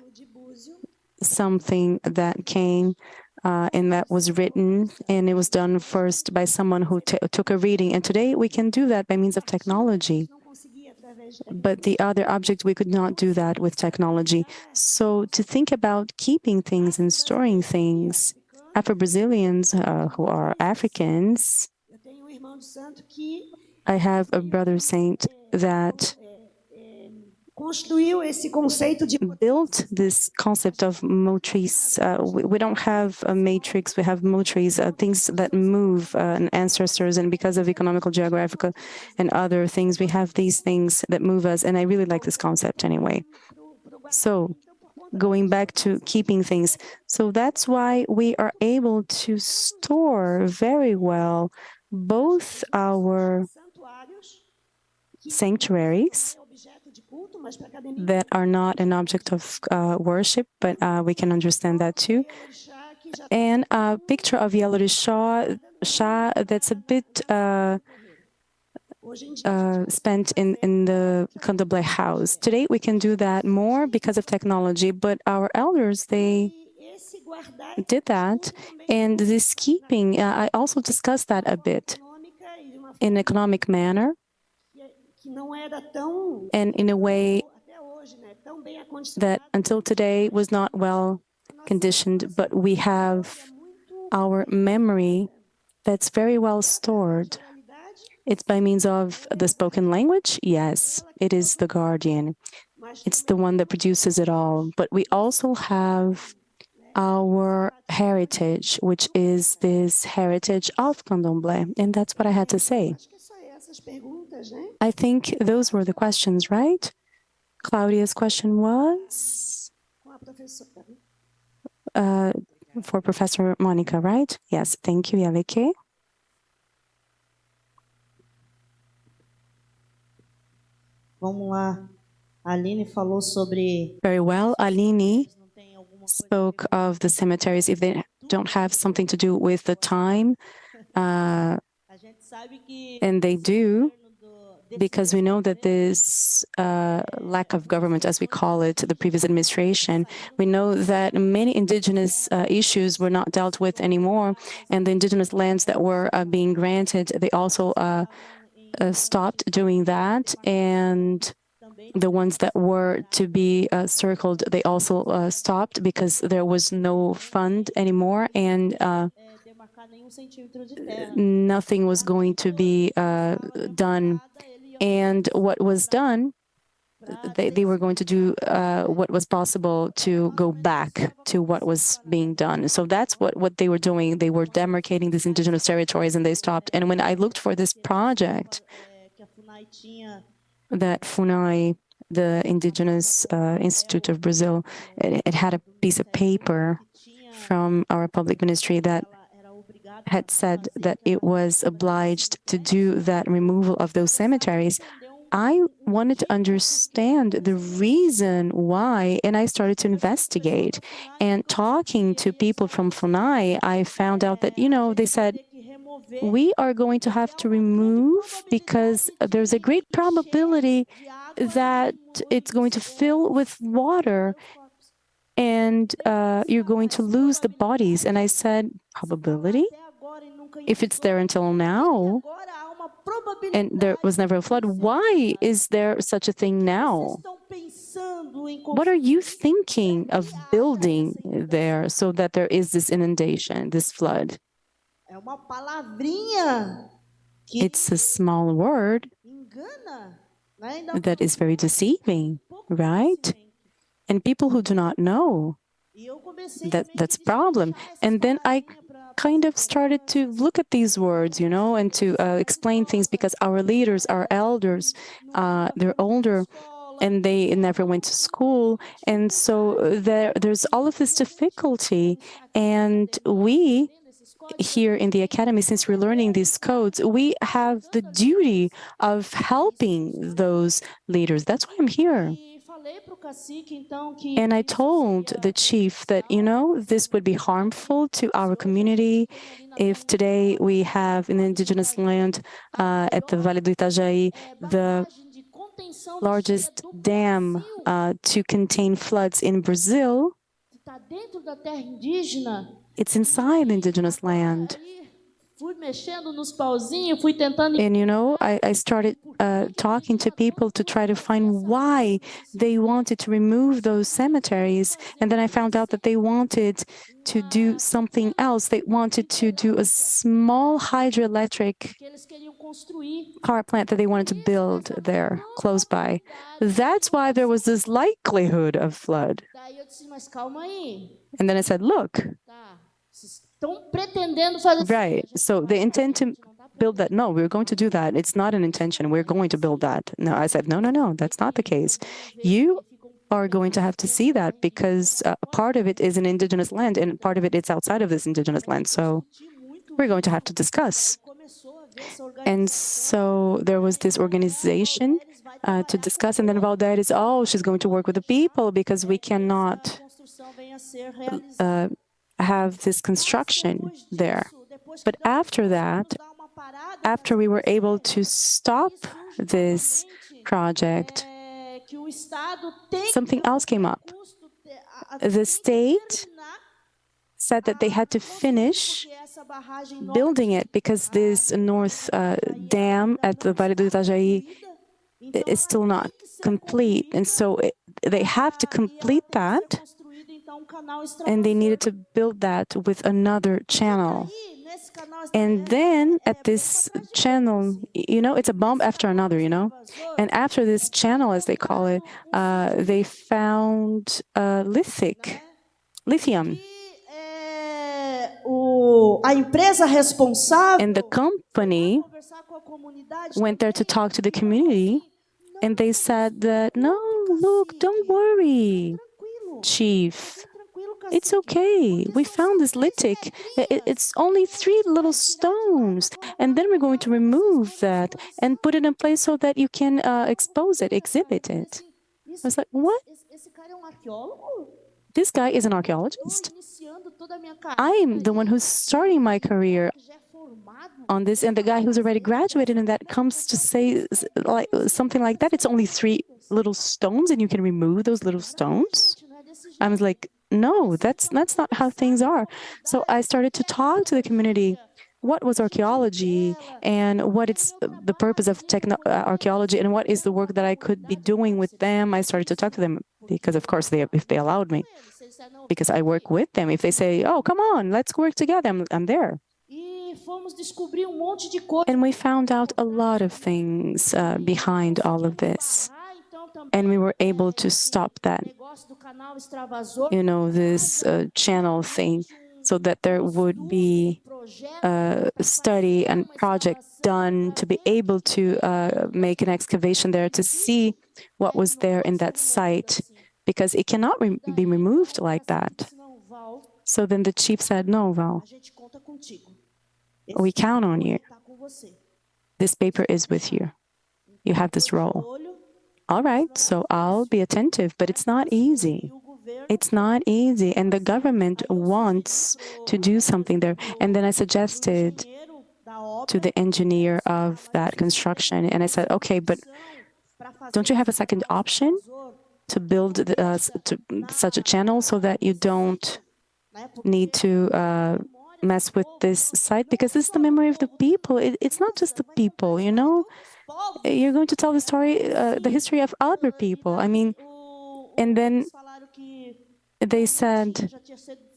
something that came and that was written, and it was done first by someone who took a reading. And today we can do that by means of technology. But the other object, we could not do that with technology. So to think about keeping things and storing things, Afro-Brazilians who are Africans, I have a brother saint that built this concept of motrice. We don't have a matrix, we have motrice, things that move, and ancestors, and because of economical, geographical, and other things, we have these things that move us, and I really like this concept anyway. So, going back to keeping things, so that's why we are able to store very well both our sanctuaries that are not an object of worship, but we can understand that too. And a picture of Iyálorìṣa that's a bit spent in the Candomblé house. Today we can do that more because of technology, but our elders, they did that. And this keeping, I also discussed that a bit in an economic manner, and in a way that until today was not well conditioned, but we have our memory that's very well stored. It's by means of the spoken language. Yes, it is the guardian. It's the one that produces it all. But we also have our heritage, which is this heritage of Candomblé. And that's what I had to say. I think those were the questions, right? Claudia's question was for Professor Mônica, right? Yes, thank you, Yaleke. Vamos lá. Very well. Aline spoke of the cemeteries if they don't have something to do with the time, and they do, because we know that this lack of government, as we call it, the previous administration, we know that many indigenous issues were not dealt with anymore, and the indigenous lands that were being granted, they also stopped doing that, and the ones that were to be circled, they also stopped because there was no fund anymore, and nothing was going to be done. And what was done, they were going to do what was possible to go back to what was being done. So that's what they were doing. They were demarcating these indigenous territories, and they stopped. And when I looked for this project that FUNAI, the Indigenous Institute of Brazil, it had a piece of paper from our public ministry that had said that it was obliged to do that removal of those cemeteries. I wanted to understand the reason why, and I started to investigate. And talking to people from FUNAI, I found out that, they said, we are going to have to remove because there's a great probability that it's going to fill with water and you're going to lose the bodies. And I said, probability? If it's there until now, and there was never a flood, why is there such a thing now? What are you thinking of building there so that there is this inundation, this flood? It's a small word that is very deceiving, right? And people who do not know, that's a problem. And then I kind of started to look at these words, and to explain things, because our leaders, our elders, they're older and they never went to school. And so there's all of this difficulty. And we here in the Academy, since we're learning these codes, we have the duty of helping those leaders. That's why I'm here. And I told the chief that, this would be harmful to our community if today we have an indigenous land at the Vale do Itajaí, the largest dam to contain floods in Brazil. It's inside the indigenous land. And, I started talking to people to try to find why they wanted to remove those cemeteries. And then I found out that they wanted to do something else. They wanted to do a small hydroelectric power plant that they wanted to build there, close by. That's why there was this likelihood of flood. And then I said, look, right, so they intend to build that. No, we're going to do that. It's not an intention. We're going to build that. No, I said, no, that's not the case. You are going to have to see that, because part of it is an indigenous land and part of it is outside of this indigenous land. So we're going to have to discuss. And so there was this organization to discuss, and then Valdemar, she's going to work with the people because we cannot have this construction there. But after that, after we were able to stop this project, something else came up. The state said that they had to finish building it because this north dam at the Vale do Itajaí is still not complete. And so they have to complete that, and they needed to build that with another channel. And then at this channel, it's a bomb after another, And after this channel, as they call it, they found lithium. And the company went there to talk to the community, and they said that, no, look, don't worry, chief. It's okay. We found this litic. It's only 3 little stones. And then we're going to remove that and put it in place so that you can expose it, exhibit it. I was like, what? This guy is an archaeologist. I'm the one who's starting my career on this, and the guy who's already graduated and that comes to say like something like that. It's only 3 little stones and you can remove those little stones. I was like, no, that's not how things are. So I started to talk to the community. What was archaeology and what is the purpose of archaeology and what is the work that I could be doing with them? I started to talk to them because, of course, if they allowed me, because I work with them. If they say, oh, come on, let's work together, I'm there. And we found out a lot of things behind all of this. And we were able to stop that, this channel thing, so that there would be a study and project done to be able to make an excavation there to see what was there in that site, because it cannot be removed like that. So then the chief said, no, Val, we count on you. This paper is with you. You have this role. All right, so I'll be attentive, but it's not easy. It's not easy, and the government wants to do something there. And then I suggested to the engineer of that construction, and I said, okay, but don't you have a second option to build such a channel so that you don't need to mess with this site? Because this is the memory of the people. It's not just the people, You're going to tell the story, the history of other people. I mean, and then they said,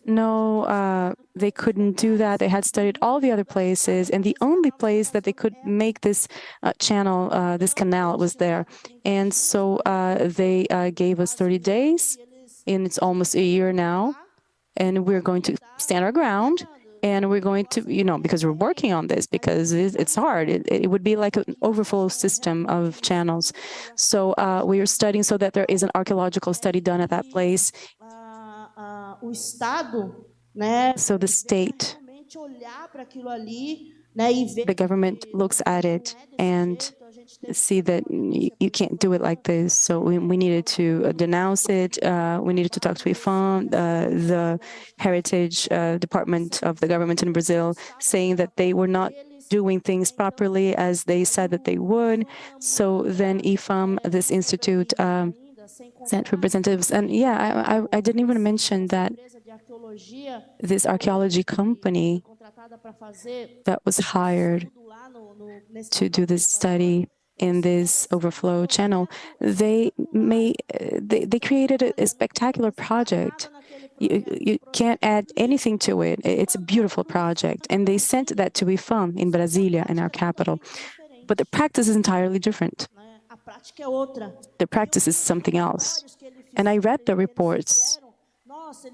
no, they couldn't do that. They had studied all the other places, and the only place that they could make this channel, this canal, was there. And so they gave us 30 days, and it's almost a year now, and we're going to stand our ground. And we're going to, because we're working on this, because it's hard. It would be like an overflow system of channels. So we are studying so that there is an archaeological study done at that place. So the state, the government looks at it and see that you can't do it like this. So we needed to denounce it. We needed to talk to IFAM, the heritage department of the government in Brazil, saying that they were not doing things properly as they said that they would. So then IFAM, this institute, sent representatives. And yeah, I didn't even mention that this archaeology company that was hired to do this study in this overflow channel, they created a spectacular project. You can't add anything to it. It's a beautiful project. And they sent that to IFAM in Brasília, in our capital. But the practice is entirely different. The practice is something else. And I read the reports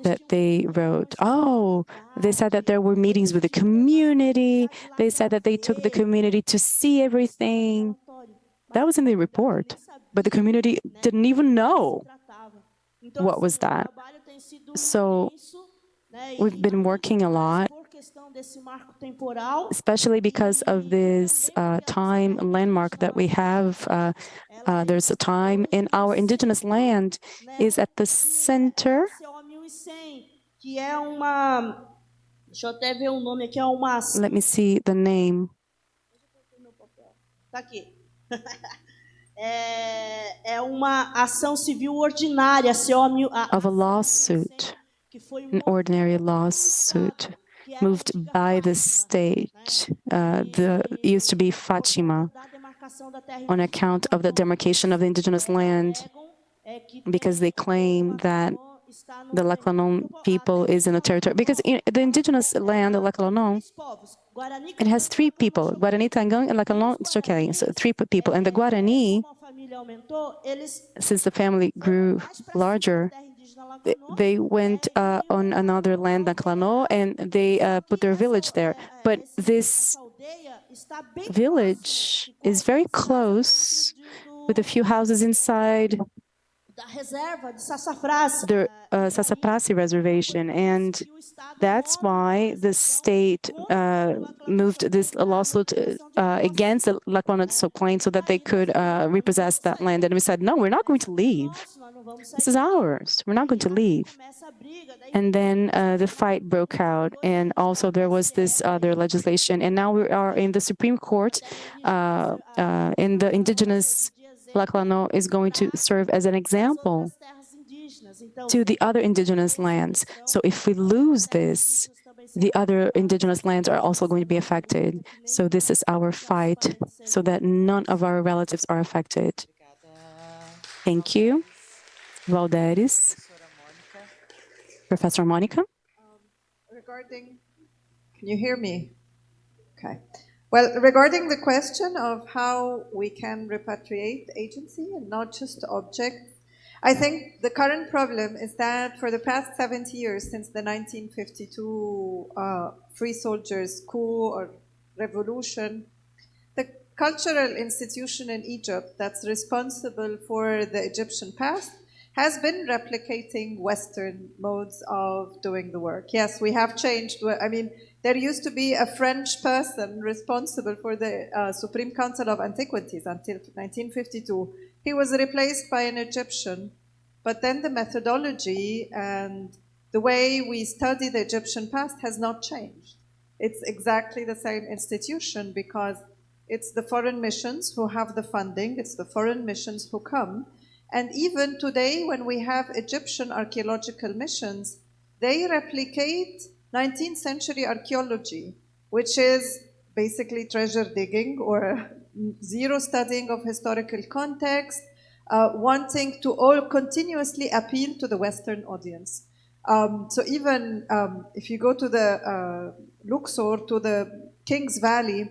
that they wrote. Oh, they said that there were meetings with the community. They said that they took the community to see everything. That was in the report, but the community didn't even know what was that. So we've been working a lot, especially because of this time landmark that we have. There's a time, and our indigenous land is at the center. Let me see the name. Of a lawsuit, an ordinary lawsuit moved by the state. It used to be Fátima, on account of the demarcation of the indigenous land, because they claim that the Laclanon people is in a territory. Because the indigenous land, the Laclanon, it has 3 people, Guarani, Tangang, and Laclanon, Xoquei, so 3 people. And the Guarani, since the family grew larger, they went on another land, Laclanon, and they put their village there. But this village is very close, with a few houses inside, the Sassafrase reservation, and that's why the state moved this lawsuit against the Lackawanna Plain so that they could repossess that land. And we said, no, we're not going to leave. This is ours. We're not going to leave. And then the fight broke out, and also there was this other legislation. And now we are in the Supreme Court, and the indigenous Lackawanna is going to serve as an example to the other indigenous lands. So if we lose this, the other indigenous lands are also going to be affected. So this is our fight, so that none of our relatives are affected. Thank you. Valdemar. Professor Mônica. Regarding, can you hear me? Okay. Well, regarding the question of how we can repatriate agency and not just objects, I think the current problem is that for the past 70 years, since the 1952 Free Soldiers coup or revolution, the cultural institution in Egypt that's responsible for the Egyptian past has been replicating Western modes of doing the work. Yes, we have changed. I mean, there used to be a French person responsible for the Supreme Council of Antiquities until 1952. He was replaced by an Egyptian, but then the methodology and the way we study the Egyptian past has not changed. It's exactly the same institution because it's the foreign missions who have the funding, it's the foreign missions who come. And even today, when we have Egyptian archaeological missions, they replicate 19th century archaeology, which is basically treasure digging or zero studying of historical context, wanting to all continuously appeal to the Western audience. So even if you go to the Luxor, to the King's Valley,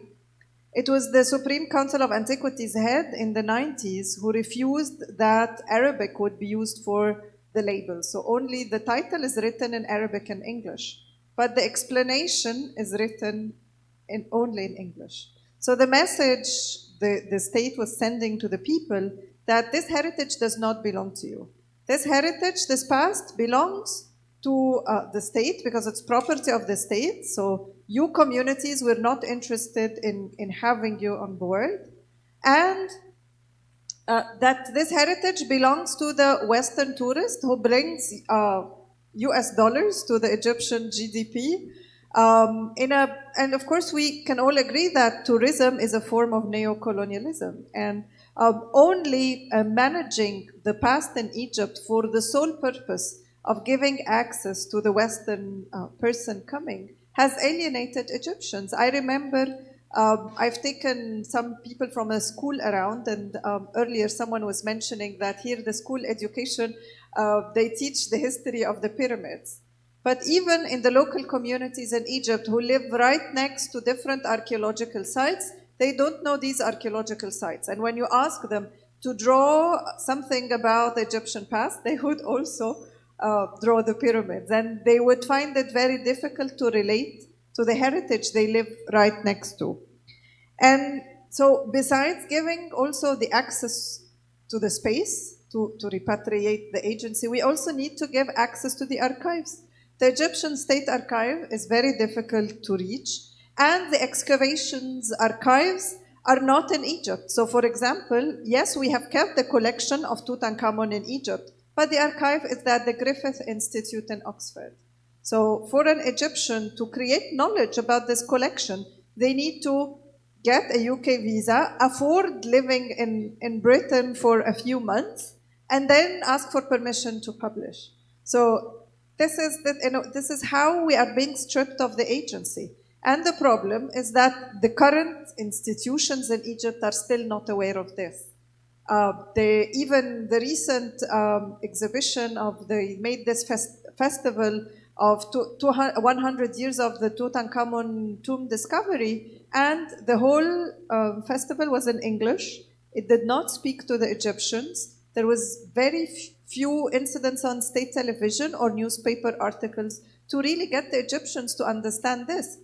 it was the Supreme Council of Antiquities head in the 90s who refused that Arabic would be used for the label. So only the title is written in Arabic and English, but the explanation is written only in English. So the message the state was sending to the people that this heritage does not belong to you. This heritage, this past, belongs to the state because it's property of the state. So you communities were not interested in having you on board. And that this heritage belongs to the Western tourist who brings US dollars to the Egyptian GDP. And of course, we can all agree that tourism is a form of neo-colonialism. And only managing the past in Egypt for the sole purpose of giving access to the Western person coming has alienated Egyptians. I remember I've taken some people from a school around, and earlier someone was mentioning that here the school education, they teach the history of the pyramids. But even in the local communities in Egypt who live right next to different archaeological sites, they don't know these archaeological sites. And when you ask them to draw something about the Egyptian past, they would also draw the pyramids. And they would find it very difficult to relate to the heritage they live right next to. And so besides giving also the access to the space to repatriate the agency, we also need to give access to the archives. The Egyptian State Archive is very difficult to reach, and the excavations archives are not in Egypt. So for example, yes, we have kept the collection of Tutankhamun in Egypt, but the archive is at the Griffith Institute in Oxford. So for an Egyptian to create knowledge about this collection, they need to get a UK visa, afford living in Britain for a few months, and then ask for permission to publish. So this is how we are being stripped of the agency. And the problem is that the current institutions in Egypt are still not aware of this. Even the recent exhibition they made this festival of 100 years of the Tutankhamun tomb discovery, and the whole festival was in English. It did not speak to the Egyptians. There was very few incidents on state television or newspaper articles to really get the Egyptians to understand this.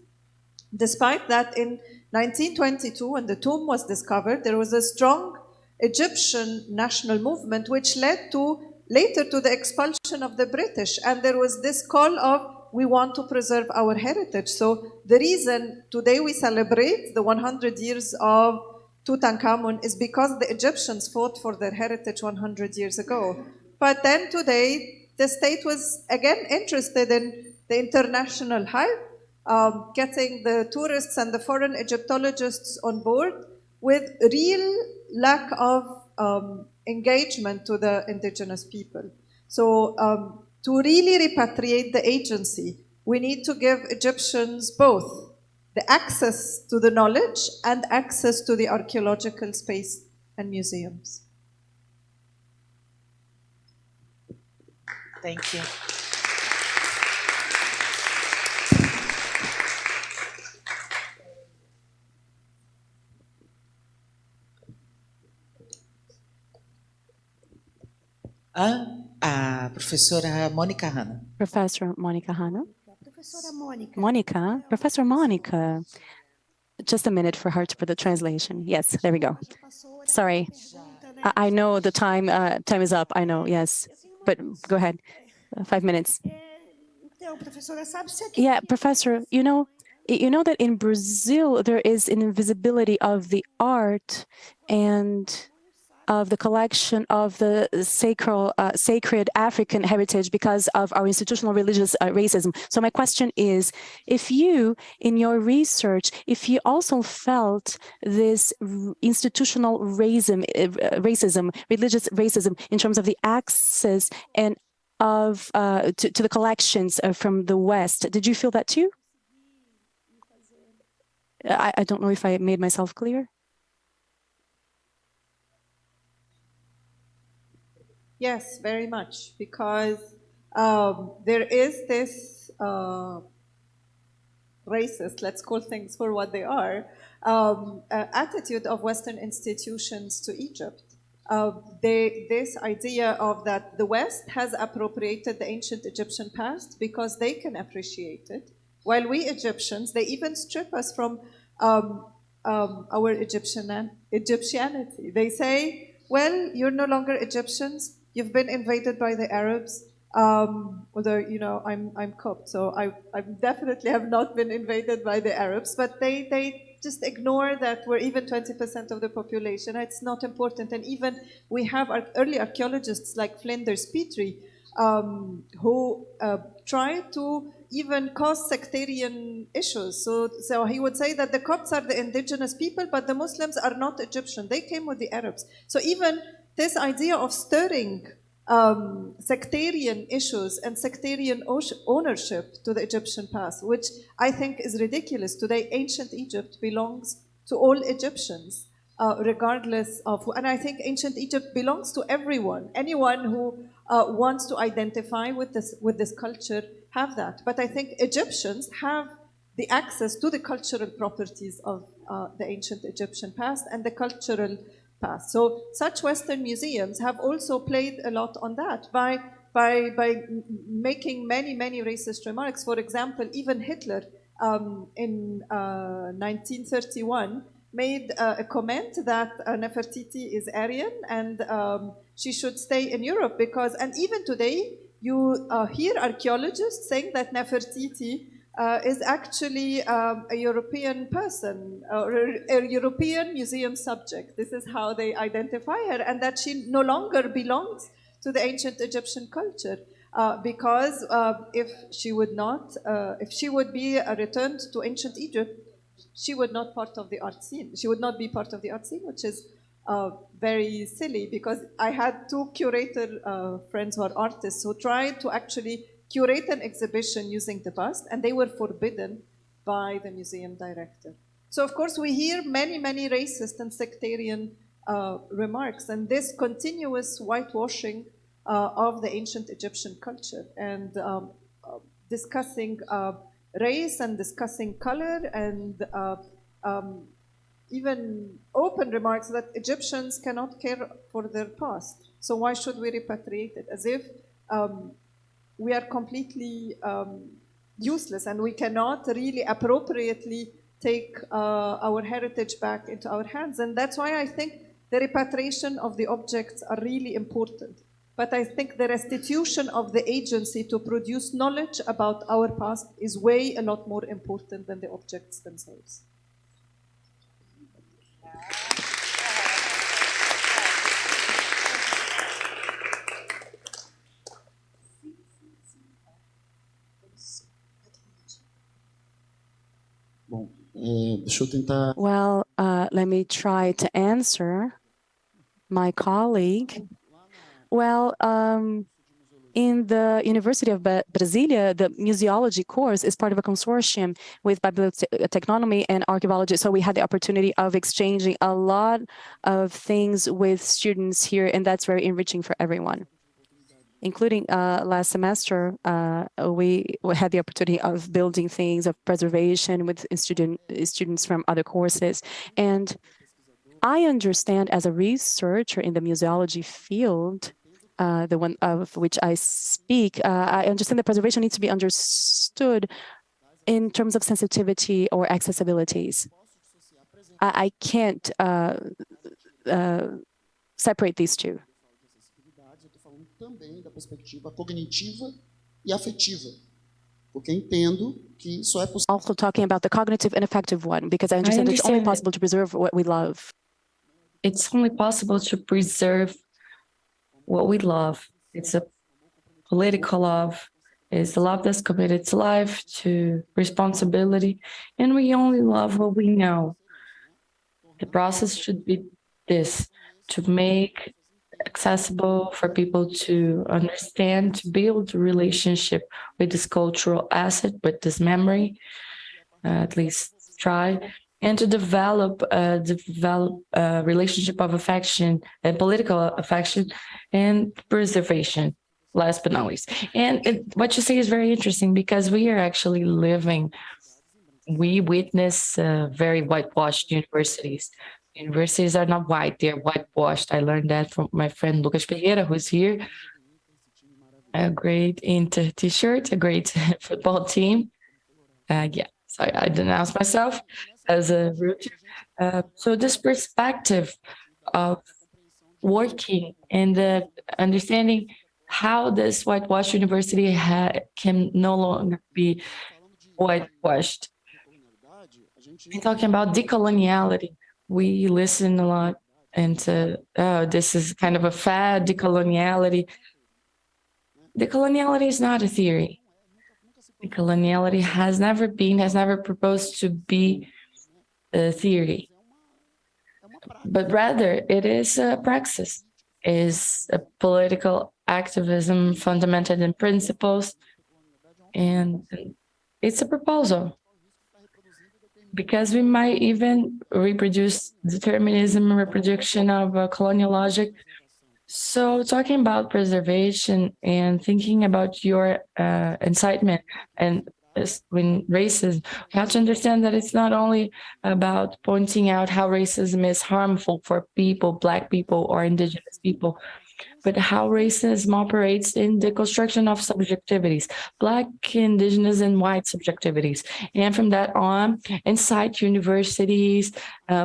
Despite that, in 1922, when the tomb was discovered, there was a strong Egyptian national movement which led to later to the expulsion of the British. And there was this call of, we want to preserve our heritage. So the reason today we celebrate the 100 years of Tutankhamun is because the Egyptians fought for their heritage 100 years ago. But then today, the state was again interested in the international hype, getting the tourists and the foreign Egyptologists on board with real lack of engagement to the indigenous people. So to really repatriate the agency, we need to give Egyptians both the access to the knowledge and access to the archaeological space and museums. Thank you. A professora Mônica Hanna. Professor Mônica Hanna. Professora Mônica. Mônica, Professor Mônica. Just a minute for her to put the translation. Yes, there we go. Sorry, I know the time is up. I know, yes, but go ahead. 5 minutes. Yeah, Professor, you know that in Brazil there is an invisibility of the art and of the collection of the sacred African heritage because of our institutional religious racism. So my question is, if you, in your research, if you also felt this institutional racism, religious racism, in terms of the access and of to the collections from the West, did you feel that too? I don't know if I made myself clear. Yes, very much, because there is this racist, let's call things for what they are, attitude of Western institutions to Egypt. This idea of that the West has appropriated the ancient Egyptian past because they can appreciate it, while we Egyptians, they even strip us from our Egyptianity. They say, well, you're no longer Egyptians, you've been invaded by the Arabs, although, you know, I'm Copt, so I definitely have not been invaded by the Arabs, but they just ignore that we're even 20% of the population. It's not important. And even we have our early archaeologists like Flinders Petrie, who try to even cause sectarian issues. So he would say that the Copts are the indigenous people, but the Muslims are not Egyptian. They came with the Arabs. So even this idea of stirring sectarian issues and sectarian ownership to the Egyptian past, which I think is ridiculous. Today, ancient Egypt belongs to all Egyptians, regardless of who. And I think ancient Egypt belongs to everyone. Anyone who wants to identify with this culture have that. But I think Egyptians have the access to the cultural properties of the ancient Egyptian past and the cultural past. So such Western museums have also played a lot on that by making many racist remarks. For example, even Hitler in 1931 made a comment that Nefertiti is Aryan and she should stay in Europe because, and even today you hear archaeologists saying that Nefertiti is actually a European person or a European museum subject. This is how they identify her, and that she no longer belongs to the ancient Egyptian culture because if she would be returned to ancient Egypt, she would not part of the art scene. She would not be part of the art scene, which is very silly because I had two curator friends who are artists who tried to actually curate an exhibition using the bust, and they were forbidden by the museum director. So, of course, we hear many racist and sectarian remarks, and this continuous whitewashing of the ancient Egyptian culture, and discussing race and discussing color, and even open remarks that Egyptians cannot care for their past. So why should we repatriate it? As if we are completely useless and we cannot really appropriately take our heritage back into our hands. And that's why I think the repatriation of the objects are really important. But I think the restitution of the agency to produce knowledge about our past is way a lot more important than the objects themselves. Well, let me try to answer my colleague. Well, in the University of Brasilia, the museology course is part of a consortium with bibliotechnonomy and archaeology. So we had the opportunity of exchanging a lot of things with students here, and that's very enriching for everyone. Including last semester, we had the opportunity of building things of preservation with students from other courses. And I understand as a researcher in the museology field, the one of which I speak, I understand that preservation needs to be understood in terms of sensitivity or accessibilities. I can't separate these two. Também da perspectiva cognitiva e afetiva, porque entendo que isso é possível. Also talking about the cognitive and affective one, because I understand it's only possible to preserve what we love. It's only possible to preserve what we love. It's a political love. It's a love that's committed to life, to responsibility, and we only love what we know. The process should be this, to make accessible for people to understand, to build a relationship with this cultural asset, with this memory, at least try, and to develop a relationship of affection and political affection and preservation, last but not least. And what you say is very interesting, because we are actually living, we witness very whitewashed universities. Universities are not white, they're whitewashed. I learned that from my friend Lucas Pereira, who's here. A great Inter t-shirt, a great football team. Yeah, so I denounced myself as a rooter. So this perspective of working and understanding how this whitewashed university can no longer be whitewashed. And talking about decoloniality, we listen a lot into, oh, this is kind of a fad, decoloniality. Decoloniality is not a theory. Decoloniality has never proposed to be a theory. But rather, it is a praxis, is a political activism fundamented in principles, and it's a proposal. Because we might even reproduce determinism and reproduction of colonial logic. So talking about preservation and thinking about your incitement and when racism, we have to understand that it's not only about pointing out how racism is harmful for people, Black people or Indigenous people, but how racism operates in the construction of subjectivities, Black, Indigenous, and white subjectivities. And from that on, inside universities,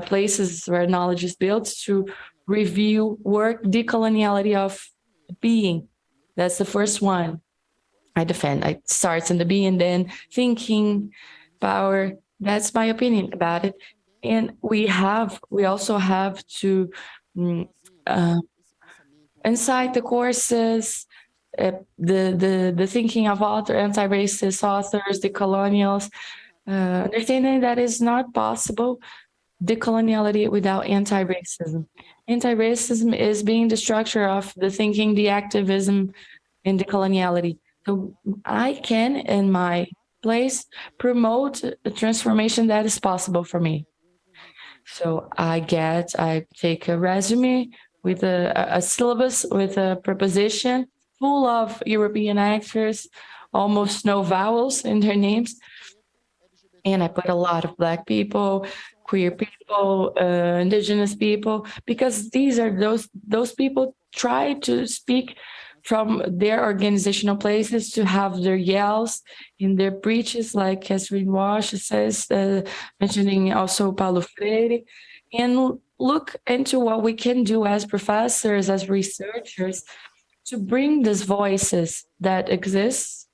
places where knowledge is built, to review work, decoloniality of being. That's the first one I defend. It starts in the being, and then thinking, power. That's my opinion about it. And we also have to inside the courses, the thinking of anti-racist authors, decolonials, understanding that it's not possible decoloniality without anti-racism. Anti-racism is being the structure of the thinking, the activism, and decoloniality. So I can, in my place, promote a transformation that is possible for me. So I take a resume with a syllabus, with a preposition full of European actors, almost no vowels in their names. And I put a lot of Black people, queer people, Indigenous people, because these are those people try to speak from their organizational places, to have their yells in their preaches, like Catherine Walsh says, mentioning also Paulo Freire, and look into what we can do as professors, as researchers, to bring these voices that exist.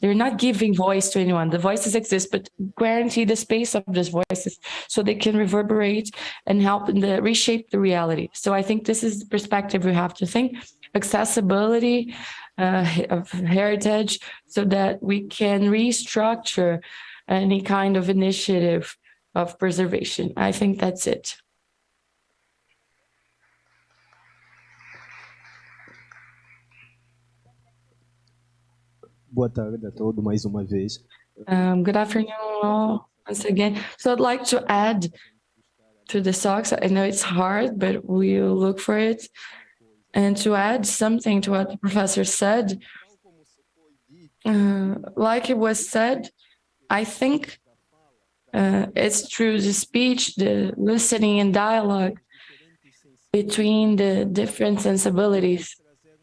They're not giving voice to anyone. The voices exist, but guarantee the space of these voices so they can reverberate and help in the reshape the reality. So I think this is the perspective we have to think. Accessibility of heritage so that we can restructure any kind of initiative of preservation. I think that's it. Boa tarde a todos mais uma vez. Good afternoon all once again. So I'd like to add to the talks. I know it's hard, but we'll look for it. And to add something to what the professor said, like it was said, I think it's through the speech, the listening and dialogue between the different sensibilities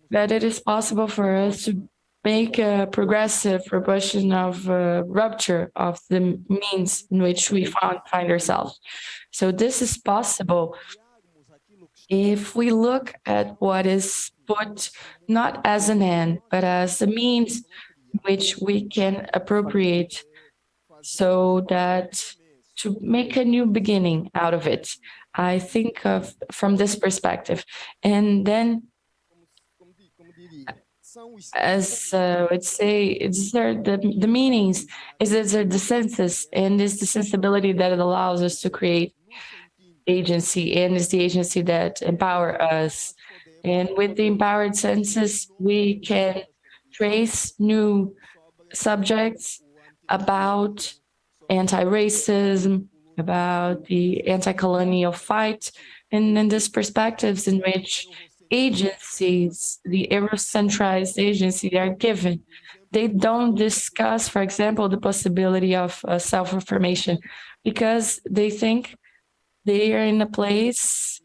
that it is possible for us to make a progressive proportion of rupture of the means in which we find ourselves. So this is possible if we look at what is put not as an end, but as a means which we can appropriate so that to make a new beginning out of it. I think of from this perspective. And then as I would say, it's the meanings, is the senses, and is the sensibility that it allows us to create agency, and is the agency that empower us. And with the empowered senses, we can trace new subjects about anti-racism, about the anti-colonial fight, and in these perspectives in which agencies, the Eurocentrized agency, they are given. They don't discuss, for example, the possibility of self-affirmation because they think they are in a place,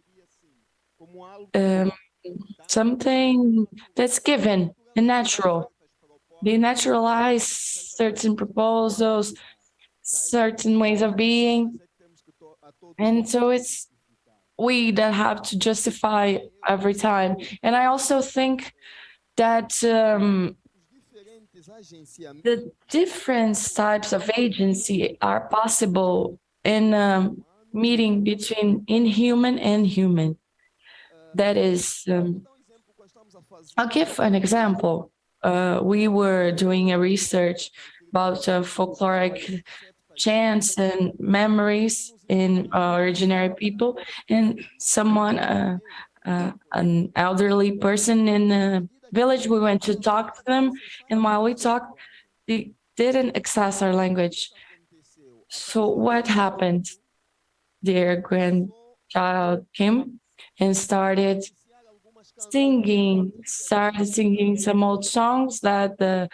something that's given and natural. They naturalize certain proposals, certain ways of being. And so it's we that have to justify every time. And I also think that the different types of agency are possible in meeting between inhuman and human. That is, I'll give an example. We were doing a research about folkloric chants and memories in originary people, and someone, an elderly person in the village, we went to talk to them, and while we talked, they didn't access our language. So what happened? Their grandchild came and started singing some old songs that the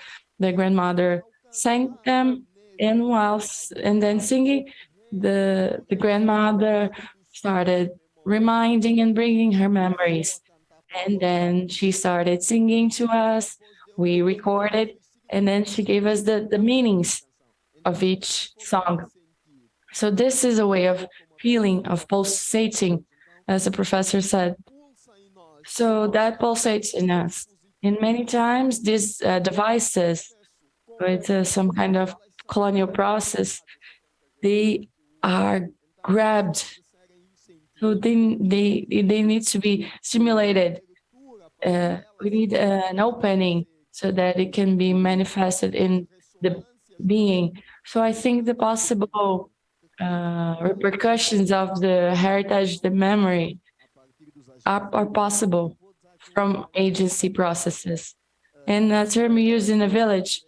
grandmother sang them, and then singing, the grandmother started reminding and bringing her memories. And then she started singing to us, we recorded, and then she gave us the meanings of each song. So this is a way of feeling, of pulsating, as the professor said. So that pulsates in us. And many times these devices with some kind of colonial process, they are grabbed. So they need to be stimulated. We need an opening so that it can be manifested in the being. So I think the possible repercussions of the heritage, the memory, are possible from agency processes. And a term used in a village,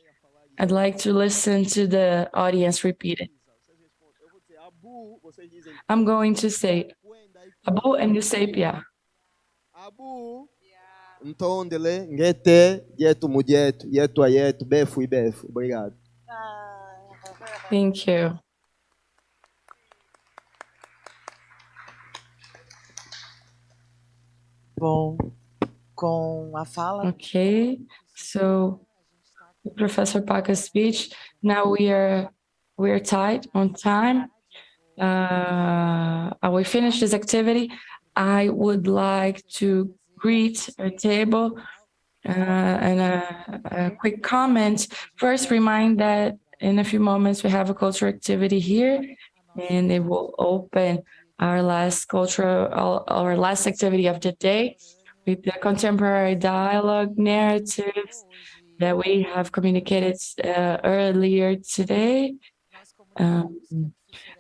I'd like to listen to the audience repeat it. I'm going to say Abu, and you say Pia. Abu. Ntondele, ngete, yetu mujetu, yetu ayetu, befu ibefu. Obrigado. Thank you. Bom, com a fala. Okay, so Professor Paka's speech. Now we're tight on time. We finish this activity. I would like to greet our table And a quick comment. First, remind that in a few moments we have a cultural activity here, and it will open our last activity of the day with the contemporary dialogue narratives that we have communicated earlier today.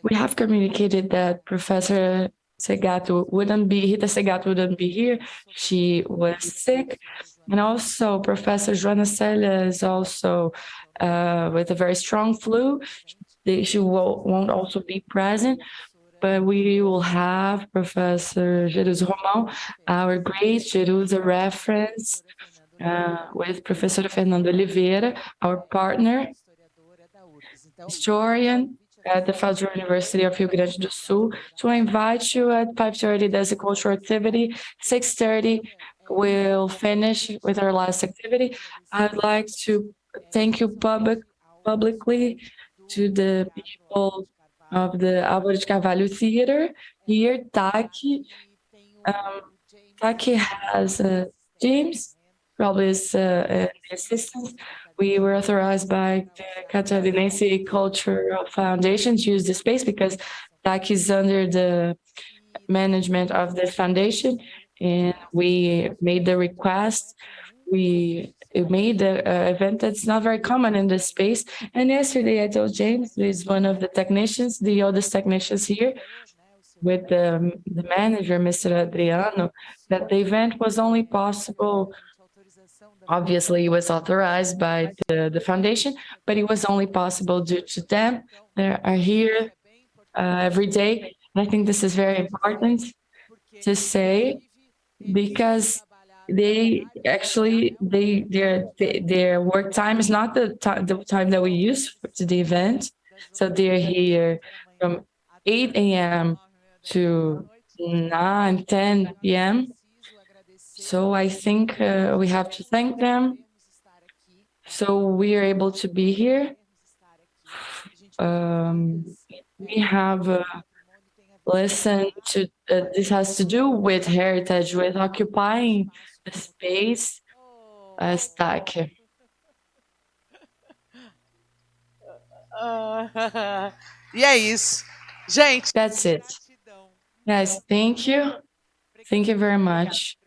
We have communicated that Professor Rita Segato wouldn't be here. She was sick. And also Professor Joana Célia is also with a very strong flu. She won't also be present, but we will have Professor Jerusa Romão, our great Jerusa reference, with Professor Fernando Oliveira, our partner, historian at the Federal University of Rio Grande do Sul. So I invite you at 5:30, there's a cultural activity. 6:30, we'll finish with our last activity. I'd like to thank you publicly to the people of the Álvares de Carvalho Theater here, Taki. Taki has James, probably is the assistant. We were authorized by the Catarinense Cultural Foundation to use the space because Taki is under the management of the foundation, and we made the request. We made the event that's not very common in this space. And yesterday I told James, who is one of the technicians, the oldest technicians here, with the manager, Ms.ª Adriano, that the event was only possible. Obviously, it was authorized by the foundation, but it was only possible due to them. They are here every day. And I think this is very important to say, because they actually their work time is not the time that we use to the event. So they're here from 8 a.m. to 9, 10 p.m. So I think we have to thank them. So we are able to be here. We have listened to, this has to do with heritage, with occupying the space as TAC. E é isso. Gente. That's it. Guys, thank you. Thank you very much.